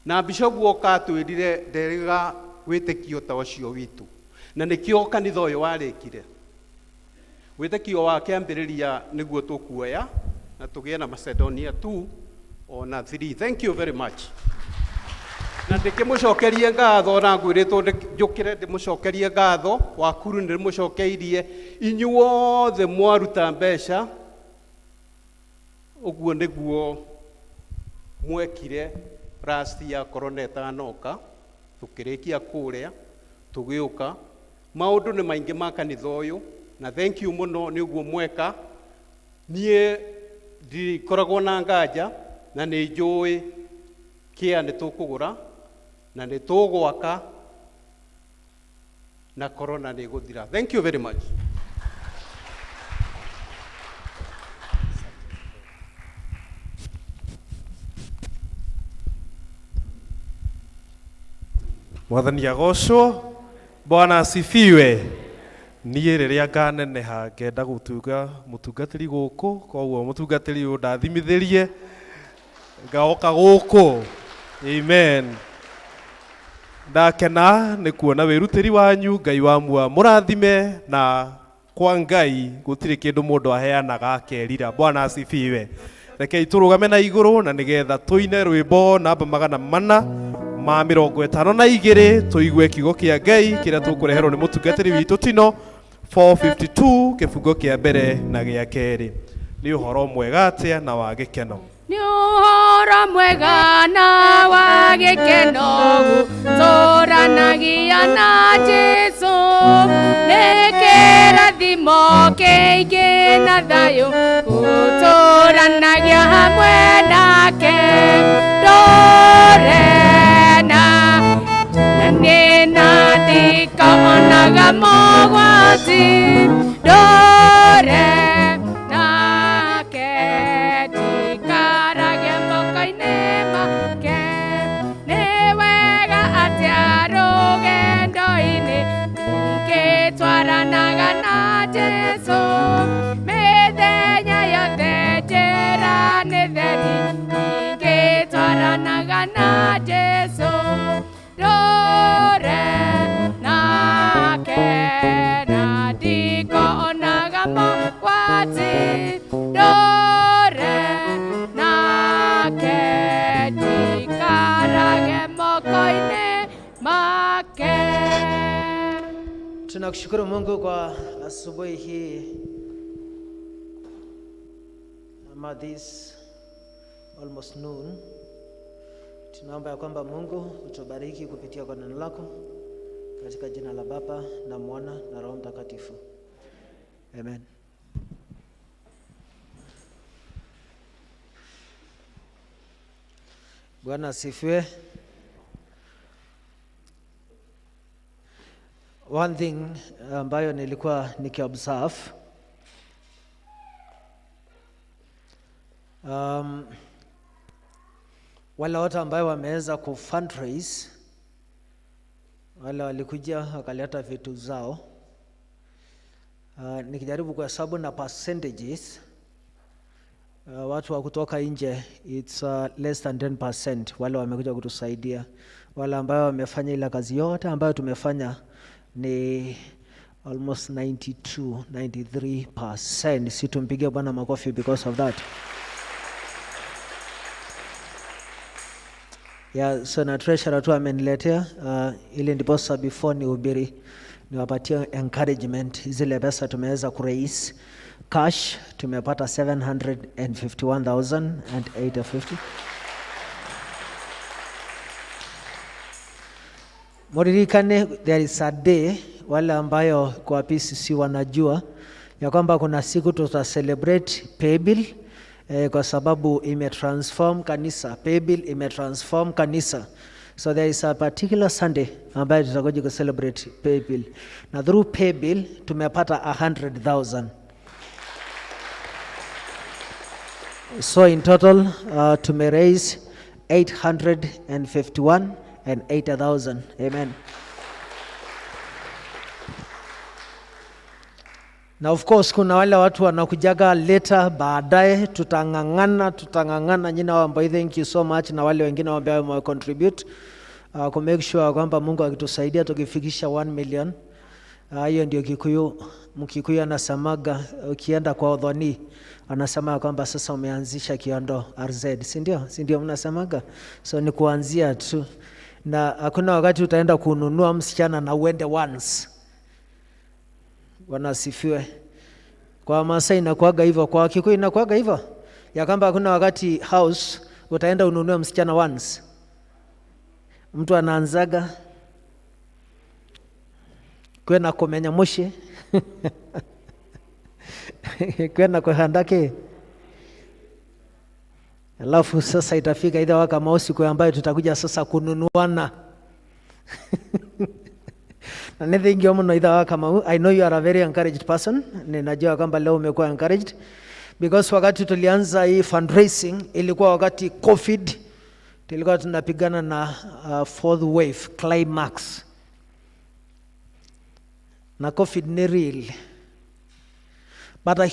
na bishop woka atwĩrire nderiga wĩtĩkio ta ũcio witũ, na nĩkĩo kanitha ũyũ warĩkire. Wĩtĩkio wa kĩambĩrĩria nĩguo tũkuoya na tũgĩe na Macedonia 2 ona 3. Thank you very much. Na ndĩkĩmũcokerie ngatho, na ngwĩrĩtwo njũkĩre ndĩmũcokerie ngatho. Wakuru nĩ ndĩmũcokeirie, inyuothe mwaruta mbeca, ũguo nĩguo mwekire last ya corona ĩtanoka, tũkĩrĩkia kũrĩa tũgĩũka. Maũndũ nĩ maingĩ ma kanitha ũyũ, na thank you mũno nĩ ũguo mweka. Niĩ ndikoragwo na nganja, na nĩ njũĩ kĩea nĩ tũkũgũra na nĩ tũgwaka na corona nĩ gũthira. Thank you very much. Mwathani agocwo. Bwana asifiwe. Niĩ rĩrĩa nganeneha ngenda gũtuĩka mũtungatĩri gũkũ, koguo mũtungatĩri ũyũ ndathimithĩrie ngaoka gũkũ. Amen. Ndakena nĩ kuona wĩrutĩri wanyu, Ngai wamua mũrathime, na kwa Ngai gũtirĩ kĩndũ mũndũ aheanaga akerira. Bwana asifiwe. Rekei tũrũgame na igũrũ, na nĩgetha tũine rwĩmbo namba 452 tũigue kiugo kĩa Ngai kĩrĩa tũkũreherwo nĩ mũtungatĩri witũ Tino. 452 kĩbungo kĩa mbere na gĩa kerĩ. Nĩ ũhoro mwega atĩa na wa gĩkeno. Nĩ ũhoro mwega na wa gĩkeno gũtũũranagia na Jesũ, nĩ kĩrathimo kĩingĩ na thayũ gũtũũranagia hamwe nake. Ndorena nĩ ndikaonaga mogwati, ndore nake ndikarage moko-inĩ make. Nĩ wega atĩa rũgendo-inĩ ingĩtwaranaga na Jesũ, mĩthenya yothe njĩra nĩ theri ingĩtwaranaga na Jesũ. Ndore nake na ndikonaga mogwati, ndore nake ndikarage moko-inĩ make. Tunakushukuru Mungu kwa asubuhi hii ama this almost noon. Tunaomba ya kwamba Mungu utubariki kupitia kwa neno lako, katika jina la Baba na Mwana na Roho Mtakatifu. Amen. Bwana asifiwe. One thing ambayo nilikuwa nikiobserve wale wote ambayo wameweza kufundraise, wale walikuja wakaleta vitu zao, nikijaribu kuhesabu na percentages, watu wa kutoka nje it's less than 10% wale wamekuja kutusaidia. Wale ambao wamefanya ile kazi yote ambayo tumefanya ni almost 93%. Si tumpigie Bwana makofi because of that. Yeah, so na treasurer tu ameniletea ili ndiposa before nihubiri niwapatie encouragement. Zile pesa tumeweza kuraise cash, tumepata 751,850. Moririkane, there is a day, wale ambayo kwa PCC wanajua ya kwamba kuna siku tuta celebrate paybill, kwa sababu imetransform kanisa. Paybill imetransform kanisa. So there is a particular Sunday ambayo tutakuja ku celebrate paybill. Na through paybill tumepata 100,000. So in total tumeraise 851,080. Amen. Na of course kuna wale watu wanakujaga later baadaye, tutangangana nyina wamba. Thank you so much, na wale wengine ambao wame contribute ku make sure kwamba Mungu akitusaidia tukifikisha 1 million. Hiyo ndio Kikuyu. Mkikuyu anasemaga ukienda kwa udhoni anasema kwamba sasa umeanzisha kiondo RZ, si ndio mnasemaga? So ni kuanzia tu, na hakuna wakati utaenda kununua msichana na uende once. Wanasifiwe. Kwa Masai inakuaga hivyo, kwa Kikuyu inakuaga hivyo ya kwamba hakuna wakati house utaenda ununue msichana once. Mtu anaanzaga kwenda kumenya mushi kwenda kuhandake, alafu sasa itafika ile waka mausi kwa ambayo tutakuja sasa kununuana. Na nithingi mno idha waka mau. I know you are a very encouraged person. Ninajua kwamba leo umekuwa encouraged because wakati tulianza hii fundraising ilikuwa wakati COVID, tulikuwa tunapigana na fourth wave climax. Na COVID ni real, but a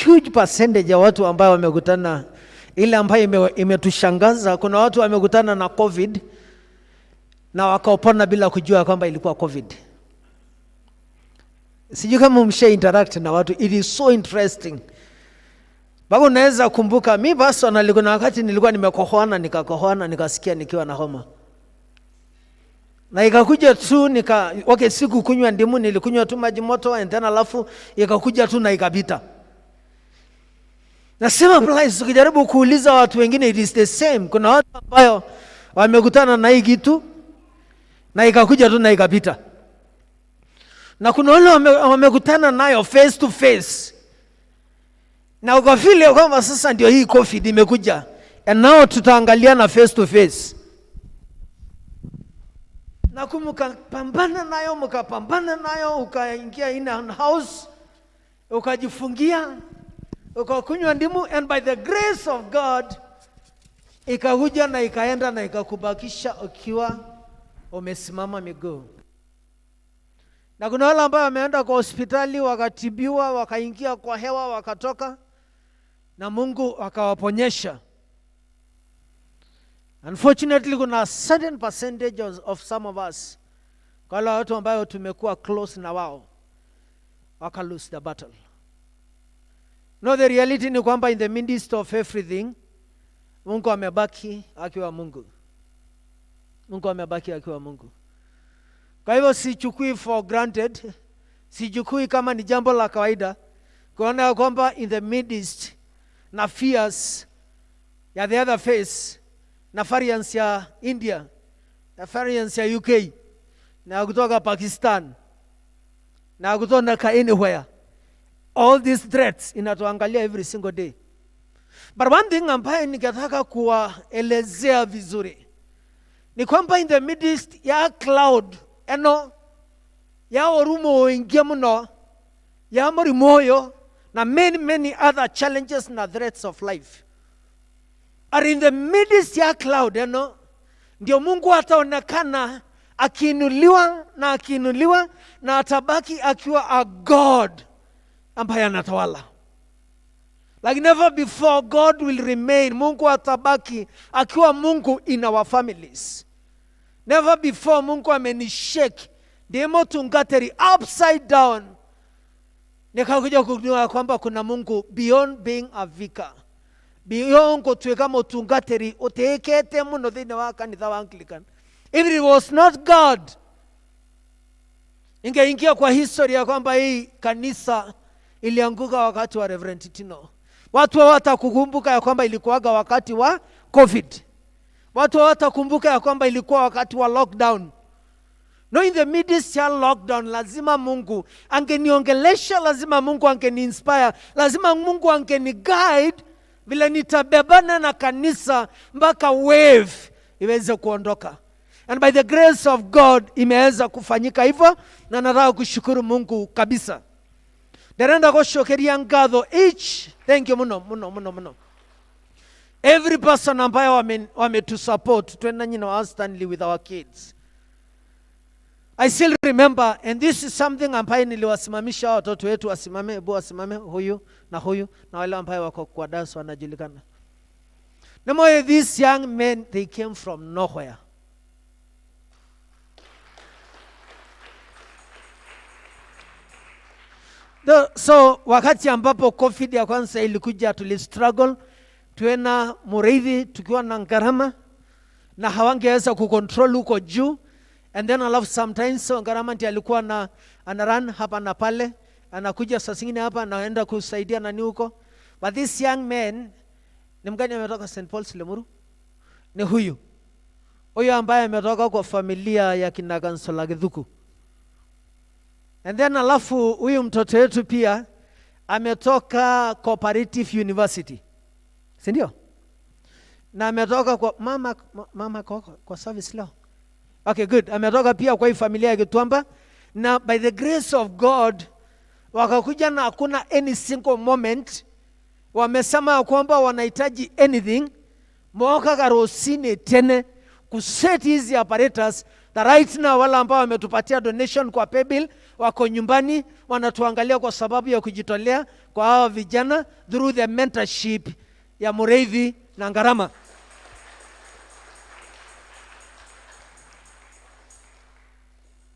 huge percentage ya watu ambao wamekutana, ile ambayo imetushangaza, kuna watu wamekutana na COVID na wakaopona bila kujua kwamba ilikuwa COVID. Sijui kama mshe interact na watu, it is so interesting. Bado naweza kumbuka mimi personally kuna wakati nilikuwa nikakohoana nikasikia nikiwa na homa. Na ikakuja tu siku kunywa ndimu, nilikunywa tu maji moto and then alafu ikakuja tu na ikapita. Nasema please, ukijaribu kuuliza watu wengine it is the same. Kuna watu ambao wamekutana na hii kitu na ikakuja tu na ikapita. Na kuna wale wamekutana nayo face to face. Na ukafili kwamba sasa ndio hii COVID imekuja. And now tutaangaliana face to face. Na mkapambana nayo, ukaingia in a house, ukajifungia, ukakunywa ndimu, and by the grace of God ikakuja na ikaenda na ikakubakisha ukiwa umesimama miguu. Na kuna wale ambao wameenda kwa hospitali wakatibiwa, wakaingia kwa hewa, wakatoka na Mungu akawaponyesha. Unfortunately, kuna a certain percentage of some of us, kwa wale watu ambao tumekuwa close na wao, waka lose the battle. No, the reality ni kwamba in the midst of everything, Mungu amebaki akiwa Mungu. Mungu amebaki akiwa Mungu. Kwa hivyo sichukui for granted, sichukui kama ni jambo la kawaida, kuona kwamba in the midst na fears ya the other face, na variants ya India, na variants ya UK, na kutoka Pakistan, na kutoka anywhere, all these threats inatuangalia every single day. But one thing ambayo ningetaka kuwaelezea vizuri ni kwamba in the midst ya cloud ya orumo ingia muno ya morimoyo na many other challenges na threats of life, are in the midst ya cloud ndio Mungu ataonekana akiinuliwa na atabaki akiwa a God ambaye anatawala. Like never before, God will remain. Mungu atabaki akiwa Mungu in our families. Never before Mungu amenishake demo tungateri upside down. Nikakuja kujua kwamba kuna Mungu beyond being a vicar. Beyond kutuweka motungateri utekete muno thini wa kanitha wa Anglican. If it was not God, ingeingia kwa historia kwamba hii kanisa ilianguka wakati wa Reverend Tino. Watu hawatakumbuka ya kwamba ilikuwaga wakati wa COVID. Watu hawatakumbuka ya kwamba ilikuwa wakati wa lockdown. No, in the midst ya lockdown, lazima Mungu angeniongelesha, lazima Mungu angeni-inspire, lazima Mungu angeni-guide vile nitabebana na kanisa mpaka wave iweze kuondoka. And by the grace of God imeweza kufanyika hivyo, na nataka kushukuru Mungu kabisa. Derenda kushokeria ngatho each, thank you muno. Every person ambaye wame to support twenda nyina wa Stanley with our kids. I still remember, and this is something ambaye niliwasimamisha watoto wetu wasimame, huyu na wale ambaye wako kwa dance wanajulikana. Now these young men, they came from nowhere. So wakati ambapo COVID ya kwanza ilikuja, tuli struggle tuena Mureithi tukiwa na gharama na hawangeweza kucontrol huko juu, and then alafu sometimes so gharama ndiye alikuwa na run hapa na pale, anakuja saa zingine hapa anaenda kusaidia nani huko. But this young man ni mgani ametoka St. Paul's Lemuru? Ni huyu ambaye ametoka kwa familia ya kina Kansola Githuku. And then alafu huyu mtoto wetu pia ametoka Cooperative University. Si ndio? Na ametoka kwa mama kwa service law. Okay, good. Ametoka pia kwa hii familia ya Gitwamba, na by the grace of God wakakuja na hakuna any single moment wamesema kwamba wanahitaji anything. Mwoka karosini tene kuset hizi apparatus. The right now wala ambao wametupatia donation kwa paybill wako nyumbani wanatuangalia kwa sababu ya kujitolea kwa hawa vijana through the mentorship ya Mureithi na Ngarama.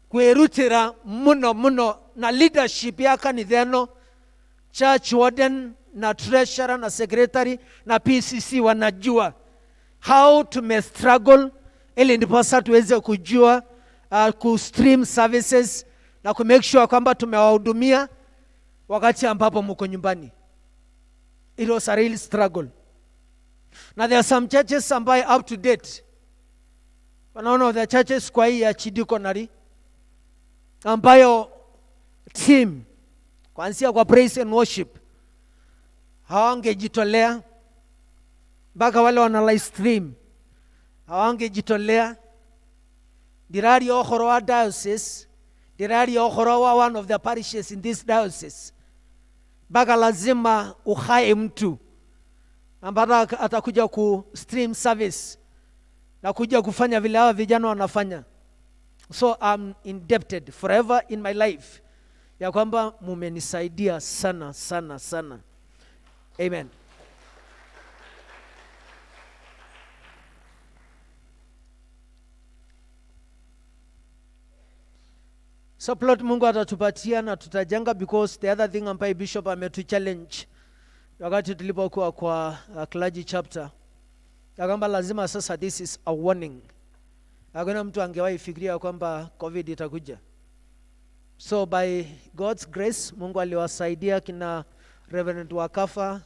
Kwerutira muno na leadership ya kanitheno, church warden na treasurer na secretary na PCC wanajua how to struggle ili ndiposa tuweze kujua ku stream services na ku make sure kwamba tumewahudumia wakati ambapo mko nyumbani. It was a real struggle. Now there are some churches ambaye up to date, one of the churches kwa hii ya Chidikonari ambayo team kuanzia kwa praise and worship hawangejitolea, mpaka wale wana live stream hawangejitolea. Dirari okhoro wa diocese, dirari okhoro wa one of the parishes in this diocese, mpaka lazima uhae mtu ambaye atakuja ku stream service na kuja kufanya vile hawa vijana wanafanya. So I'm indebted forever in my life ya kwamba mumenisaidia sana. Amen. So plot Mungu atatupatia na tutajenga, because the other thing ambaye bishop ametu challenge wakati tulipokuwa kwa clergy chapter ya kwamba lazima sasa, this is a warning. Hakuna mtu angewahi fikiria kwamba COVID itakuja. So by God's grace Mungu aliwasaidia kina Reverend Wakafa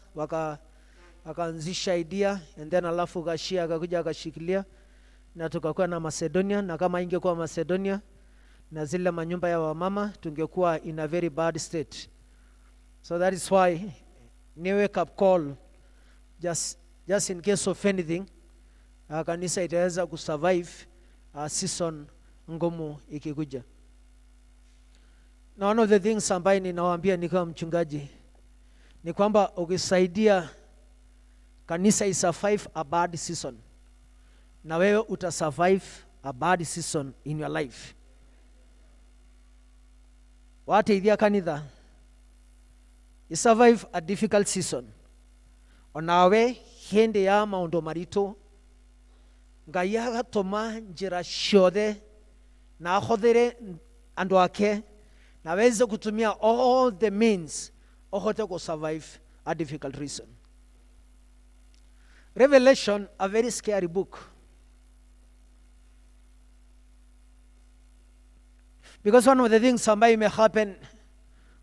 wakaanzisha idea, and then alafu Gashia akakuja akashikilia, na tukakuwa na Macedonia. Na kama ingekuwa Macedonia na zile manyumba ya wamama tungekuwa in a very bad state. So that is why ni wake up call, just in case of anything, kanisa itaweza kusurvive season ngumu ikikuja. Na one of the things ambayo ninawaambia nikiwa mchungaji ni kwamba ukisaidia kanisa isurvive a bad season, na wewe utasurvive a bad season in your life. Wateithia kanitha isurvive a difficult season, onawe hindi ya maundu marito Ngai agatuma njira ciothe na ahothere andu ake na weze kutumia all the means ohote ku survive a difficult season. Revelation, a very scary book. Because one of the things ambayo may happen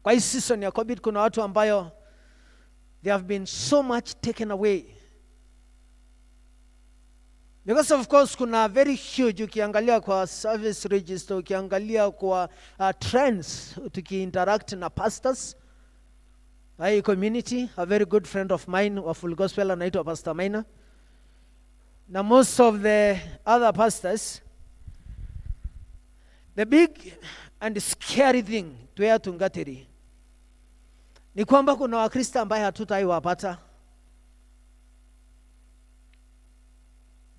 kwa hii season ya COVID, kuna watu ambayo they have been so much taken away. Because of course kuna very huge, ukiangalia kwa service register, ukiangalia kwa trends, tukiinteract na pastors, hii community, a very good friend of mine wa Full Gospel anaitwa Pastor Maina. Na most of the other pastors, the big and scary thing tuya tungatiri ni kwamba kuna Wakristo ambaye hatutaiwapata.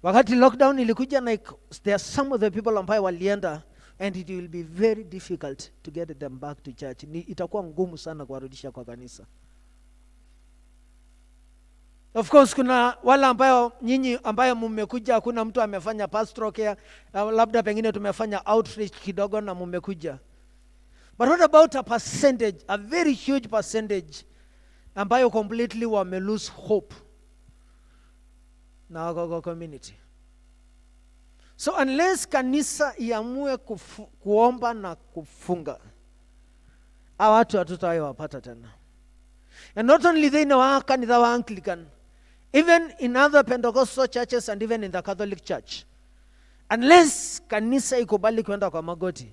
Wakati lockdown ilikuja, like there are some of the people ambayo walienda, and it will be very difficult to get them back to church. Itakuwa ngumu sana kuwarudisha kwa kanisa. Of course kuna wala ambayo nyinyi ambayo mmekuja, hakuna mtu amefanya pastoral care, labda pengine tumefanya outreach kidogo na mmekuja. But what about a percentage, a very huge percentage ambayo completely wame lose hope na kwa community? So unless kanisa iamue kuomba na kufunga, hawa watu hatutawapata tena. And not only they know kanisa wa Anglican, even in other Pentecostal churches and even in the Catholic Church, unless kanisa ikubali kwenda kwa magoti,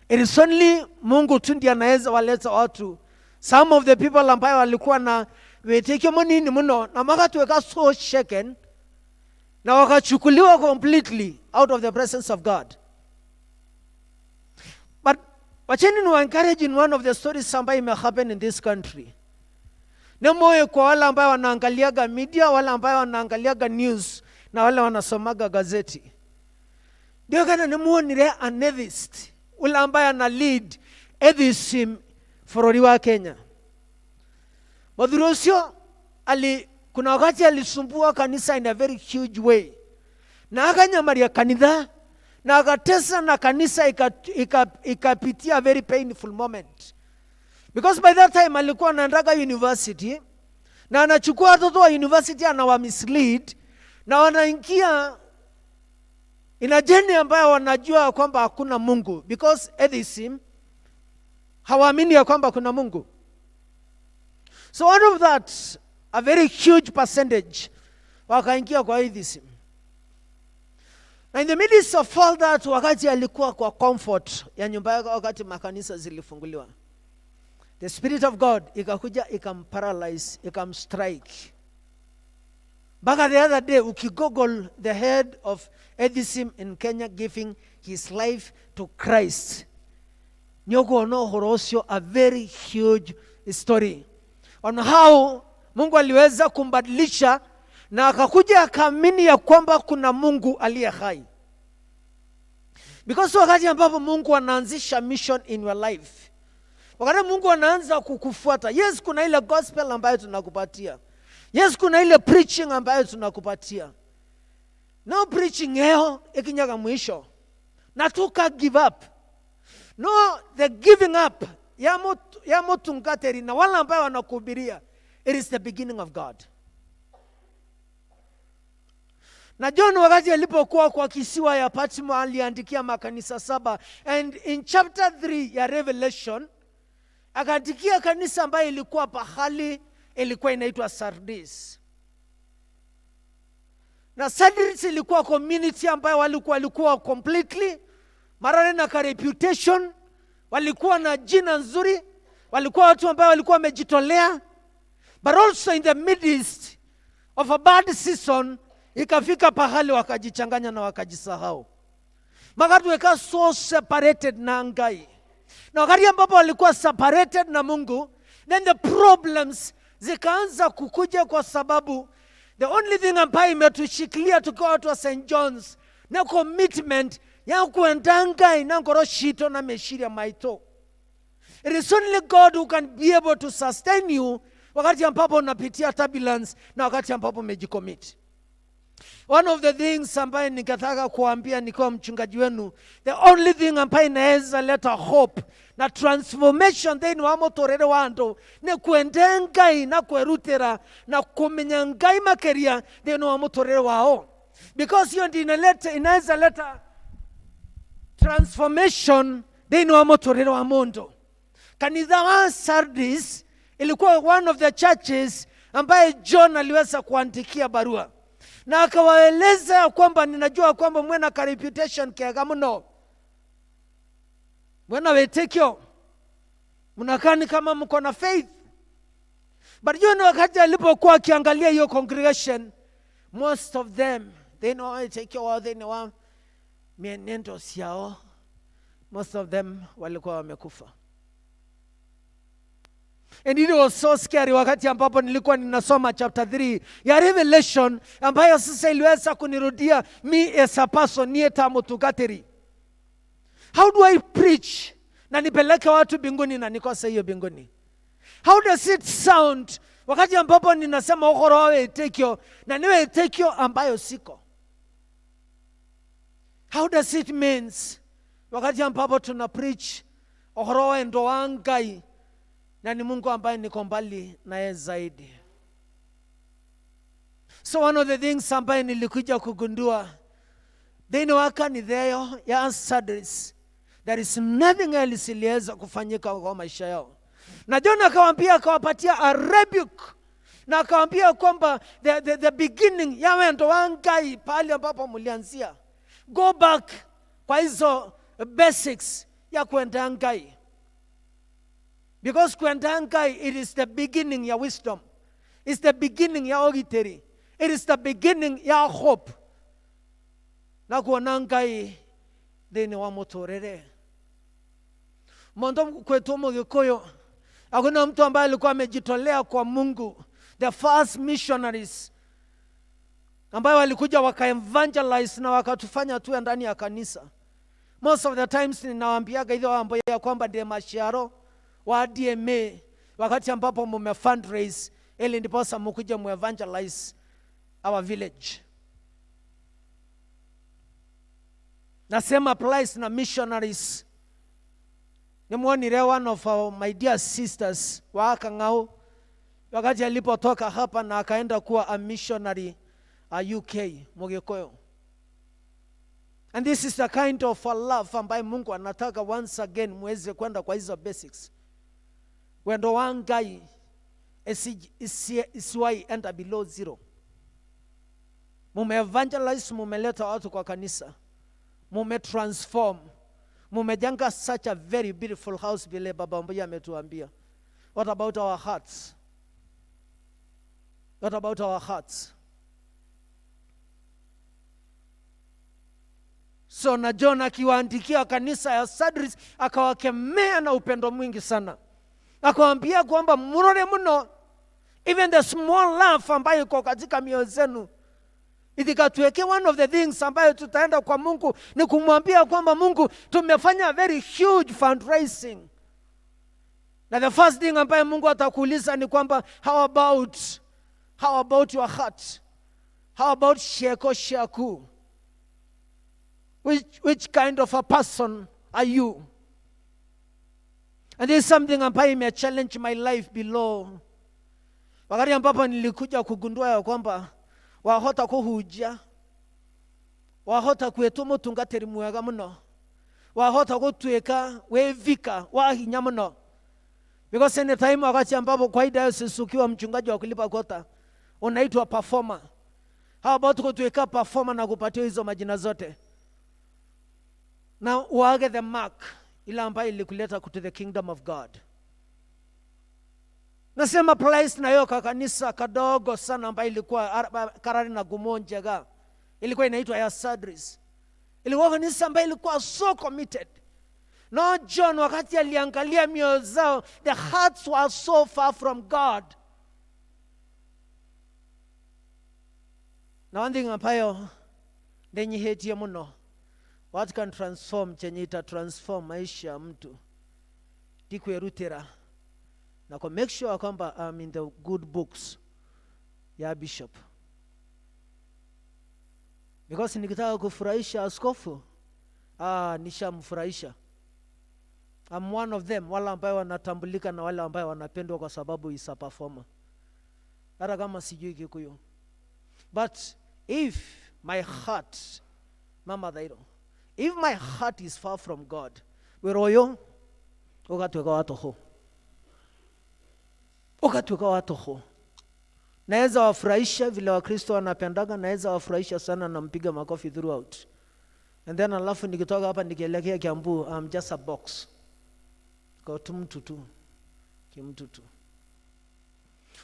it is only Mungu tu ndiye anaweza waleta watu. Some of the people ambao walikuwa na wetekio monini mno na wakatuweka so shaken na wakachukuliwa completely out of the presence of God. But wacheni ni encourage in one of the stories ambayo may happen in this country. Na moyo kwa wale ambao wanaangaliaga media, wale ambao wanaangaliaga news, na wale wanasomaga gazeti. Ndio kana nimuonire an atheist, ule ambaye ana lead atheism for wa Kenya. Madhurosio kuna wakati alisumbua kanisa in a very huge way, na akanyamaria kanitha na akatesa, na kanisa ikapitia a very painful moment. Because by that time alikuwa anaendaga university, na anachukua watoto wa university anawa mislead, na wanaingia in a journey ambayo wanajua kwamba hakuna Mungu, because atheism hawaamini ya kwamba kuna Mungu. So out of that, a very huge percentage wakaingia kwa atheism. Na in the midst of all that, wakati alikuwa kwa comfort ya nyumba yake, wakati makanisa zilifunguliwa, the Spirit of God ikakuja ikamparalyze, ikamstrike. Baga the other day, ukigoogle the head of atheism in Kenya giving his life to Christ, nyoko no horosio, a very huge story on how Mungu aliweza kumbadilisha na akakuja akaamini ya kwamba kuna Mungu aliye hai. Because wakati ambapo Mungu anaanzisha mission in your life, wakati Mungu anaanza kukufuata, yes kuna ile gospel ambayo tunakupatia, yes kuna ile preaching ambayo tunakupatia. No preaching heo ikinyaga mwisho na tuka give up. No, the giving up ya mtu ngateri na wala ambayo wanakuhubiria, it is the beginning of God. Na John wakati alipokuwa kwa kisiwa ya Patmo aliandikia makanisa 7, and in chapter 3 ya Revelation akaandikia kanisa ambayo ilikuwa pahali ilikuwa inaitwa Sardis. Na Sardis ilikuwa community ambayo walikuwa completely marane na reputation, walikuwa na jina nzuri, walikuwa watu ambao walikuwa wamejitolea, but also in the midst of a bad season, ikafika pahali wakajichanganya na wakajisahau. Wakati weka so separated na Ngai. Na wakati ambapo walikuwa separated na Mungu, then the problems zikaanza kukuja, kwa sababu the only thing ambayo imetushikilia tukiwa watu wa St. John's na commitment ya kuenda Ngai na ngoroshito na meshiria maito. It is only God who can be able to sustain you wakati ambapo unapitia turbulence na wakati ambapo umejicommit. One of the things ambaye ningetaka kuambia nikiwa mchungaji wenu, the only thing ambaye inaweza leta hope na transformation then wamo torere wando ne kuende Ngai na kwerutera na kumenya Ngai makeria then wamo torere wao, because hiyo ndio inaweza leta transformation then wamo torere wa mondo. Kanisa wa Sardis ilikuwa one of the churches ambaye John aliweza kuandikia barua na akawaeleza kwamba ninajua kwamba mwena ka reputation kiaga mno, mwena wetekyo, mnakani kama mko na faith, but you know, wakati alipokuwa akiangalia hiyo congregation, most of them they know wetekyo, they know mienendo yao, most of them walikuwa wamekufa. And it was so scary wakati ambapo nilikuwa ninasoma chapter 3 ya Revelation, ambayo sasa iliweza kunirudia me as a person nieta mutugateri. How do I preach na nipeleke watu binguni na nikose hiyo binguni? How does it sound wakati ambapo ninasema uhoro wawe itekyo na niwe itekyo ambayo siko? How does it means wakati ambapo tuna preach uhoro wa ndo wa Ngai na ni Mungu ambaye niko mbali naye zaidi? So one of the things ambaye nilikuja kugundua, dini waka ni theo ya Sardis, there is nothing else iliweza kufanyika kwa maisha yao. Na John akawapatia a rebuke, na akawaambia kwamba the beginning ya wendo wa Ngai pale ambapo mlianzia, go back kwa hizo basics ya kuenda Ngai. Because kuenda Ngai, it is the beginning ya wisdom. It's the beginning ya ogiteri. It is the beginning ya hope. Na kuona Ngai dini wa motorere. Mondo kwetu Mugikuyu, hakuna mtu ambaye alikuwa amejitolea kwa Mungu. The first missionaries ambayo walikuja waka-evangelize na wakatufanya tuwe ndani ya kanisa. Most of the times ninawaambiaga hivyo ambayo ya kwamba ndiye mashiaro wa DMA wakati ambapo mume fundraise ili ndiposa mkuja mu evangelize our village. Na same applies na missionaries. Nimuonire one of my dear sisters wa Akang'au wakati alipotoka hapa na akaenda kuwa a missionary UK Mugikuyu. And this is the kind of a love ambaye Mungu anataka once again muweze kwenda kwa hizo basics. Wendo wa Ngai isiwai enda below zero. Mume evangelize, mumeleta watu kwa kanisa, mume transform, mumejenga such a very beautiful house vile baba mmoja ametuambia. What about our hearts? What about our hearts? So na John akiwaandikia kanisa ya Sardis akawakemea na upendo mwingi sana. Akawaambia kwamba murore mno, even the small love ambayo iko katika mioyo zenu. Itikatuweke one of the things ambayo tutaenda kwa Mungu ni kumwambia kwamba Mungu, tumefanya very huge fundraising. Na the first thing ambayo Mungu atakuuliza ni kwamba how about your heart? How about shaku? Which kind of a person are you? And there is something ambayo may challenge my life below. Wakati ambapo nilikuja kugundua ya kwamba wahota kuhujia, wahota kwetumu tungateri mwega mno, wahota kutueka wevika wahinya mno. Because any time wakati ambapo kwa diocese ukiwa mchungaji wa kulipa kota unaitwa performer. How about kutueka performer na kupatia hizo majina zote? Now uage the mark ila ambayo ilikuleta to the kingdom of God. Nasema place na hiyo kanisa kadogo sana ambayo ilikuwa Karari na Gumonjega. Ilikuwa inaitwa ya Sadris. Ilikuwa kanisa ambayo ilikuwa so committed. No, John wakati aliangalia mioyo zao, the hearts were so far from God. Na one thing ambayo ndenye heti ya muno, what can transform, chenye ita transform maisha ya mtu, tikwerutira na kwa make sure kwamba I'm in the good books ya bishop. Because nikitaka kufurahisha askofu, nishamfurahisha. I'm one of them, wale ambao wanatambulika na wale ambao wanapendwa kwa sababu is a performer. Hata kama sijui Kikuyu. But if my heart, Mama Dhairo, if my heart is far from God, weroyo, ukatweka watoho. Ukatweka watoho. Naweza wafurahisha vile Wakristo wanapendaga, naweza wafurahisha sana na mpiga makofi throughout. And then alafu nikitoka hapa nikielekea Kiambu, I'm just a box. Kwa mtu tu. Kimtu tu.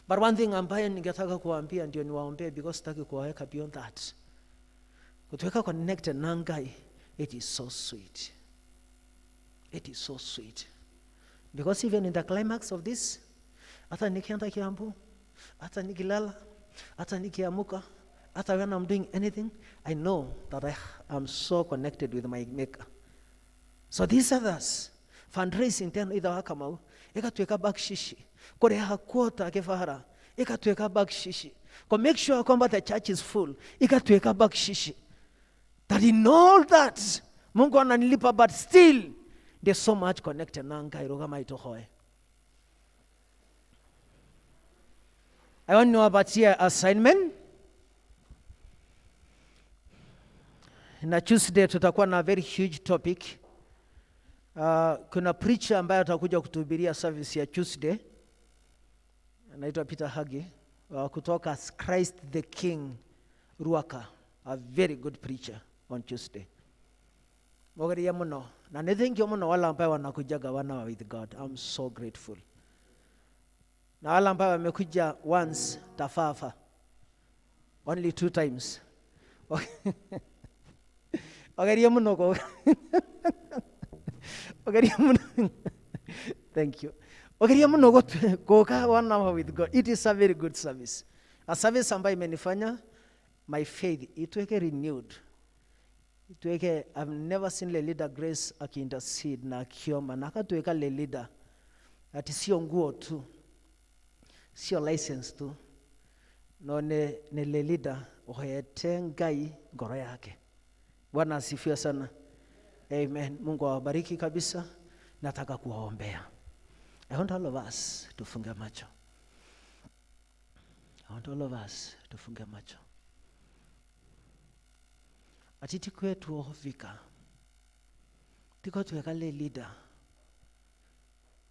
But one thing ambaye ningetaka kuwaambia ndio niwaombee, because sitaki kuwaweka beyond that. Kutuweka connected na Ngai, it is so sweet. It is so sweet. Because even in the climax of this, hata nikienda Kiambu, hata nikilala, hata nikiamuka, hata when I'm doing anything, I know that I am so connected with my Maker. So these others, fundraising tena idha wakamau, ikatuweka bakshishi, kore hakuota kefahara, ikatuweka bakshishi. Ko make sure kwamba the church is full, ikatuweka bakshishi. That in all that, Mungu ananilipa, but still, there's so much connected na Ngai kama itohoe. I want to wapatia assignment. Na Tuesday tutakuwa na very huge topic. Kuna preacher ambaye atakuja kutuhubiria service ya Tuesday. Anaitwa Peter Hagi, kutoka Christ the King Ruaka. A very good preacher on Tuesday. Mogariya muno. Na nithingi muno wala ambao wanakujaga wana with God. I'm so grateful. Na wala ambao wamekuja once tafafa. Only 2 times. Mogariya muno ko. Mogariya muno. Thank you. Mogariya muno ko ka wana with God. It is a very good service. A service ambayo imenifanya my faith itweke renewed. Itweke, I've never seen the leader Grace akiintercede na akiomba na akatuweka le leader ati sio nguo tu, sio license tu, no ne le leader ohete Ngai ngoro yake. Bwana asifiwe sana. Amen. Mungu awabariki kabisa. Nataka kuwaombea. I want all of us tufunge macho. I want all of us tufunge macho. Atiti kwetu ofika. Tiko tuweka le leader.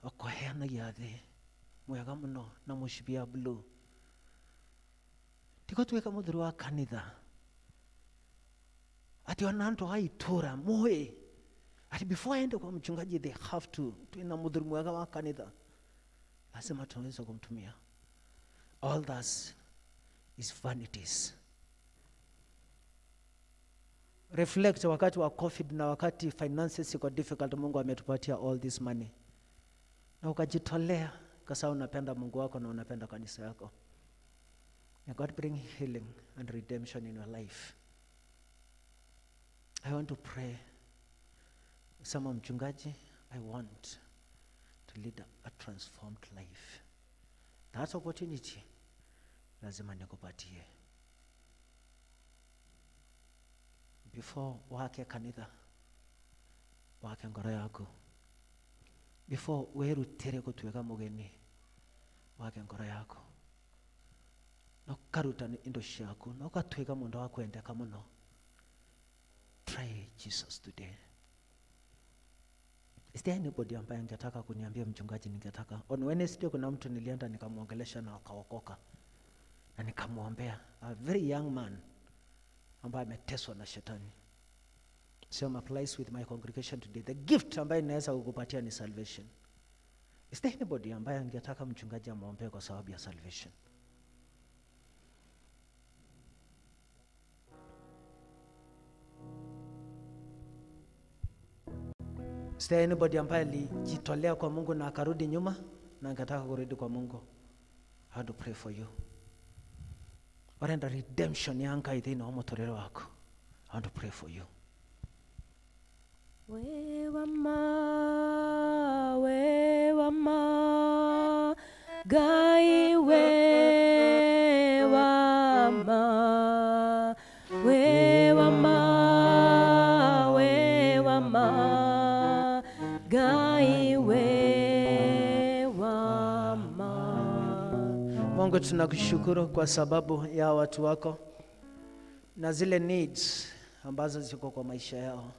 Okoheana yathe. Mwega muno na mushibia blue. Tiko tuweka muthuru wa kanitha. Ati wananto haitura moe. Ati before aende kwa mchungaji they have to ina muthuru mwega wa kanitha. Lazima tunaweza kumtumia. All that is vanities. Reflect wakati wa COVID na wakati finances iko difficult, Mungu ametupatia all this money. Na ukajitolea kwa sababu unapenda Mungu wako na unapenda kanisa yako. May God bring healing and redemption in your life. I want to pray. Sama mchungaji, I want to lead a transformed life. That opportunity lazima nikupatie. Before wake kanitha, wake ngoro yako. Before weru tere kutuweka mugeni, wake ngoro yako. Na karuta indo shako, na ukatuweka mundu wako endeka muno. Try Jesus today. Is there anybody ambaye angetaka kuniambia mchungaji ningetaka? On Wednesday kuna mtu nilienda nikamuongelesha na akaokoka. Na nikamuombea. A very young man ambaye ameteswa na shetani. So I'm applies with my congregation today. The gift ambaye naweza kukupatia ni salvation. Is there anybody ambaye angetaka mchungaji amwombee kwa sababu ya salvation? Is there anybody ambaye alijitolea kwa Mungu na akarudi nyuma na angetaka kurudi kwa Mungu? I want to pray for you. Warenda redemption yanka ithini wa muturire wako. I want to pray for you. Wewa ma, Gai wewa ma, Gai wewa ma. Mungu, tunakushukuru kwa sababu ya watu wako na zile needs ambazo ziko kwa maisha yao.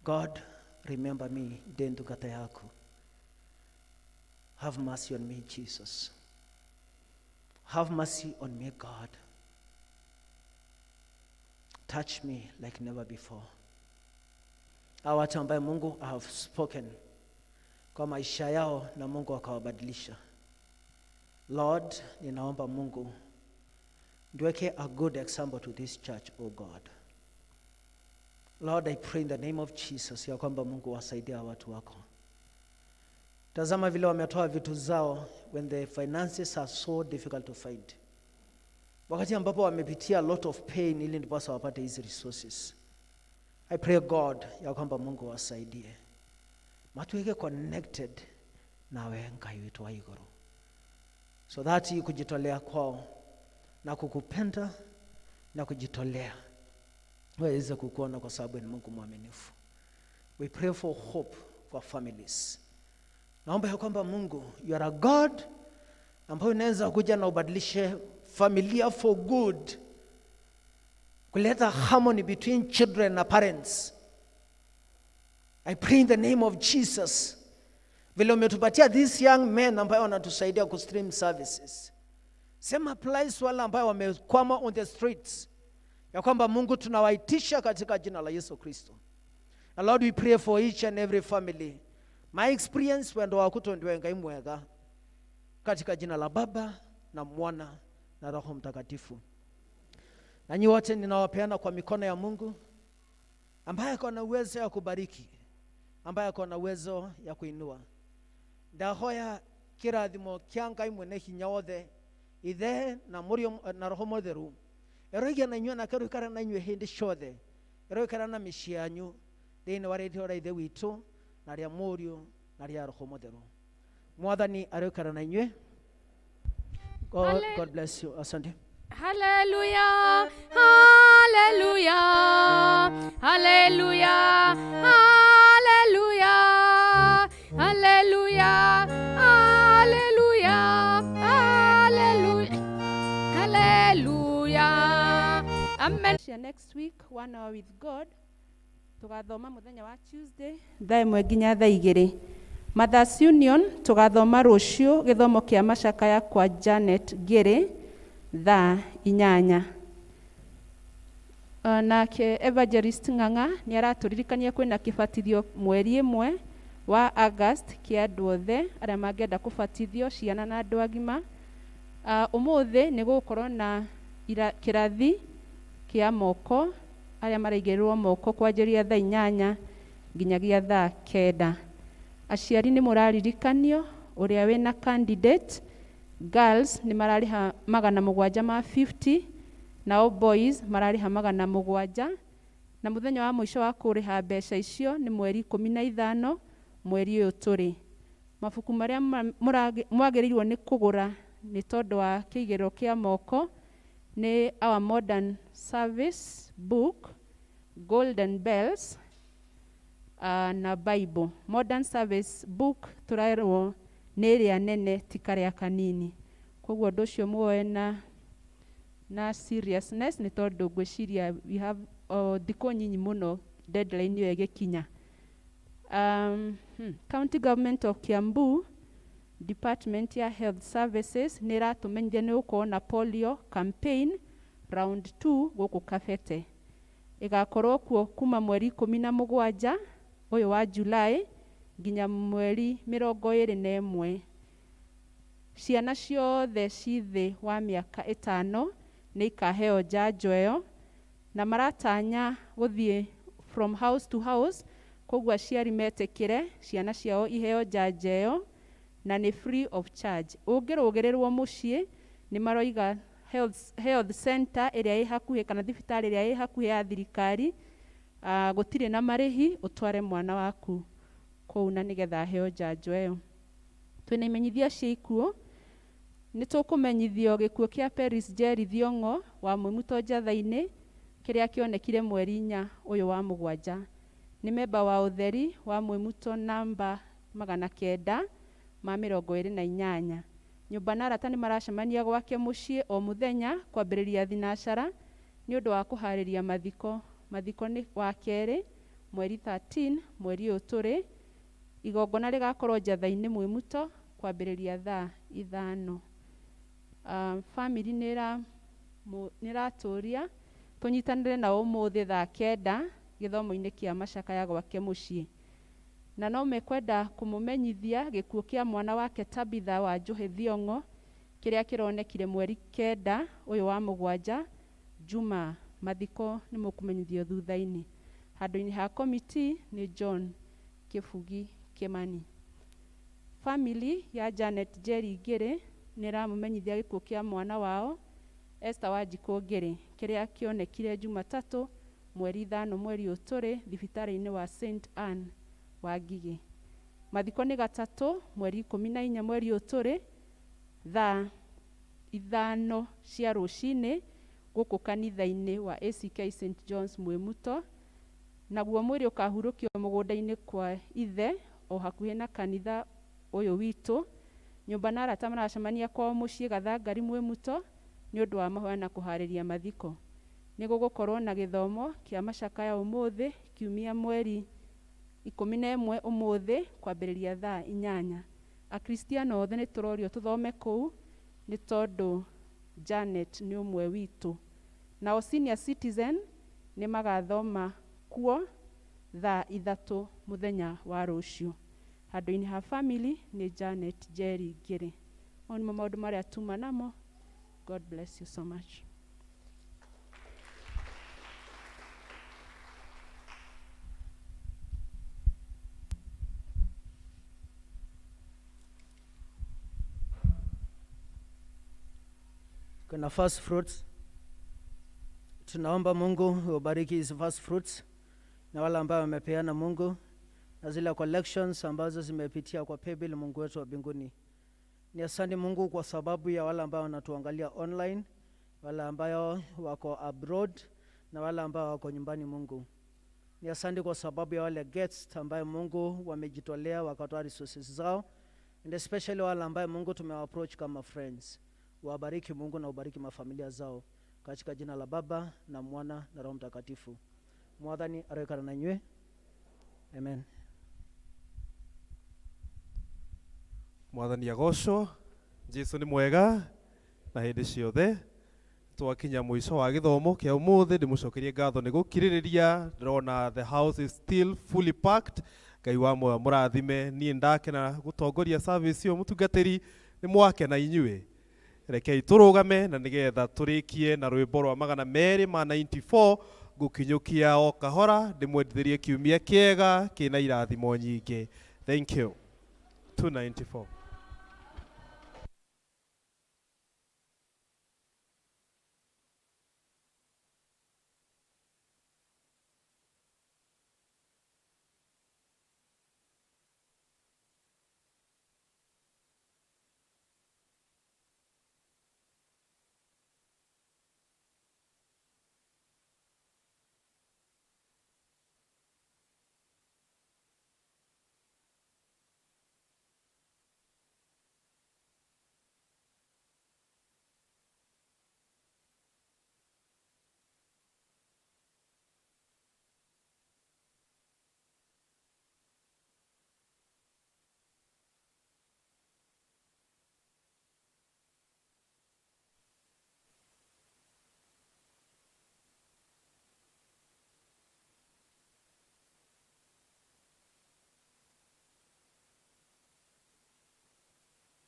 God, remember me dentro kata yako. Have mercy on me, Jesus. Have mercy on me, God. Touch me like never before. Hawa watu ambaye Mungu I have spoken kwa maisha yao na Mungu akawabadilisha. Lord, ninaomba Mungu ndiweke a good example to this church, oh God. Lord, I pray in the name of Jesus ya kwamba Mungu wasaidia watu wako. Tazama vile wametoa vitu zao when the finances are so difficult to find. Wakati ambapo wamepitia a lot of pain ili ndiposa wapate hizi resources. I pray God ya kwamba Mungu wasaidie. Matuweke connected na wenga yetu wa igoro. So that kujitolea kwao na kukupenda na kujitolea waweze kukuona kwa sababu ni Mungu mwaminifu. We pray for hope for families. Naomba ya kwamba Mungu, you are a God ambaye unaweza kuja na ubadilishe familia for good. Kuleta harmony between children na parents. I pray in the name of Jesus. Vile umetupatia these young men ambao wanatusaidia ku stream services. Same applies wale ambao wamekwama on the streets. Ya kwamba Mungu tunawaitisha katika jina la Yesu Kristo. And Lord, we pray for each and every family. My experience wendo wakuto ndiwe ngai mwega katika jina la Baba na Mwana na Roho Mtakatifu. Na nyi wote ninawapeana kwa mikono ya Mungu ambaye ako na uwezo ya kubariki, ambaye ako na uwezo ya kuinua. Ndahoya kirathimo kya ngai mwene hinya wothe ithe na murio na Roho Mutheru eroiga na inyuĩ na kerũikara na inyuĩ hĩndĩ ciothe, eroikara na mĩciĩ yanyu thĩinĩ wa rĩtwa rĩa Ithe witũ na rĩa Mũriũ na rĩa Roho Mutheru. Mwathani aroikara na inyuĩ. God bless you. Asante. Hallelujah, hallelujah, hallelujah, hallelujah, hallelujah, hallelujah, hallelujah, hallelujah. Amen. Next week, 1 hour with God. Tugathoma muthenya wa Tuesday, thaa ĩmwe nginya thaa igĩrĩ. Mothers Union, tugathoma rũciũ gĩthomo kĩa macakaya kwa Janet Gere, thaa 8. Nake Evangelist Ng'ang'a nĩ aratũririkania kwĩna kĩbatithio mweri 1 wa August kĩa andũ othe arĩa mangĩenda kũbatithio, ciana na andũ agima. Ũmũthĩ nĩ gũgũkorwo na kĩrathi kĩa moko arĩa maraigĩrĩrwo moko kwanjĩria thaa 8 nginyagia thaa 9. Aciari nĩ mũraririkanio ũrĩa wĩna candidate. Girls nĩ mararĩha 750 nao boys mararĩha 700, na mũthenya wa mũico wa kũrĩha mbeca icio nĩ mweri 15 mweri ũyũ tũrĩ. Mabuku marĩa mwagĩrĩirwo nĩ kũgũra nĩ tondũ wa kĩigĩrĩro kĩa moko nĩ Our Modern Service Book, Golden Bells, na Bible. Modern Service Book tũraerwo nĩ ĩrĩa nene ti karĩa kanini. Koguo ũndũ ũcio muoe na seriousness nĩ tondũ ngwĩciria we have thikũ nyinyi mũno deadline ĩyo ĩgĩkinya. County Government of Kiambu Department ya Health Services nĩ ĩratũmenyithia nĩ gũkorwo na polio campaign round 2 gũkũ Kabete. Ĩgakorwo kuo kuma mweri 17 ũyũ wa July nginya mweri 21. Ciana ciothe ci thĩ wa mĩaka 5 nĩ ikaheo njanjo ĩyo, na maratanya gũthiĩ from house to house, koguo aciari metĩkĩre ciana ciao iheo njanjo ĩyo na nĩ free of charge. Ũngĩrũgĩrĩrwo mũciĩ nĩ maroiga health center ĩrĩa ĩ hakuhĩ kana thibitarĩ ĩrĩa ĩ hakuhĩ ya thirikari, gũtirĩ na marĩhi, ũtware mwana waku kũu na nĩgetha aheo njanjo ĩyo. Twĩna imenyithia cia ikuũ. Nĩ tũkũmenyithio gĩkuũ kĩa Peris Njeri Thiong'o wa Mwĩmuto Njatha-inĩ kĩrĩa kĩonekire mweri 4 ũyũ wa 7. Nĩ memba wa ũtheri wa Mwĩmuto namba 928. Nyũmba na arata nĩ maracemania gwake mũciĩ o mũthenya kwambĩrĩria thinacara nĩ ũndũ wa kũharĩria mathiko. Mathiko nĩ wa kerĩ mweri 13 mweri ũyũ tũrĩ. Igongona rĩgakorwo Njatha-inĩ Mwĩmuto kwambĩrĩria thaa 5. Family nĩ ĩratũria tũnyitanĩre na ũmũthĩ thaa 9 gĩthomo-inĩ kĩa macakaya gwake mũciĩ. Na no mekwenda kũmũmenyithia gĩkuũ kĩa mwana wake Tabitha wa Njũhĩ Thiong'o kĩrĩa kĩronekire mweri 9 ũyũ wa 7 Juma. Mathiko nĩ mũkũmenyithio thutha-inĩ. Handũ-inĩ ha committee nĩ John Kĩbugi Kĩmani. Family ya Janet Njeri Ngĩrĩ nĩ ĩramũmenyithia gĩkuũ kĩa mwana wao Esther Wanjikũ Ngĩrĩ kĩrĩa kĩonekire Jumatatũ mweri 5 mweri ũyũ tũrĩ thibitarĩ-inĩ wa St Anne wa Ngigĩ. Mathiko nĩ gatatũ mweri 14 mweri ũyũ tũrĩ thaa 5 cia rũcinĩ gũkũ kanitha-inĩ wa ACK St John's Mwĩmuto. Naguo mwĩrĩ ũkahurũkio mũgũnda-inĩ kwa ithe o hakuhĩ na kanitha ũyũ witũ. Nyũmba na arata maracemania kwao mũciĩ Gathangari Mwĩmuto nĩ ũndũ wa mahoya na kũharĩria mathiko. Nĩ gũgũkorwo na gĩthomo kĩa macakaya ũmũthĩ kiumia mweri 11 ũmũthĩ kwambĩrĩria thaa 8. Akristiano othe nĩ tũrorio tũthome kũu nĩ tondũ Janet nĩ ũmwe witũ. Nao senior citizen nĩ magathoma kuo thaa 3 mũthenya wa rũciũ. Handũ-inĩ ha family nĩ Janet Njeri Ngĩrĩ. Mau nĩmo maũndũ marĩa tuma namo. God bless you so much. Kuna first fruits. Tunaomba Mungu ubariki hizi first fruits na wale ambao wamepeana Mungu na zile collections ambazo zimepitia kwa paybill. Mungu wetu wa mbinguni, ni asante Mungu kwa sababu ya wale ambao wanatuangalia online, wale ambao wako abroad na wale ambao wako nyumbani. Mungu, ni asante kwa sababu ya wale guests ambao Mungu wamejitolea wakatoa resources zao, and especially wale ambao Mungu tumewaapproach kama friends. Wabariki Mungu na ubariki mafamilia zao katika jina la Baba na Mwana na Roho Mtakatifu. Mwathani aroikana na nywe. Amen. Mwathani agocwo. Jesu nĩ mwega na hĩndĩ ciothe. Twakinya mũico wa gĩthomo kĩa ũmũthĩ, ndĩmũcokerie ngatho nĩ gũkirĩrĩria. Ndĩrona the house is still fully packed. Ngai wa moyo mũrathime. Niĩ ndakena gũtongoria service ĩyo. Mũtungatĩri nĩ mwake na inyuĩ. Rekei tũrũgame na nĩgetha tũrĩkie na rwĩmbo rwa 294 gũkinyũkia o kahora. Ndĩmwendithĩrie kiumia kĩega kĩna irathimo nyingĩ. Thank you. 294.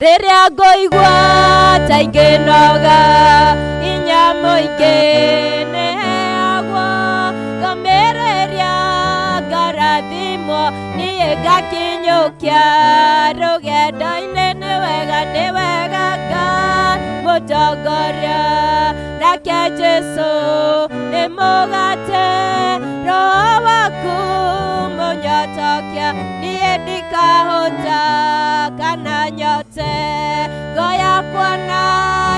Rĩrĩa ngũigua ta ingĩnoga inya mũingĩ nĩheagwo ngamĩrĩria ngarathimwo niĩ ngakinyũkia rũgendo-inĩ nĩ wega Ngai mũtongoria nake Jesũ nĩ mũgate Roho waku mũnyotokia niĩ ndikahũta kana nyote ngo yakwa na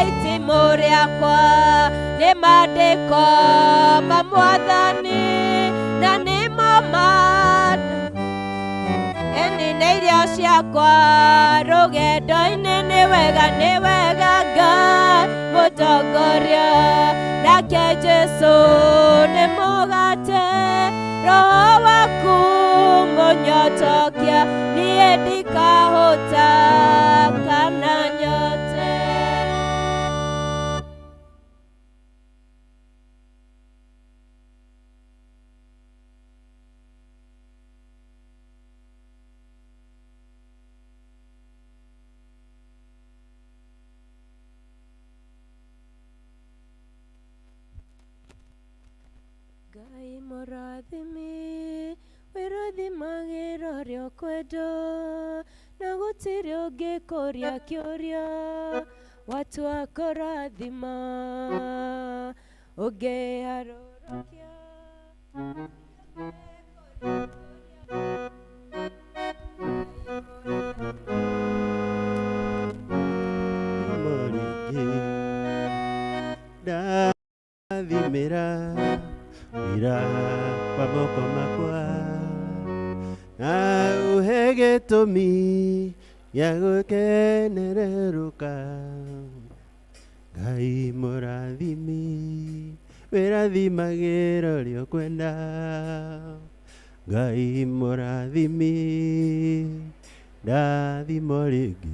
itimũ rĩakwa nĩ maandĩko ma Mwathani na nĩmo nĩ irio ciakwa rũgendo-inĩ nĩ wega Ngai mũtongoria nake Jesũ nĩ mũgate Roho waku mũnyotokia niĩ ndikahũta kana nyote. Ngai mũrathimi wĩrathimagĩra ũrĩa ũkwenda na gũtirĩ ũngĩkũria kĩũria watua kũrathima ũngĩharũrũkia ndathimĩra wĩra wa moko makwa na ũhe gĩtũmi gĩa gũkenererũka Ngai mũrathimi wĩrathimagĩra ũrĩa ũkwenda Ngai mũrathimi ndathimo rĩngĩ